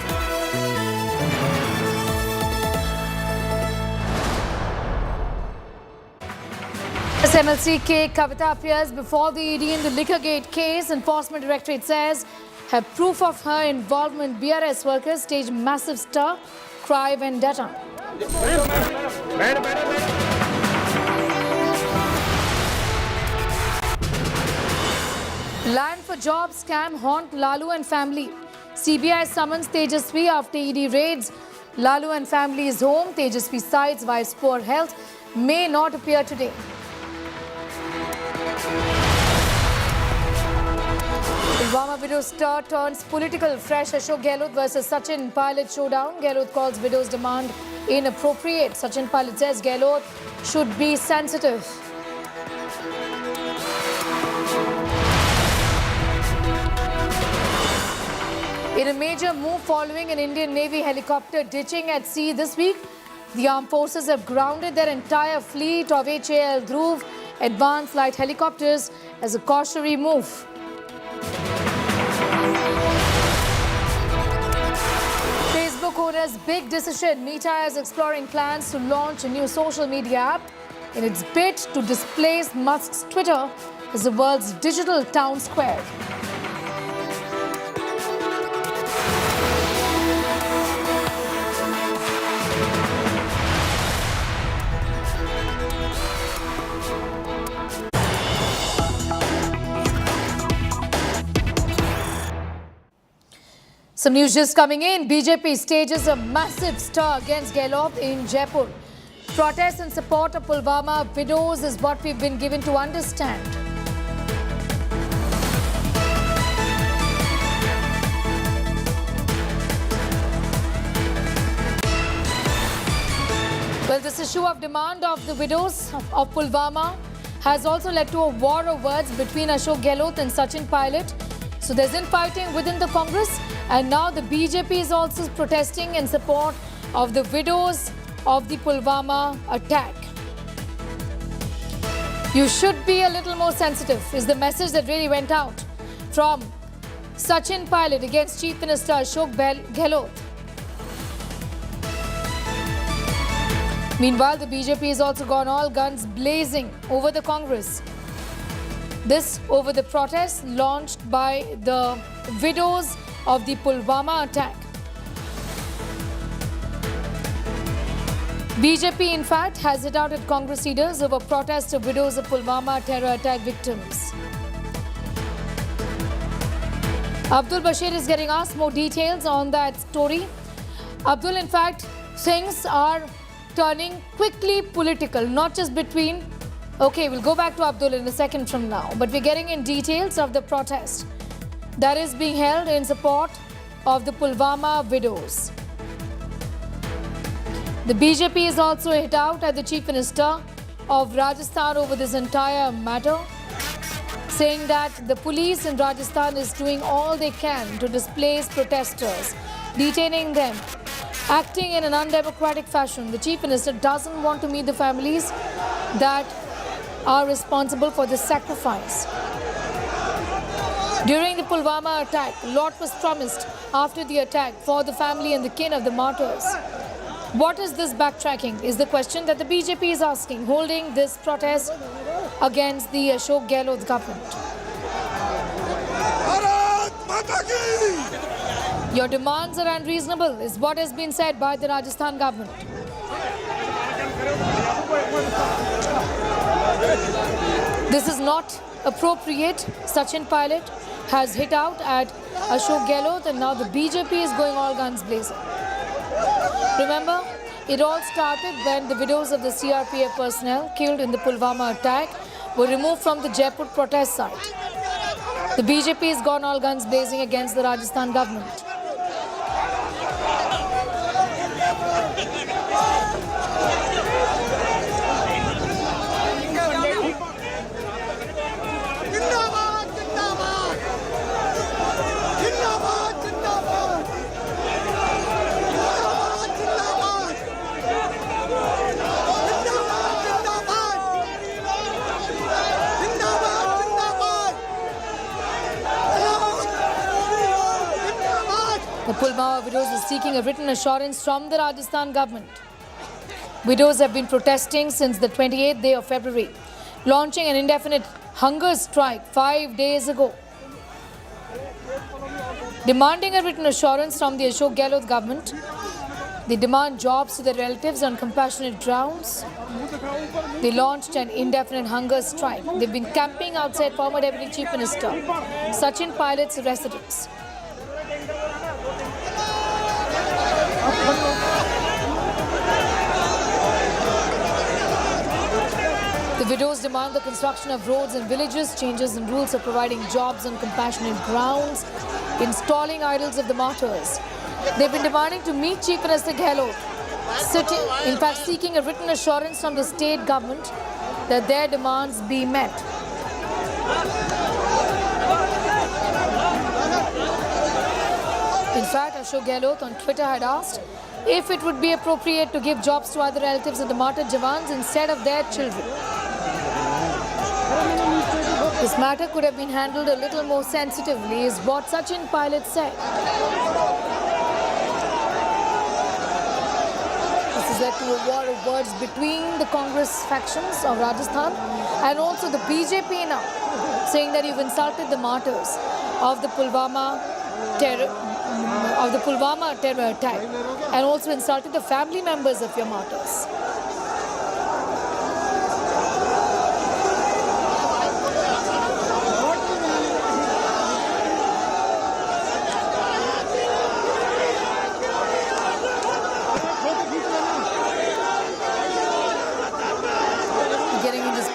MLC Kavita appears before the ED in the Liquorgate case. Enforcement Directorate says have proof of her involvement. BRS workers stage massive stir, cry vendetta. Land for job scam haunt Lalu and family. CBI summons Tejashwi after ED raids. Lalu and family's home. Tejashwi cites wife's poor health may not appear today. Pulwama widow stir turns political. Fresh Ashok Gehlot versus Sachin Pilot showdown. Gehlot calls widow's demand inappropriate. Sachin Pilot says Gehlot should be sensitive. In a major move following an Indian Navy helicopter ditching at sea this week, the armed forces have grounded their entire fleet of HAL Dhruv advanced light helicopters as a cautionary move. Facebook owner's big decision. Meta is exploring plans to launch a new social media app in its bid to displace Musk's Twitter as the world's digital town square. Some news just coming in. BJP stages a massive stir against Gehlot in Jaipur. Protests in support of Pulwama widows is what we've been given to understand. Well, this issue of demand of the widows of Pulwama has also led to a war of words between Ashok Gehlot and Sachin Pilot. So there's infighting within the Congress, and now the BJP is also protesting in support of the widows of the Pulwama attack. You should be a little more sensitive is the message that really went out from Sachin Pilot against Chief Minister Ashok Gehlot. Meanwhile, the BJP has also gone all guns blazing over the Congress. This over the protest launched by the widows of the Pulwama attack. BJP, in fact, has hit out at Congress leaders over protest of widows of Pulwama terror attack victims. Abdul Bashir is getting asked more details on that story. Abdul, in fact, things are turning quickly political, not just between... Okay, we'll go back to Abdul in a second from now, but we're getting in details of the protest that is being held in support of the Pulwama widows. The BJP is also hit out at the Chief Minister of Rajasthan over this entire matter, saying that the police in Rajasthan is doing all they can to displace protesters, detaining them, acting in an undemocratic fashion. The Chief Minister doesn't want to meet the families that are responsible for this sacrifice. During the Pulwama attack, a lot was promised after the attack for the family and the kin of the martyrs. What is this backtracking is the question that the BJP is asking, holding this protest against the Ashok Gehlot government. Your demands are unreasonable, is what has been said by the Rajasthan government. This is not appropriate. Sachin Pilot has hit out at Ashok Gehlot, and now the BJP is going all guns blazing. Remember, it all started when the widows of the CRPF personnel killed in the Pulwama attack were removed from the Jaipur protest site. The BJP has gone all guns blazing against the Rajasthan government. The Pulwama widows are seeking a written assurance from the Rajasthan government. Widows have been protesting since the 28th day of February, launching an indefinite hunger strike 5 days ago, demanding a written assurance from the Ashok Gehlot government. They demand jobs to their relatives on compassionate grounds. They launched an indefinite hunger strike. They've been camping outside former Deputy Chief Minister Sachin Pilot's residence. The widows demand the construction of roads and villages, changes in rules of providing jobs on compassionate grounds, installing idols of the martyrs. They've been demanding to meet Chief Minister Gehlot, seeking a written assurance from the state government that their demands be met. In fact, Ashok Gehlot on Twitter had asked if it would be appropriate to give jobs to other relatives of the martyred Jawans instead of their children. This matter could have been handled a little more sensitively, is what Sachin Pilot said. This has led to a war of words between the Congress factions of Rajasthan and also the BJP now, saying that you've insulted the martyrs of the Pulwama terror attack and also insulted the family members of your martyrs.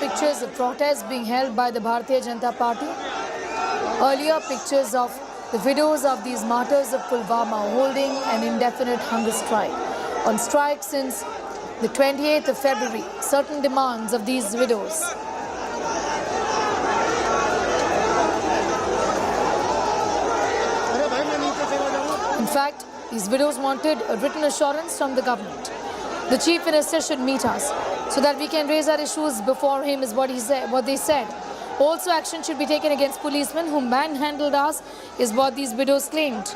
Pictures of protests being held by the Bharatiya Janata Party. Earlier, pictures of the widows of these martyrs of Pulwama holding an indefinite hunger strike. On strike since the 28th of February, certain demands of these widows. In fact, these widows wanted a written assurance from the government. The Chief Minister should meet us so that we can raise our issues before him, is what they said. Also, action should be taken against policemen who manhandled us, is what these widows claimed.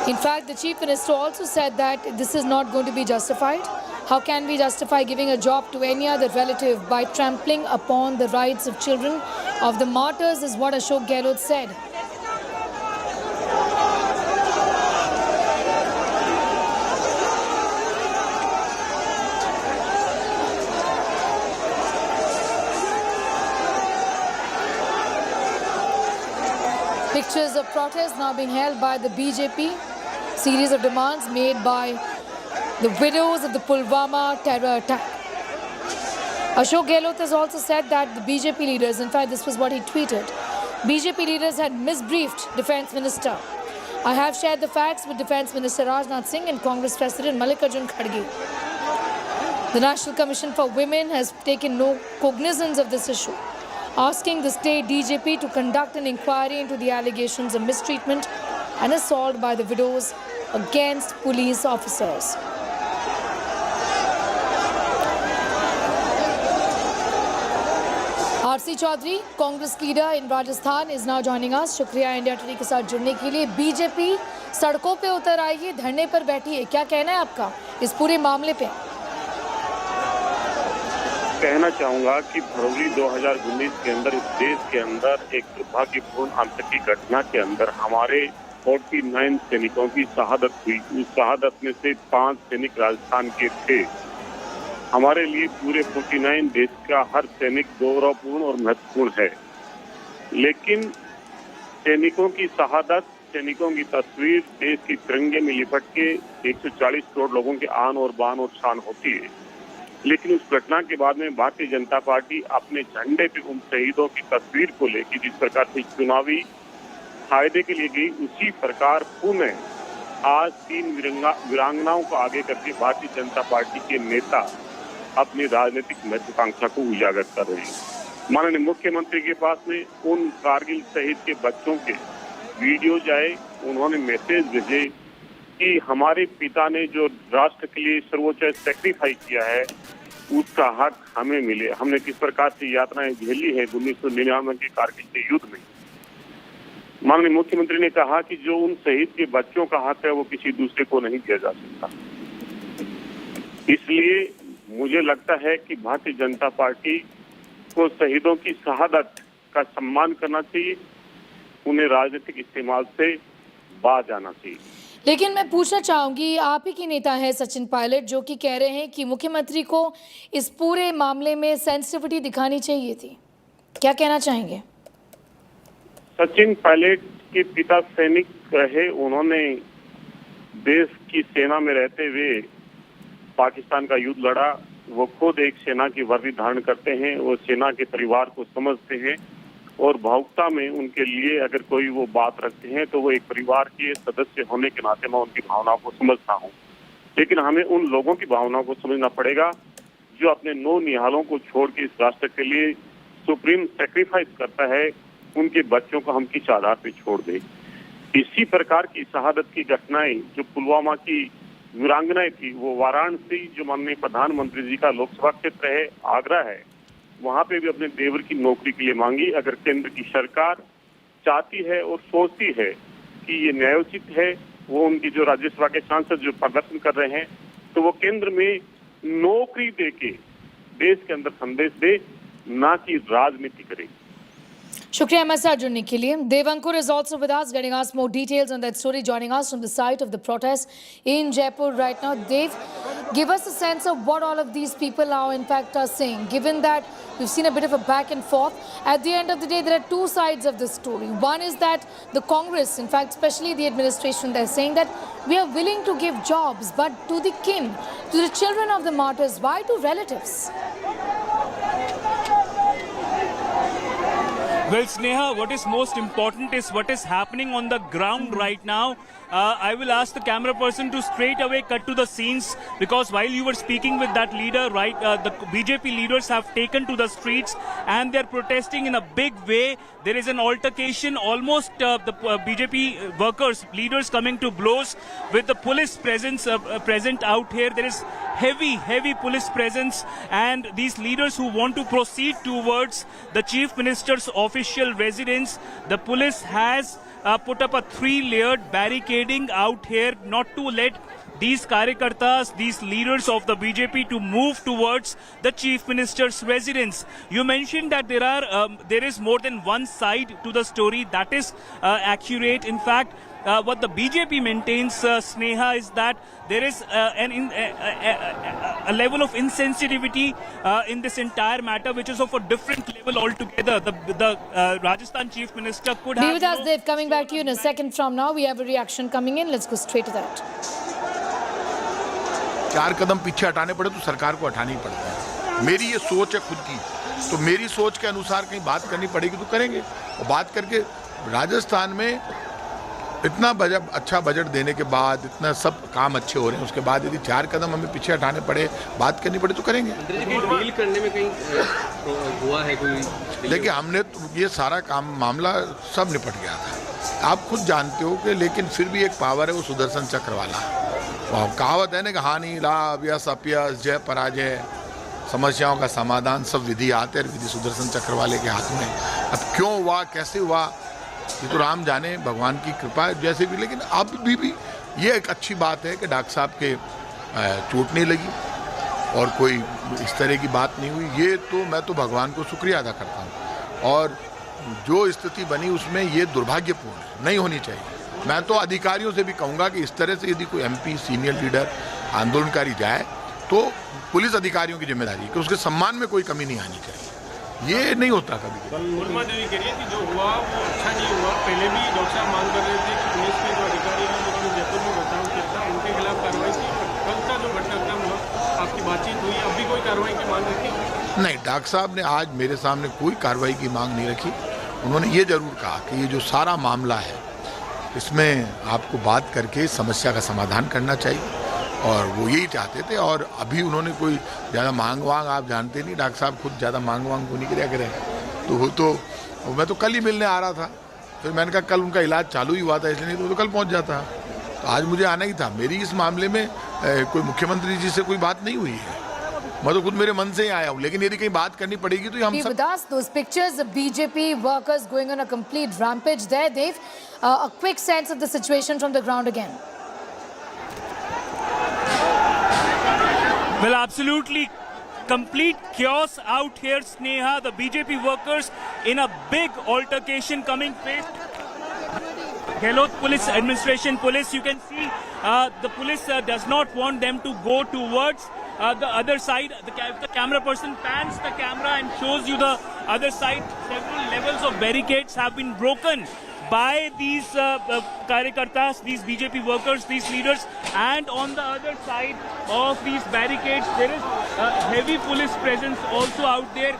In fact, the Chief Minister also said that this is not going to be justified. How can we justify giving a job to any other relative by trampling upon the rights of children of the martyrs, is what Ashok Gehlot said. Pictures of protests now being held by the BJP. Series of demands made by the widows of the Pulwama terror attack. Ashok Gehlot has also said that the BJP leaders, in fact this was what he tweeted, BJP leaders had misbriefed Defence Minister. I have shared the facts with Defence Minister Rajnath Singh and Congress President Mallikarjun Kharge. The National Commission for Women has taken no cognizance of this issue, asking the state DGP to conduct an inquiry into the allegations of mistreatment and assault by the widows against police officers. RC Chaudhary, Congress leader in Rajasthan, is now joining us. शुक्रिया India today के साथ जुड़ने के लिए. BJP सड़कों पे उतर आई है, धरने पर बैठी है. क्या कहना है आपका इस पूरे मामले पे? कहना चाहूंगा कि फरवरी 2019 के अंदर इस देश के अंदर एक दुर्भाग्यपूर्ण आतंकी घटना के अंदर हमारे 49 सैनिकों की शहादत हुई. उस शहादत में से 5 सैनिक राजस्थान के थे. हमारे लिए पूरे 49 देश का हर सैनिक गौरवपूर्ण और महत्वपूर्ण है. लेकिन सैनिकों की शहादत, सैनिकों की तस्वीर देश की तिरंगे में लिपट के 140 करोड़ लोगों के आन और बान और शान होती है. लेकिन उस घटना के बाद में भारतीय जनता पार्टी अपने झंडे पे उन शहीदों की तस्वीर को लेकर जिस प्रकार से चुनावी फायदे के लिए गई, उसी प्रकार पुनः आज 3 वीरांगनाओं को आगे करके भारतीय जनता पार्टी के नेता अपनी राजनीतिक महत्वाकांक्षा को उजागर कर रहे हैं. माननीय मुख्यमंत्री के पास में उन कारगिल शहीद के बच्चों के वीडियो जाए, उन्होंने मैसेज भेजे कि हमारे पिता ने जो राष्ट्र के लिए सर्वोच्च सैक्रिफाई किया है उसका हक हमें मिले। हमने किस प्रकार से यातनाएं झेली है 1999 के कारगिल के युद्ध में। माननीय मुख्यमंत्री ने कहा कि जो उन शहीद के बच्चों का हक है वो किसी दूसरे को नहीं दिया जा सकता। इसलिए मुझे लगता है कि भारतीय जनता पार्टी को शहीदों की शहादत का सम्मान करना चाहिए, उन्हें राजनीतिक इस्तेमाल से बाज आना चाहिए। लेकिन मैं पूछना चाहूंगी, आप ही के नेता हैं सचिन पायलट, जो कि कह रहे हैं कि मुख्यमंत्री को इस पूरे मामले में सेंसिटिविटी दिखानी चाहिए थी। क्या कहना चाहेंगे? सचिन पायलट के पिता सैनिक रहे, उन्होंने देश की सेना में रहते हुए पाकिस्तान का युद्ध लड़ा। वो खुद एक सेना की वर्दी धारण करते हैं, वो सेना के परिवार को समझते हैं और भावुकता में उनके लिए अगर कोई वो बात रखते हैं तो वो एक परिवार के सदस्य होने के नाते मैं उनकी भावनाओं को समझता हूँ। लेकिन हमें उन लोगों की भावनाओं को समझना पड़ेगा जो अपने नौ निहालों को छोड़ के इस राष्ट्र के लिए सुप्रीम सैक्रिफाइस करता है, उनके बच्चों को हम किस आधार पर छोड़ दें। इसी प्रकार की शहादत की घटनाएं जो पुलवामा की वीरांगनाएं थी, वो वाराणसी जो माननीय प्रधानमंत्री जी का लोकसभा क्षेत्र है, आगरा है, वहां पे भी अपने देवर की नौकरी के लिए मांगी। अगर केंद्र की सरकार चाहती है और सोचती है कि ये न्यायोचित है, वो उनकी जो राज्यसभा के सांसद जो प्रदर्शन कर रहे हैं, तो वो केंद्र में नौकरी देके देश के अंदर संदेश दे, ना कि राजनीति करे। शुक्रिया हमारे साथ जुड़ने के लिए। Devankur is also with us, getting us more details on that story, joining us from the site of the protest in Jaipur right now. Dev, give us a sense of what all of these people now in fact are saying, given that we've seen a bit of a back and forth. At the end of the day, there are two sides of the story. One is that the Congress, in fact, especially the administration, they're saying that we are willing to give jobs, but to the kin, to the children of the martyrs. Why to relatives? Well, Sneha, what is most important is what is happening on the ground right now. I will ask the camera person to straight away cut to the scenes, because while you were speaking with that leader, right, the BJP leaders have taken to the streets and they're protesting in a big way. There is an altercation, almost the BJP workers, leaders coming to blows with the police presence present out here. There is heavy police presence, and these leaders who want to proceed towards the Chief Minister's official residence, the police has put up a 3-layered barricading out here not to let these karyakartas, these leaders of the BJP to move towards the Chief Minister's residence. You mentioned that there is more than one side to the story. That is accurate. In fact, what the BJP maintains, Sneha, is that there is a level of insensitivity in this entire matter, which is of a different level altogether. The Rajasthan Chief Minister could have... Be with us, Dev. Coming back to you in a second from now. We have a reaction coming in. Let's go straight to that. 4 कदम पीछे हटाने पड़े तो सरकार को हटाना ही पड़ता है। मेरी ये सोच है खुद की, तो मेरी सोच के अनुसार कहीं बात करनी पड़ेगी तो करेंगे। और बात करके राजस्थान में इतना अच्छा बजट देने के बाद, इतना सब काम अच्छे हो रहे हैं, उसके बाद यदि 4 कदम हमें पीछे हटाने पड़े, बात करनी पड़े तो करेंगे। डील करने में कहीं हुआ है कोई? देखिए, हमने तो ये सारा काम मामला सब निपट गया था, आप खुद जानते हो कि, लेकिन फिर भी एक पावर है वो सुदर्शन चक्र वाला। कहावत है ना कि हानि लाभ यश अपयश जय पराजय, समस्याओं का समाधान सब विधि आते हैं, विधि सुदर्शन चक्र वाले के हाथ में। अब क्यों हुआ, कैसे हुआ, ये तो राम जाने, भगवान की कृपा जैसे भी। लेकिन अब भी ये एक अच्छी बात है कि डॉक्टर साहब के चोट नहीं लगी और कोई इस तरह की बात नहीं हुई। ये तो मैं तो भगवान को शुक्रिया अदा करता हूँ। और जो स्थिति बनी उसमें ये दुर्भाग्यपूर्ण नहीं होनी चाहिए। मैं तो अधिकारियों से भी कहूँगा कि इस तरह से यदि कोई MP सीनियर लीडर आंदोलनकारी जाए तो पुलिस अधिकारियों की जिम्मेदारी है कि उसके सम्मान में कोई कमी नहीं आनी चाहिए। ये नहीं होता कभी। उर्मा देवी कह रही है कि जो हुआ वो अच्छा नहीं हुआ। पहले भी डॉक्टर साहब मांग कर रहे थे कि पुलिस के जो अधिकारी हैं जिन्होंने जयपुर में बचाव किया था उनके खिलाफ कार्रवाई की। कल का जो घटनाक्रम हुआ, आपकी बातचीत हुई, अब भी कोई कार्रवाई की मांग रखी? नहीं, डॉक्टर साहब ने आज मेरे सामने कोई कार्रवाई की मांग नहीं रखी। उन्होंने ये जरूर कहा कि ये जो सारा मामला है इसमें आपको बात करके समस्या का समाधान करना चाहिए, और वो यही चाहते थे। और अभी उन्होंने कोई ज़्यादा मांग वांग, आप जानते नहीं डॉक्टर साहब खुद ज़्यादा मांग वांग को नहीं किया करें। तो वो तो मैं तो कल ही मिलने आ रहा था, फिर मैंने कहा कल उनका इलाज चालू ही हुआ था इसलिए, नहीं तो कल पहुंच जाता। तो आज मुझे आना ही था। मेरी इस मामले में कोई मुख्यमंत्री जी से कोई बात नहीं हुई है, मैं तो खुद मेरे मन से ही आया हूँ, लेकिन यदि कहीं बात करनी पड़ेगी तो हम सब। Those pictures of BJP workers going on a complete rampage there, Dave. A quick sense of the situation from the ground again. Well, absolutely complete chaos out here, Sneha. The BJP workers in a big altercation coming face. Gehlot police administration police, you can see the police does not want them to go towards the other side. The camera person pans the camera and shows you the other side. Several levels of barricades have been broken by these karyakartas, these BJP workers, these leaders, and on the other side of these barricades there is heavy police presence also out there.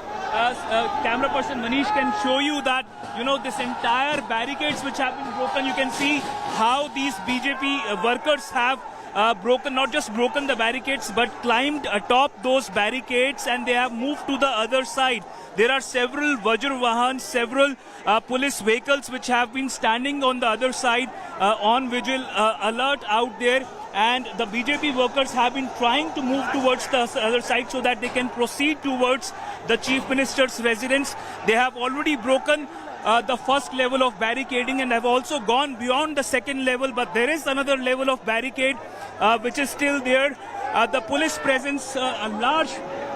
Camera person Manish can show you that, you know, this entire barricades which have been broken. You can see how these BJP workers have not just broken the barricades but climbed atop those barricades, and they have moved to the other side. There are several Vajra Vahans, several police vehicles which have been standing on the other side on vigil alert out there, and the BJP workers have been trying to move towards the other side so that they can proceed towards the Chief Minister's residence. They have already broken the first level of barricading and have also gone beyond the second level, but there is another level of barricade which is still there. The police presence, a large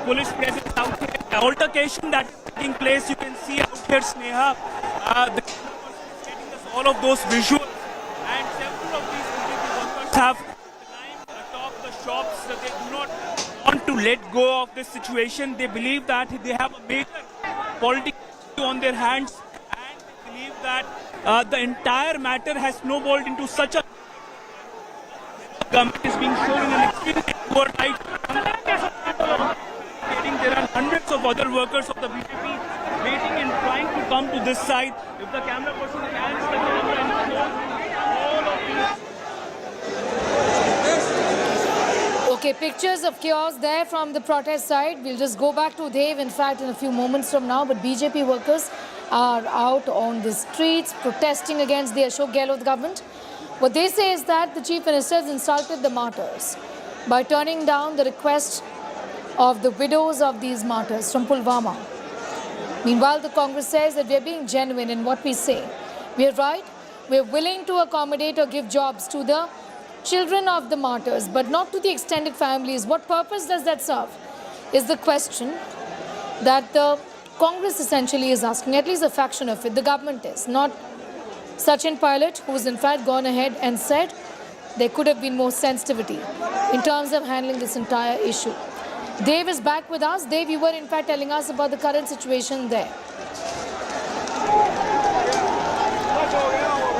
police presence out here. The altercation that is taking place, you can see out here, Sneha. The camera person is getting us all of those visuals, and several of these BJP workers have climbed atop the shops. They do not want to let go of this situation. They believe that they have a major political issue on their hands, and they believe that the entire matter has snowballed into such a government is being shown in an extremely poor light. There are hundreds of other workers of the BJP waiting and trying to come to this side. If the camera person pans the camera and shows all of these. Okay, pictures of chaos there from the protest side. We'll just go back to Dev, in fact, in a few moments from now. But BJP workers are out on the streets protesting against the Ashok Gehlot government. What they say is that the Chief Minister has insulted the martyrs by turning down the request of the widows of these martyrs from Pulwama. Meanwhile, the Congress says that we are being genuine in what we say. We are right. We are willing to accommodate or give jobs to the children of the martyrs, but not to the extended families. What purpose does that serve? Is the question that the Congress essentially is asking, at least a faction of it. The government is, not Sachin Pilot, who has in fact gone ahead and said there could have been more sensitivity in terms of handling this entire issue. Dev is back with us. Dev, you were in fact telling us about the current situation there.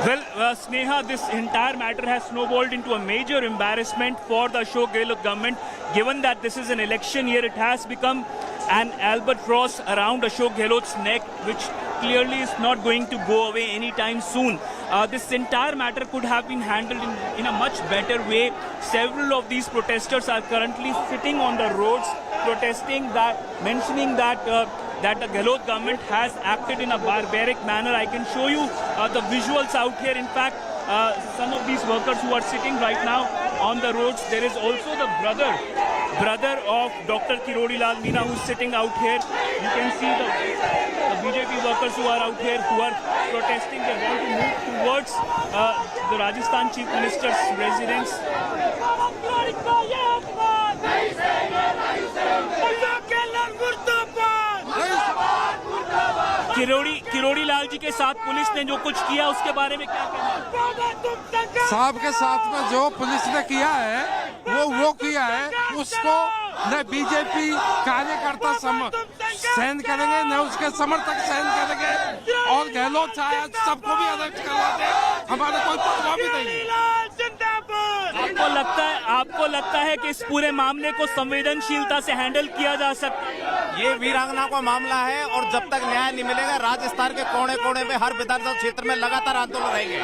Well, Sneha, this entire matter has snowballed into a major embarrassment for the Ashok Gehlot government. Given that this is an election year, it has become an albatross around Ashok Gehlot's neck, which clearly is not going to go away anytime soon. This entire matter could have been handled in a much better way. Several of these protesters are currently sitting on the roads protesting that, mentioning that that the Gehlot government has acted in a barbaric manner. I can show you the visuals out here. In fact, some of these workers who are sitting right now on the roads. There is also the brother of Dr. Kirori Lal Meena, who is sitting out here. You can see the BJP workers who are out here who are protesting. They want to move towards the Rajasthan Chief Minister's residence. Kirori Lal ji के साथ police ने जो कुछ किया उसके बारे में क्या कहना? साहब के साथ में जो पुलिस ने किया है वो किया है, उसको न बीजेपी कार्यकर्ता सहन करेंगे न उसके समर्थक सहन करेंगे, और गहलोत चाहे सबको भी अरेस्ट करवा दे, हमारे कोई परवाह भी नहीं है। आपको लगता है कि इस पूरे मामले को संवेदनशीलता से हैंडल किया जा सकता है? ये वीरांगना का मामला है और जब तक न्याय नहीं मिलेगा राजस्थान के कोने-कोने में हर विधानसभा क्षेत्र में लगातार आंदोलन रहेंगे।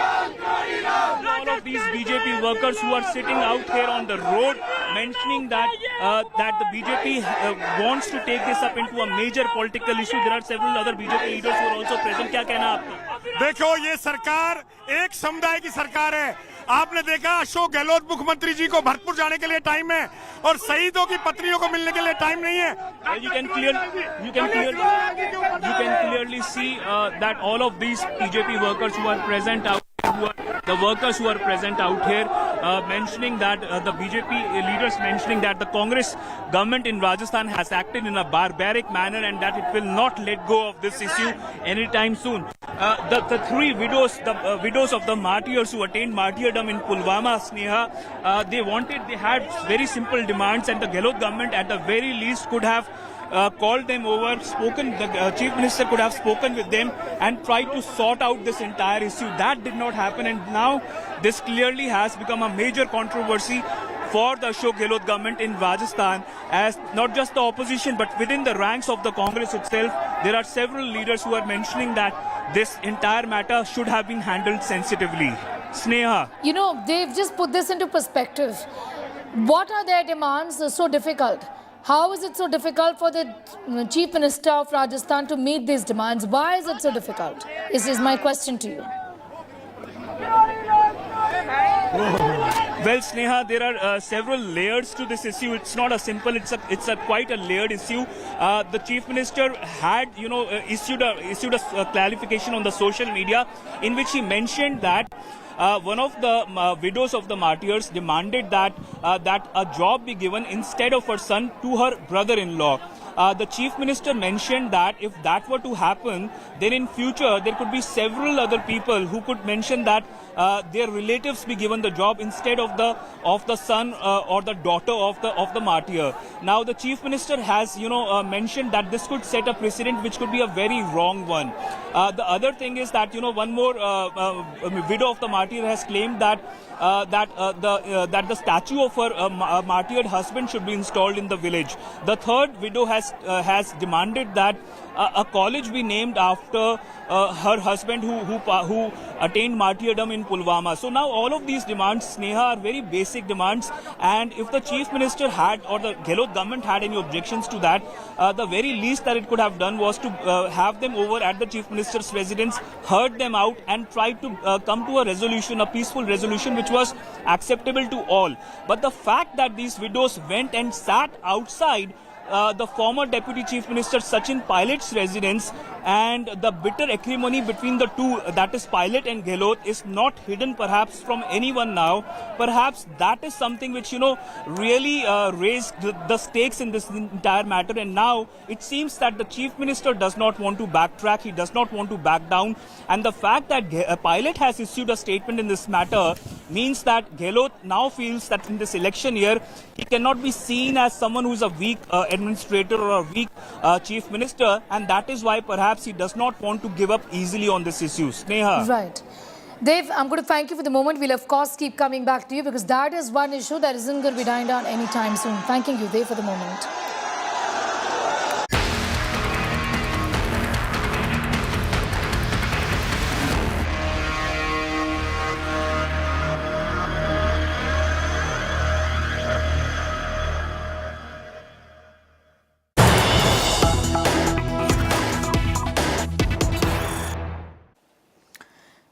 All of these BJP workers who are sitting out here on the road mentioning that that the BJP wants to take this up into a major political issue. There are several other BJP leaders who are also present. क्या कहना आपका? देखो, ये सरकार एक समुदाय की सरकार है। आपने देखा अशोक गहलोत मुख्यमंत्री जी को भरतपुर जाने के लिए टाइम है और शहीदों की पत्नियों को मिलने के लिए टाइम नहीं है. You can clearly see that all of these BJP workers who are present out here, the workers who are present out here, mentioning that the BJP leaders mentioning that the Congress government in Rajasthan has acted in a barbaric manner and that it will not let go of this issue anytime soon. The three widows, the widows of the martyrs who attained martyrdom in Pulwama, Sneha, they had very simple demands, and the Gehlot government at the very least could have called them over, the Chief Minister could have spoken with them and tried to sort out this entire issue. That did not happen, and now this clearly has become a major controversy for the Ashok Gehlot government in Rajasthan, as not just the opposition but within the ranks of the Congress itself, there are several leaders who are mentioning that this entire matter should have been handled sensitively. Sneha. You know, they've just put this into perspective. What are their demands so difficult? How is it so difficult for the Chief Minister of Rajasthan to meet these demands? Why is it so difficult? This is my question to you. Well, Sneha, there are several layers to this issue. It's not a simple, it's a quite a layered issue. The Chief Minister had, issued a clarification on the social media in which he mentioned that one of the widows of the martyrs demanded that a job be given instead of her son to her brother-in-law. The Chief Minister mentioned that if that were to happen, then in future there could be several other people who could mention that their relatives be given the job instead of the son or the daughter of the martyr. Now the Chief Minister has mentioned that this could set a precedent which could be a very wrong one. The other thing is that one more widow of the martyr has claimed that the statue of her martyred husband should be installed in the village. The third widow has demanded that a college be named after her husband who attained martyrdom in Pulwama. So now all of these demands, Sneha, are very basic demands, and if the Chief Minister had or the Gehlot government had any objections to that, the very least that it could have done was to have them over at the Chief Minister's residence, heard them out and tried to come to a resolution, a peaceful resolution which was acceptable to all. But the fact that these widows went and sat outside the former Deputy Chief Minister Sachin Pilot's residence, and the bitter acrimony between the two, that is Pilot and Gehlot, is not hidden perhaps from anyone now. Perhaps that is something which really raised the stakes in this entire matter, and now it seems that the Chief Minister does not want to backtrack, he does not want to back down, and the fact that Pilot has issued a statement in this matter means that Gehlot now feels that in this election year he cannot be seen as someone who is a weak administrator or a weak Chief Minister, and that is why perhaps he does not want to give up easily on this issue. Sneha. Right. Dev, I'm going to thank you for the moment. We'll of course keep coming back to you because that is one issue that isn't going to be dying down anytime soon. Thanking you, Dev, for the moment.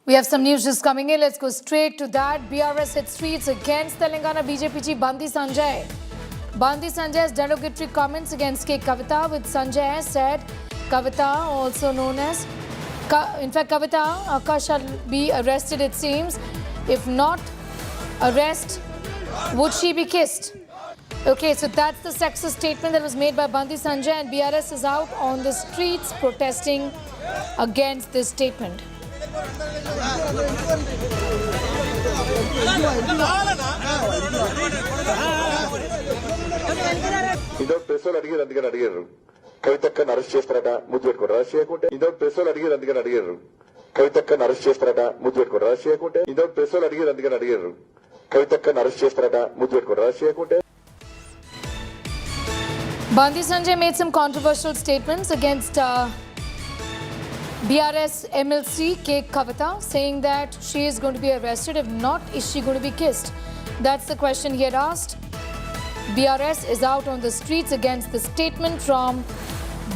We have some news just coming in. Let's go straight to that. BRS hit streets against Telangana BJP chief Bandi Sanjay. Bandi Sanjay's derogatory comments against K. Kavita, with Sanjay said Kavita, also known as, in fact, Kavita shall be arrested, it seems. If not arrest, would she be kissed? Okay, so that's the sexist statement that was made by Bandi Sanjay, and BRS is out on the streets protesting against this statement. Indo peso adigaru andukani adigaru Kavithakkanu arrest chestarata muddu pettukoru arrest cheyakunte indo peso adigaru andukani adigaru Kavithakkanu arrest chestarata muddu pettukoru arrest cheyakunte indo peso adigaru andukani adigaru Kavithakkanu arrest chestarata muddu pettukoru arrest cheyakunte. Bandi Sanjay made some controversial statements against BRS MLC K. Kavita, saying that she is going to be arrested. If not, is she going to be kissed? That's the question he had asked. BRS is out on the streets against the statement from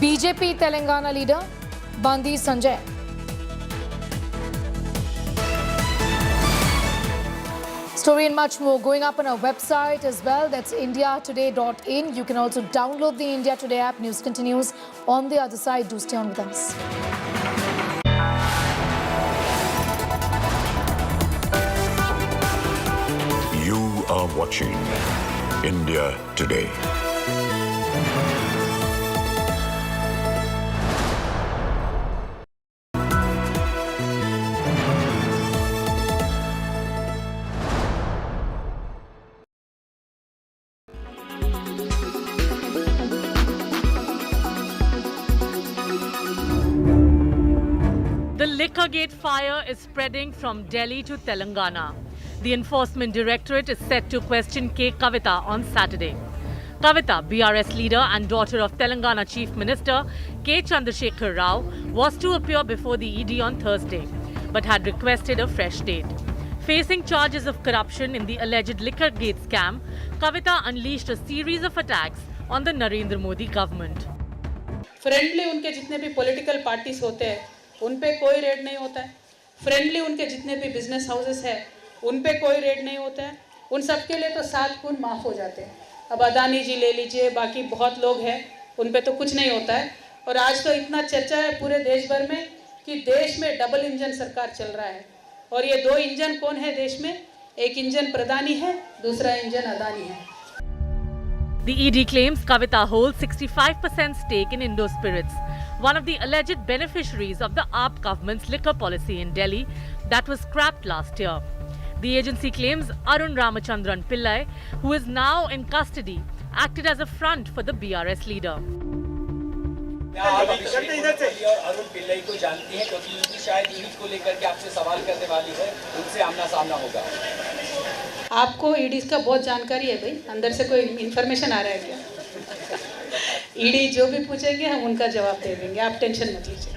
BJP Telangana leader Bandi Sanjay. Story and much more going up on our website as well. That's indiatoday.in. You can also download the India Today app. News continues on the other side. Do stay on with us. You are watching India Today. The Liquorgate fire is spreading from Delhi to Telangana. The Enforcement Directorate is set to question Kavitha on Saturday. Kavita, BRS leader and daughter of Telangana Chief Minister Chandrasekhar Rao, was to appear before the ED on Thursday, but had requested a fresh date. Facing charges of corruption in the alleged Liquorgate scam, Kavita unleashed a series of attacks on the Narendra Modi government. Friendly उनके जितने भी political parties होते हैं उन पे कोई red नहीं होता है. फ्रेंडली उनके जितने भी बिजनेस हाउसेस हैं उन पे कोई रेड नहीं होता है. उन सब के लिए तो 7 खून माफ़ हो जाते हैं. अब अदानी जी ले लीजिए, बाकी बहुत लोग हैं, उन पे तो कुछ नहीं होता है. और आज तो इतना चर्चा है पूरे देश भर में कि देश में डबल इंजन सरकार चल रहा है. और ये 2 इंजन कौन है देश में? एक इंजन प्रधानी है, दूसरा इंजन अदानी है. The ED claims Kavita holds 65% stake in Indo Spirits, one of the alleged beneficiaries of the AAP government's liquor policy in Delhi that was scrapped last year. The agency claims Arun Pillai, who is now in custody, acted as a front for the BRS leader. आप अरुण पिल्लाई को जानती हैं क्योंकि उनकी शायद ED को लेकर के आपसे सवाल करने वाली है, उनसे आमना सामना होगा. आपको ईडी का बहुत जानकारी है भाई, अंदर से कोई इन्फॉर्मेशन आ रहा है क्या? ईडी जो भी पूछेंगे हम उनका जवाब दे देंगे, आप टेंशन मत लीजिए.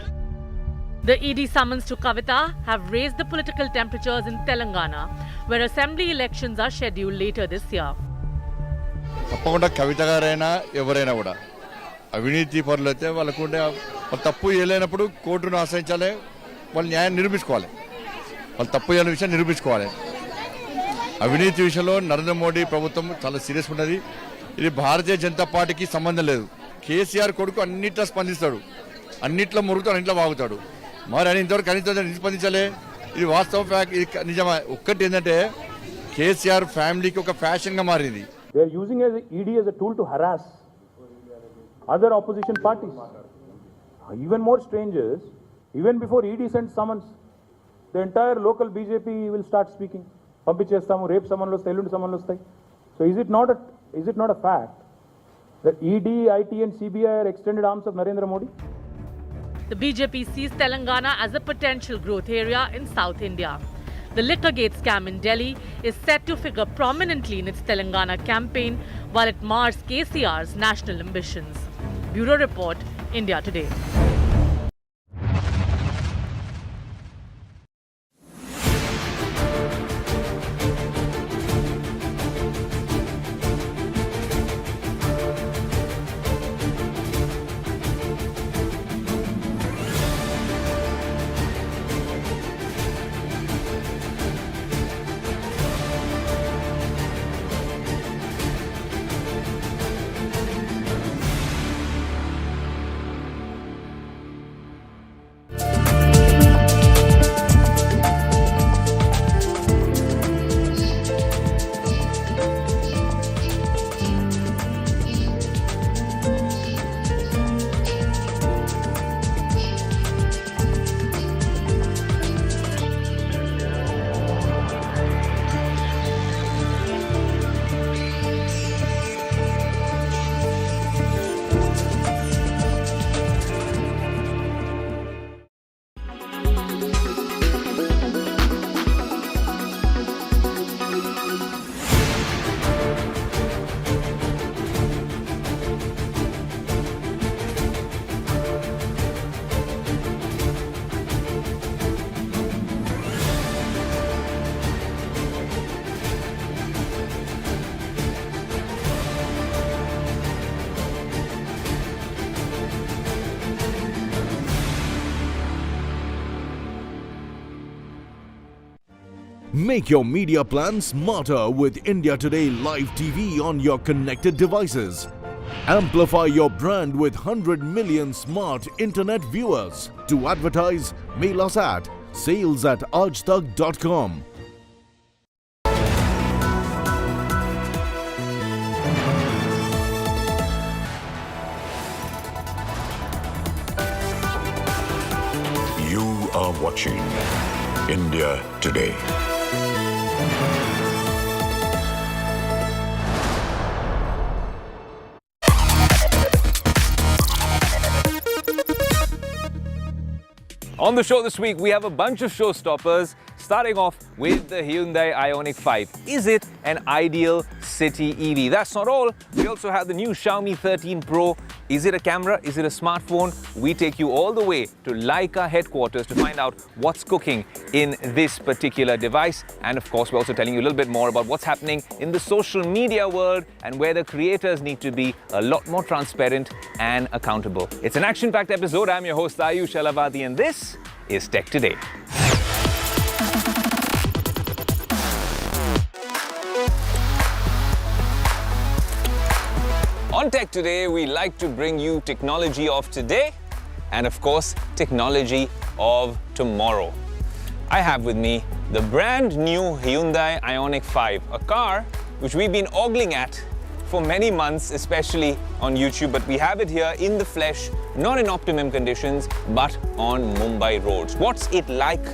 The ED summons to Kavita have raised the political temperatures in Telangana, where assembly elections are scheduled later this year. తప్పకుండా కవిత గారైనా ఎవరైనా కూడా అవినీతి పరులు అయితే వాళ్ళకుండే తప్పు చేయలేనప్పుడు కోర్టును ఆశ్రయించాలి, వాళ్ళు న్యాయం నిరూపించుకోవాలి, వాళ్ళు తప్పు చేయని విషయం నిరూపించుకోవాలి. అవినీతి విషయంలో నరేంద్ర మోడీ ప్రభుత్వం చాలా సీరియస్ ఉన్నది. ఇది భారతీయ జనతా పార్టీకి సంబంధం లేదు. కేసీఆర్ కొడుకు అన్నిట్లో స్పందిస్తాడు, అన్నిట్లో మురుగుతాడు, అన్నిట్లో వాగుతాడు. మరి అని ఇంతవరకు కనీసం స్పందించలే. ఇది వాస్తవ ఫ్యాక్ట్, ఇది నిజమా. ఒక్కటి ఏంటంటే కేసీఆర్ ఫ్యామిలీకి ఒక ఫ్యాషన్గా మారింది. They are using ED as a tool to harass other opposition parties. Even more strange is, even before ED sends summons, the entire local BJP will start speaking. పంపించేస్తాము, రేపు సమన్లు వస్తాయి, ఎల్లుండి సమన్లు వస్తాయి. So is it not a fact that ED, IT and CBI are extended arms of Narendra Modi? The BJP sees Telangana as a potential growth area in South India. The Liquorgate scam in Delhi is set to figure prominently in its Telangana campaign while it mars KCR's national ambitions. Bureau Report, India Today. Make your media plan smarter with India Today Live TV on your connected devices. Amplify your brand with 100 million smart internet viewers. To advertise, mail us at sales@aajtak.com. You are watching India Today. On the show this week, we have a bunch of showstoppers, starting off with the Hyundai Ioniq 5. Is it an ideal city EV? That's not all. We also have the new Xiaomi 13 Pro. Is it a camera? Is it a smartphone? We take you all the way to Leica headquarters to find out what's cooking in this particular device. And of course, we're also telling you a little bit more about what's happening in the social media world and where the creators need to be a lot more transparent and accountable. It's an action-packed episode. I'm your host, Ayush Alavadi, and this is Tech Today. On Tech Today, we like to bring you technology of today and, of course, technology of tomorrow. I have with me the brand new Hyundai Ioniq 5, a car which we've been ogling at for many months, especially on YouTube, but we have it here in the flesh, not in optimum conditions, but on Mumbai roads. What's it like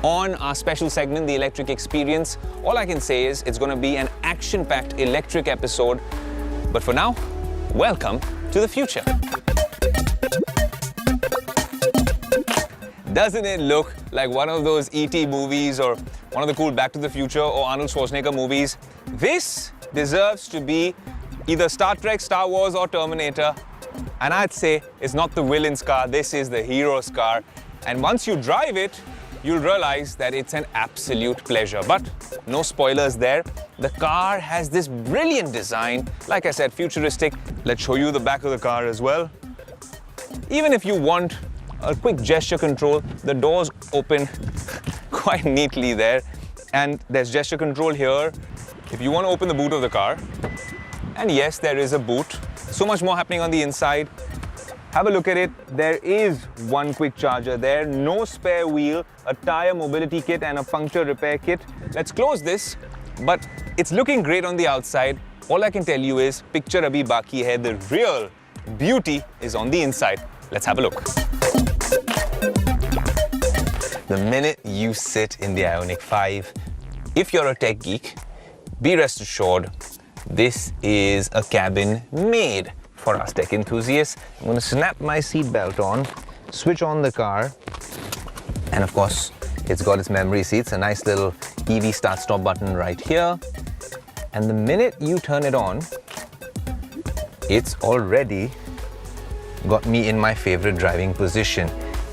on our special segment, The Electric Experience? All I can say is it's going to be an action-packed electric episode. But for now, welcome to the future. Doesn't it look like one of those E.T. movies or one of the cool Back to the Future or Arnold Schwarzenegger movies? This deserves to be either Star Trek, Star Wars or Terminator. And I'd say it's not the villain's car, this is the hero's car. And once you drive it, you'll realize that it's an absolute pleasure. But no spoilers there. The car has this brilliant design. Like I said, futuristic. Let's show you the back of the car as well. Even if you want a quick gesture control, the doors open quite neatly there. And there's gesture control here. If you want to open the boot of the car, and yes, there is a boot. So much more happening on the inside. Have a look at it. There is one quick charger there, no spare wheel, a tire mobility kit and a puncture repair kit. Let's close this, but it's looking great on the outside. All I can tell you is, picture abhi baki hai. The real beauty is on the inside. Let's have a look. The minute you sit in the Ioniq 5, if you're a tech geek, be rest assured, this is a cabin made for us tech enthusiasts. I'm going to snap my seatbelt on, switch on the car, and of course, it's got its memory seats, a nice little EV start-stop button right here. And the minute you turn it on, it's already got me in my favorite driving position.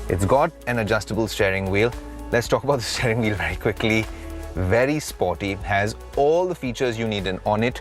It's got an adjustable steering wheel. Let's talk about the steering wheel very quickly. Very sporty, has all the features you need on it.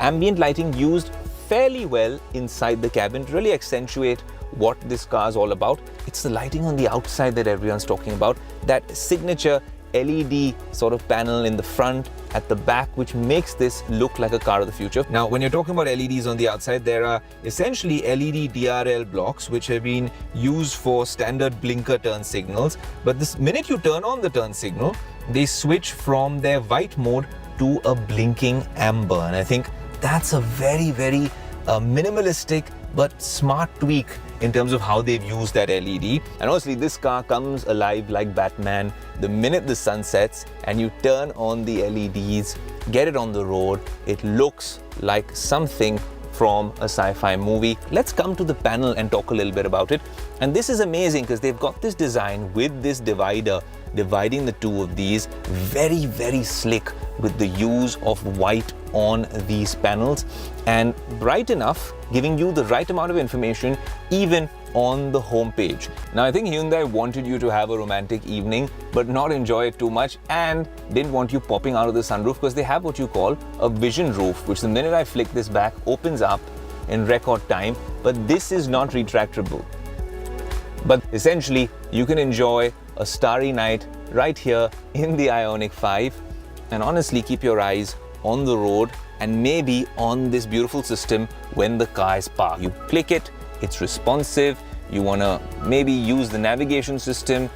Ambient lighting used fairly well inside the cabin to really accentuate what this car is all about. It's the lighting on the outside that everyone's talking about. That signature LED sort of panel in the front, at the back, which makes this look like a car of the future. Now, when you're talking about LEDs on the outside, there are essentially LED DRL blocks which have been used for standard blinker turn signals. But this minute you turn on the turn signal, they switch from their white mode to a blinking amber. And I think that's a very, very minimalistic but smart tweak in terms of how they've used that LED. And honestly, this car comes alive like Batman the minute the sun sets and you turn on the LEDs, get it on the road, it looks like something from a sci-fi movie. Let's come to the panel and talk a little bit about it. And this is amazing because they've got this design with this divider dividing the two of these. Very, very slick with the use of white on these panels and bright enough, giving you the right amount of information even on the home page. Now, I think Hyundai wanted you to have a romantic evening but not enjoy it too much, and didn't want you popping out of the sunroof because they have what you call a vision roof, which the minute I flick this back opens up in record time. But this is not retractable. But essentially, you can enjoy a starry night right here in the Ioniq 5, and honestly keep your eyes on the road and maybe on this beautiful system when the car is parked. You click it, it's responsive. You want to maybe use the navigation system,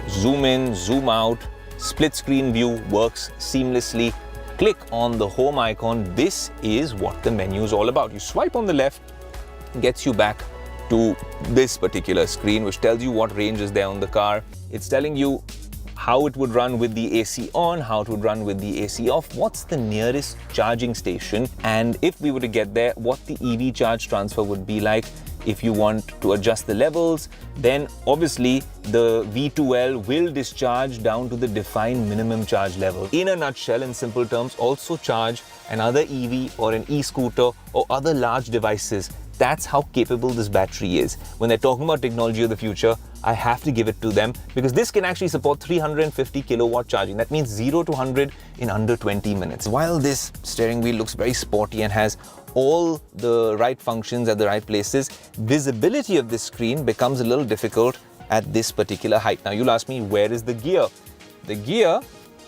zoom in, zoom out, split screen view works seamlessly. Click on the home icon. This is what the menu is all about. You swipe on the left, gets you back to this particular screen, which tells you what range is there on the car. It's telling you how it would run with the AC on, how it would run with the AC off, what's the nearest charging station, and if we were to get there, what the EV charge transfer would be like. If you want to adjust the levels, then obviously the V2L will discharge down to the defined minimum charge level. In a nutshell, in simple terms, also charge another EV or an e-scooter or other large devices. That's how capable this battery is. When they're talking about technology of the future, I have to give it to them because this can actually support 350 kilowatt charging. That means 0 to 100 in under 20 minutes. While this steering wheel looks very sporty and has all the right functions at the right places, visibility of this screen becomes a little difficult at this particular height. Now you'll ask me, where is the gear? The gear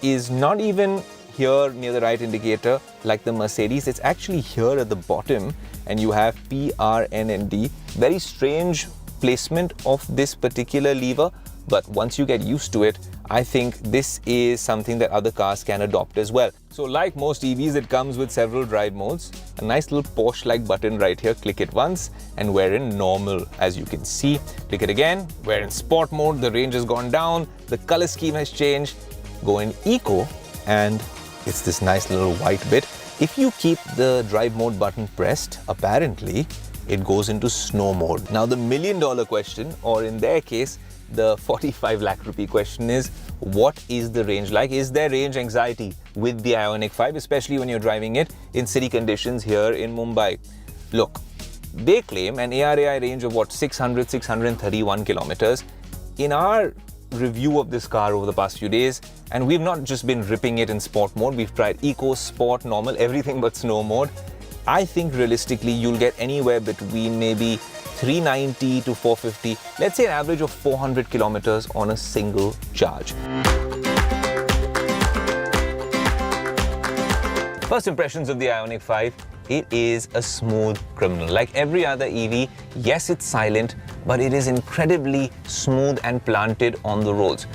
is not even here near the right indicator like the Mercedes. It's actually here at the bottom, and you have P, R, N and D. Very strange placement of this particular lever, but once you get used to it, I think this is something that other cars can adopt as well. So like most EVs, it comes with several drive modes. A nice little Porsche-like button right here. Click it once and we're in normal, as you can see. Click it again, we're in sport mode. The range has gone down, the color scheme has changed. Go in eco and it's this nice little white bit. If you keep the drive mode button pressed, apparently it goes into snow mode. Now the $1 million question, or in their case, the 45 lakh rupee question is, what is the range like? Is there range anxiety with the Ioniq 5, especially when you're driving it in city conditions here in Mumbai? Look, they claim an ARAI range of 631 kilometers. In our review of this car over the past few days, and we've not just been ripping it in sport mode, we've tried eco, sport, normal, everything but snow mode. I think realistically you'll get anywhere between maybe 390 to 450, let's say an average of 400 kilometers on a single charge. First impressions of the Ioniq 5, it is a smooth criminal. Like every other EV, yes, it's silent, but it is incredibly smooth and planted on the roads.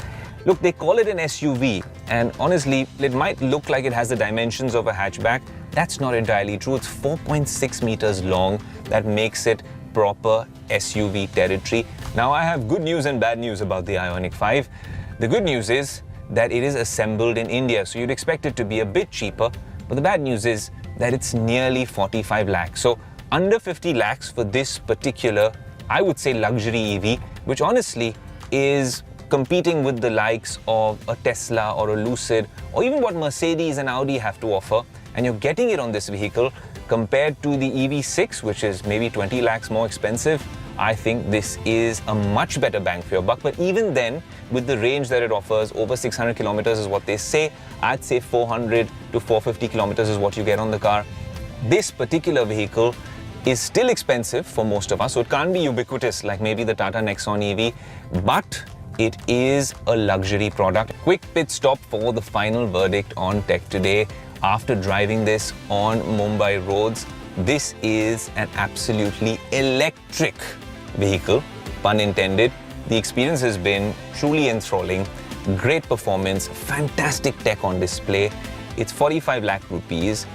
Look, they call it an SUV, and honestly, it might look like it has the dimensions of a hatchback. That's not entirely true. It's 4.6 meters long. That makes it proper SUV territory. Now, I have good news and bad news about the Ioniq 5. The good news is that it is assembled in India, so you'd expect it to be a bit cheaper. But the bad news is that it's nearly 45 lakhs. So under 50 lakhs for this particular, I would say, luxury EV, which honestly is competing with the likes of a Tesla or a Lucid, or even what Mercedes and Audi have to offer. And you're getting it on this vehicle compared to the EV6, which is maybe 20 lakhs more expensive. I think this is a much better bang for your buck. But even then, with the range that it offers, over 600 kilometers is what they say. I'd say 400 to 450 kilometers is what you get on the car. This particular vehicle is still expensive for most of us, so it can't be ubiquitous like maybe the Tata Nexon EV, but it is a luxury product. Quick pit stop for the final verdict on tech today. After driving this on Mumbai roads, this is an absolutely electric vehicle, pun intended. The experience has been truly enthralling. Great performance, fantastic tech on display. It's 45 lakh rupees.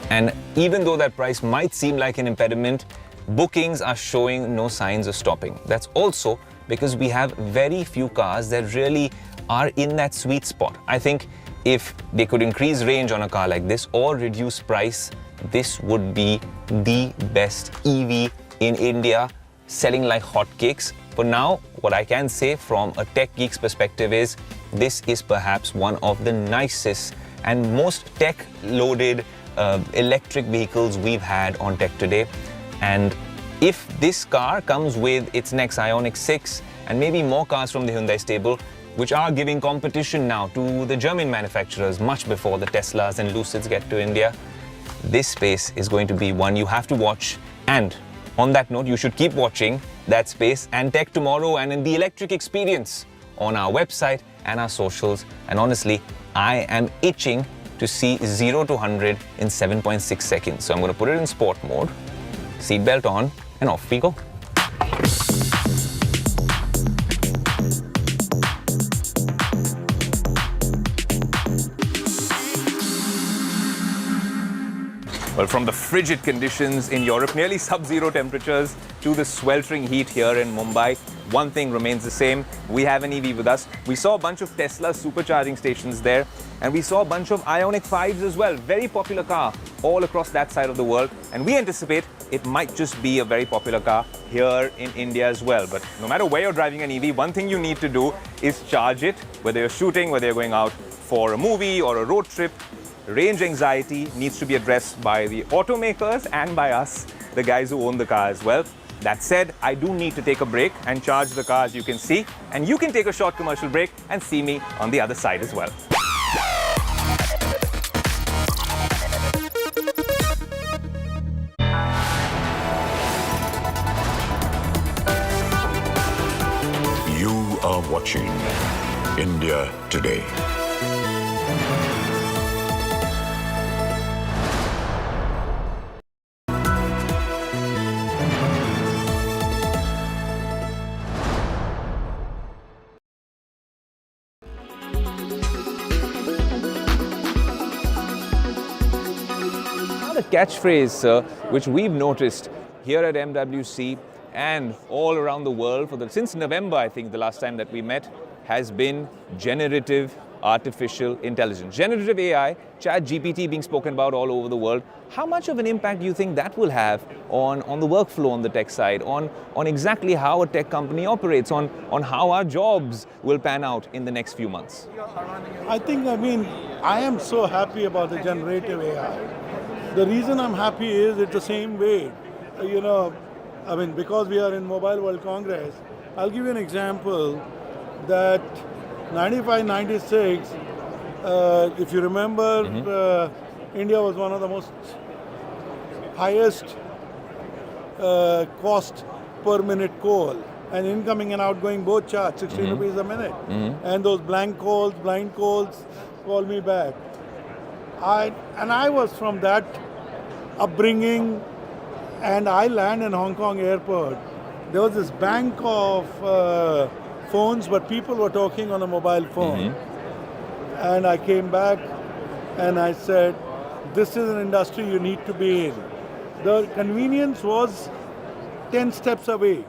And even though that price might seem like an impediment, bookings are showing no signs of stopping. That's also because we have very few cars that really are in that sweet spot. I think if they could increase range on a car like this or reduce price, this would be the best EV in India, selling like hotcakes. For now, what I can say from a tech geek's perspective is this is perhaps one of the nicest and most tech-loaded electric vehicles we've had on Tech Today. And if this car comes with its next Ioniq 6 and maybe more cars from the Hyundai stable, which are giving competition now to the German manufacturers much before the Teslas and Lucids get to India, this space is going to be one you have to watch. And on that note, you should keep watching that space and Tech Tomorrow and in the electric experience on our website and our socials. And honestly, I am itching to see 0 to 100 in 7.6 seconds. So I'm going to put it in sport mode, seatbelt on, and off we go. Well, from the frigid conditions in Europe, nearly sub-zero temperatures, to the sweltering heat here in Mumbai, one thing remains the same. We have an EV with us. We saw a bunch of Tesla supercharging stations there, and we saw a bunch of Ioniq 5s as well. Very popular car all across that side of the world. And we anticipate it might just be a very popular car here in India as well. But no matter where you're driving an EV, one thing you need to do is charge it, whether you're shooting, whether you're going out for a movie or a road trip. Range anxiety needs to be addressed by the automakers and by us, the guys who own the car as well. That said, I do need to take a break and charge the car, as you can see. And you can take a short commercial break and see me on the other side as well. You are watching India Today. Catchphrase, sir, which we've noticed here at MWC and all around the world since November, I think, the last time that we met, has been generative artificial intelligence. Generative AI, ChatGPT being spoken about all over the world. How much of an impact do you think that will have on the workflow on the tech side, on exactly how a tech company operates, on how our jobs will pan out in the next few months? I am so happy about the generative AI. The reason I'm happy is it's the same way, because we are in Mobile World Congress. I'll give you an example that 95, 96, if you remember, India was one of the most highest cost per minute call, and incoming and outgoing both charge 16 rupees a minute. And those blind calls, call me back. I was from that upbringing, and I land in Hong Kong airport. There was this bank of phones, but people were talking on a mobile phone. And I came back and I said, this is an industry you need to be in. The convenience was 10 steps away.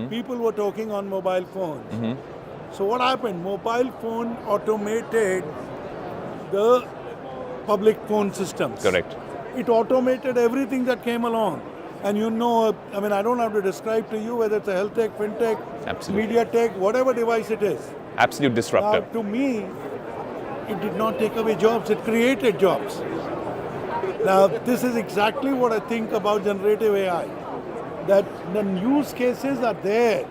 People were talking on mobile phones. So what happened? Mobile phone automated the public phone systems. Correct. It automated everything that came along. And I don't have to describe to you whether it's a health tech, fintech, media tech, whatever device it is. Absolute disruptor. Now, to me, it did not take away jobs, it created jobs. Now, this is exactly what I think about generative AI. That the use cases are there.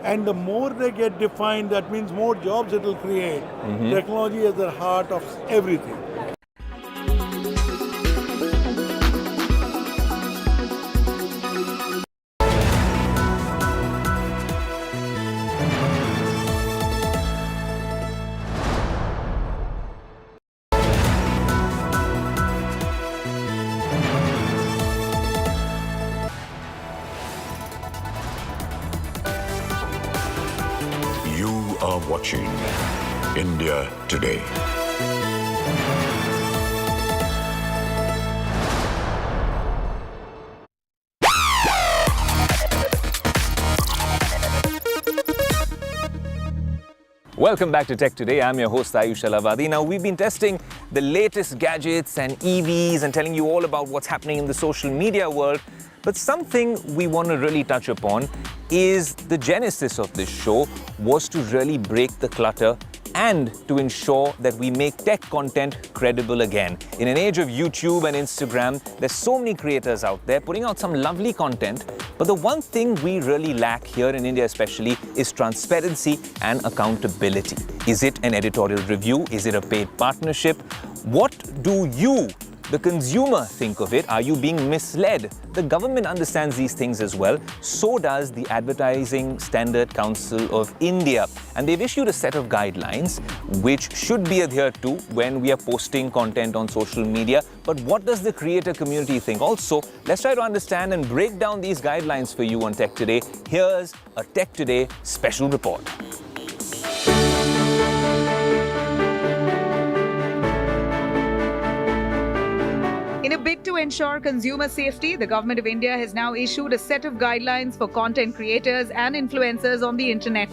And the more they get defined, that means more jobs it will create. Technology is the heart of everything. Watching India Today. Welcome back to Tech Today. I'm your host Ayush Alavadi. Now, we've been testing the latest gadgets and EVs and telling you all about what's happening in the social media world. But something we want to really touch upon is the genesis of this show was to really break the clutter and to ensure that we make tech content credible again. In an age of YouTube and Instagram, there's so many creators out there putting out some lovely content, but the one thing we really lack here in India especially is transparency and accountability. Is it an editorial review? Is it a paid partnership? What do you, the consumer think of it? Are you being misled? The government understands these things as well. So does the Advertising Standard Council of India. And they've issued a set of guidelines which should be adhered to when we are posting content on social media. But what does the creator community think? Also, let's try to understand and break down these guidelines for you on Tech Today. Here's a Tech Today special report. In a bid to ensure consumer safety, the Government of India has now issued a set of guidelines for content creators and influencers on the internet.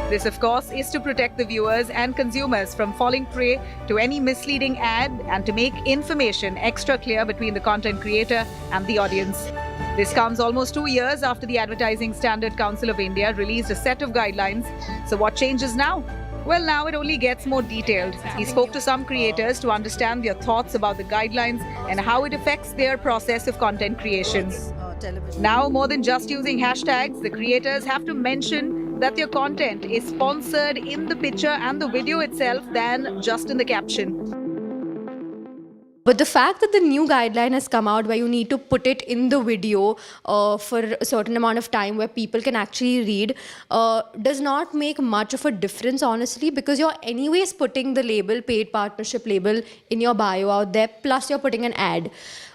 This, of course, is to protect the viewers and consumers from falling prey to any misleading ad and to make information extra clear between the content creator and the audience. This comes almost 2 years after the Advertising Standard Council of India released a set of guidelines. So what changes now? Well, now it only gets more detailed. He spoke to some creators to understand their thoughts about the guidelines and how it affects their process of content creation. Now, more than just using hashtags, the creators have to mention that their content is sponsored in the picture and the video itself than just in the caption. But the fact that the new guideline has come out where you need to put it in the video for a certain amount of time where people can actually read does not make much of a difference, honestly, because you're anyways putting the label, paid partnership label, in your bio out there, plus you're putting an ad.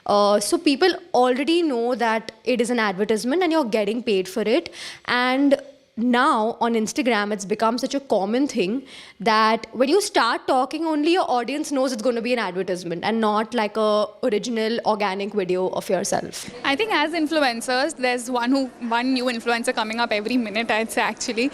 So people already know that it is an advertisement and you're getting paid for it. And now on Instagram, it's become such a common thing that when you start talking, only your audience knows it's going to be an advertisement and not like a original organic video of yourself. I think as influencers, there's one new influencer coming up every minute, I'd say actually.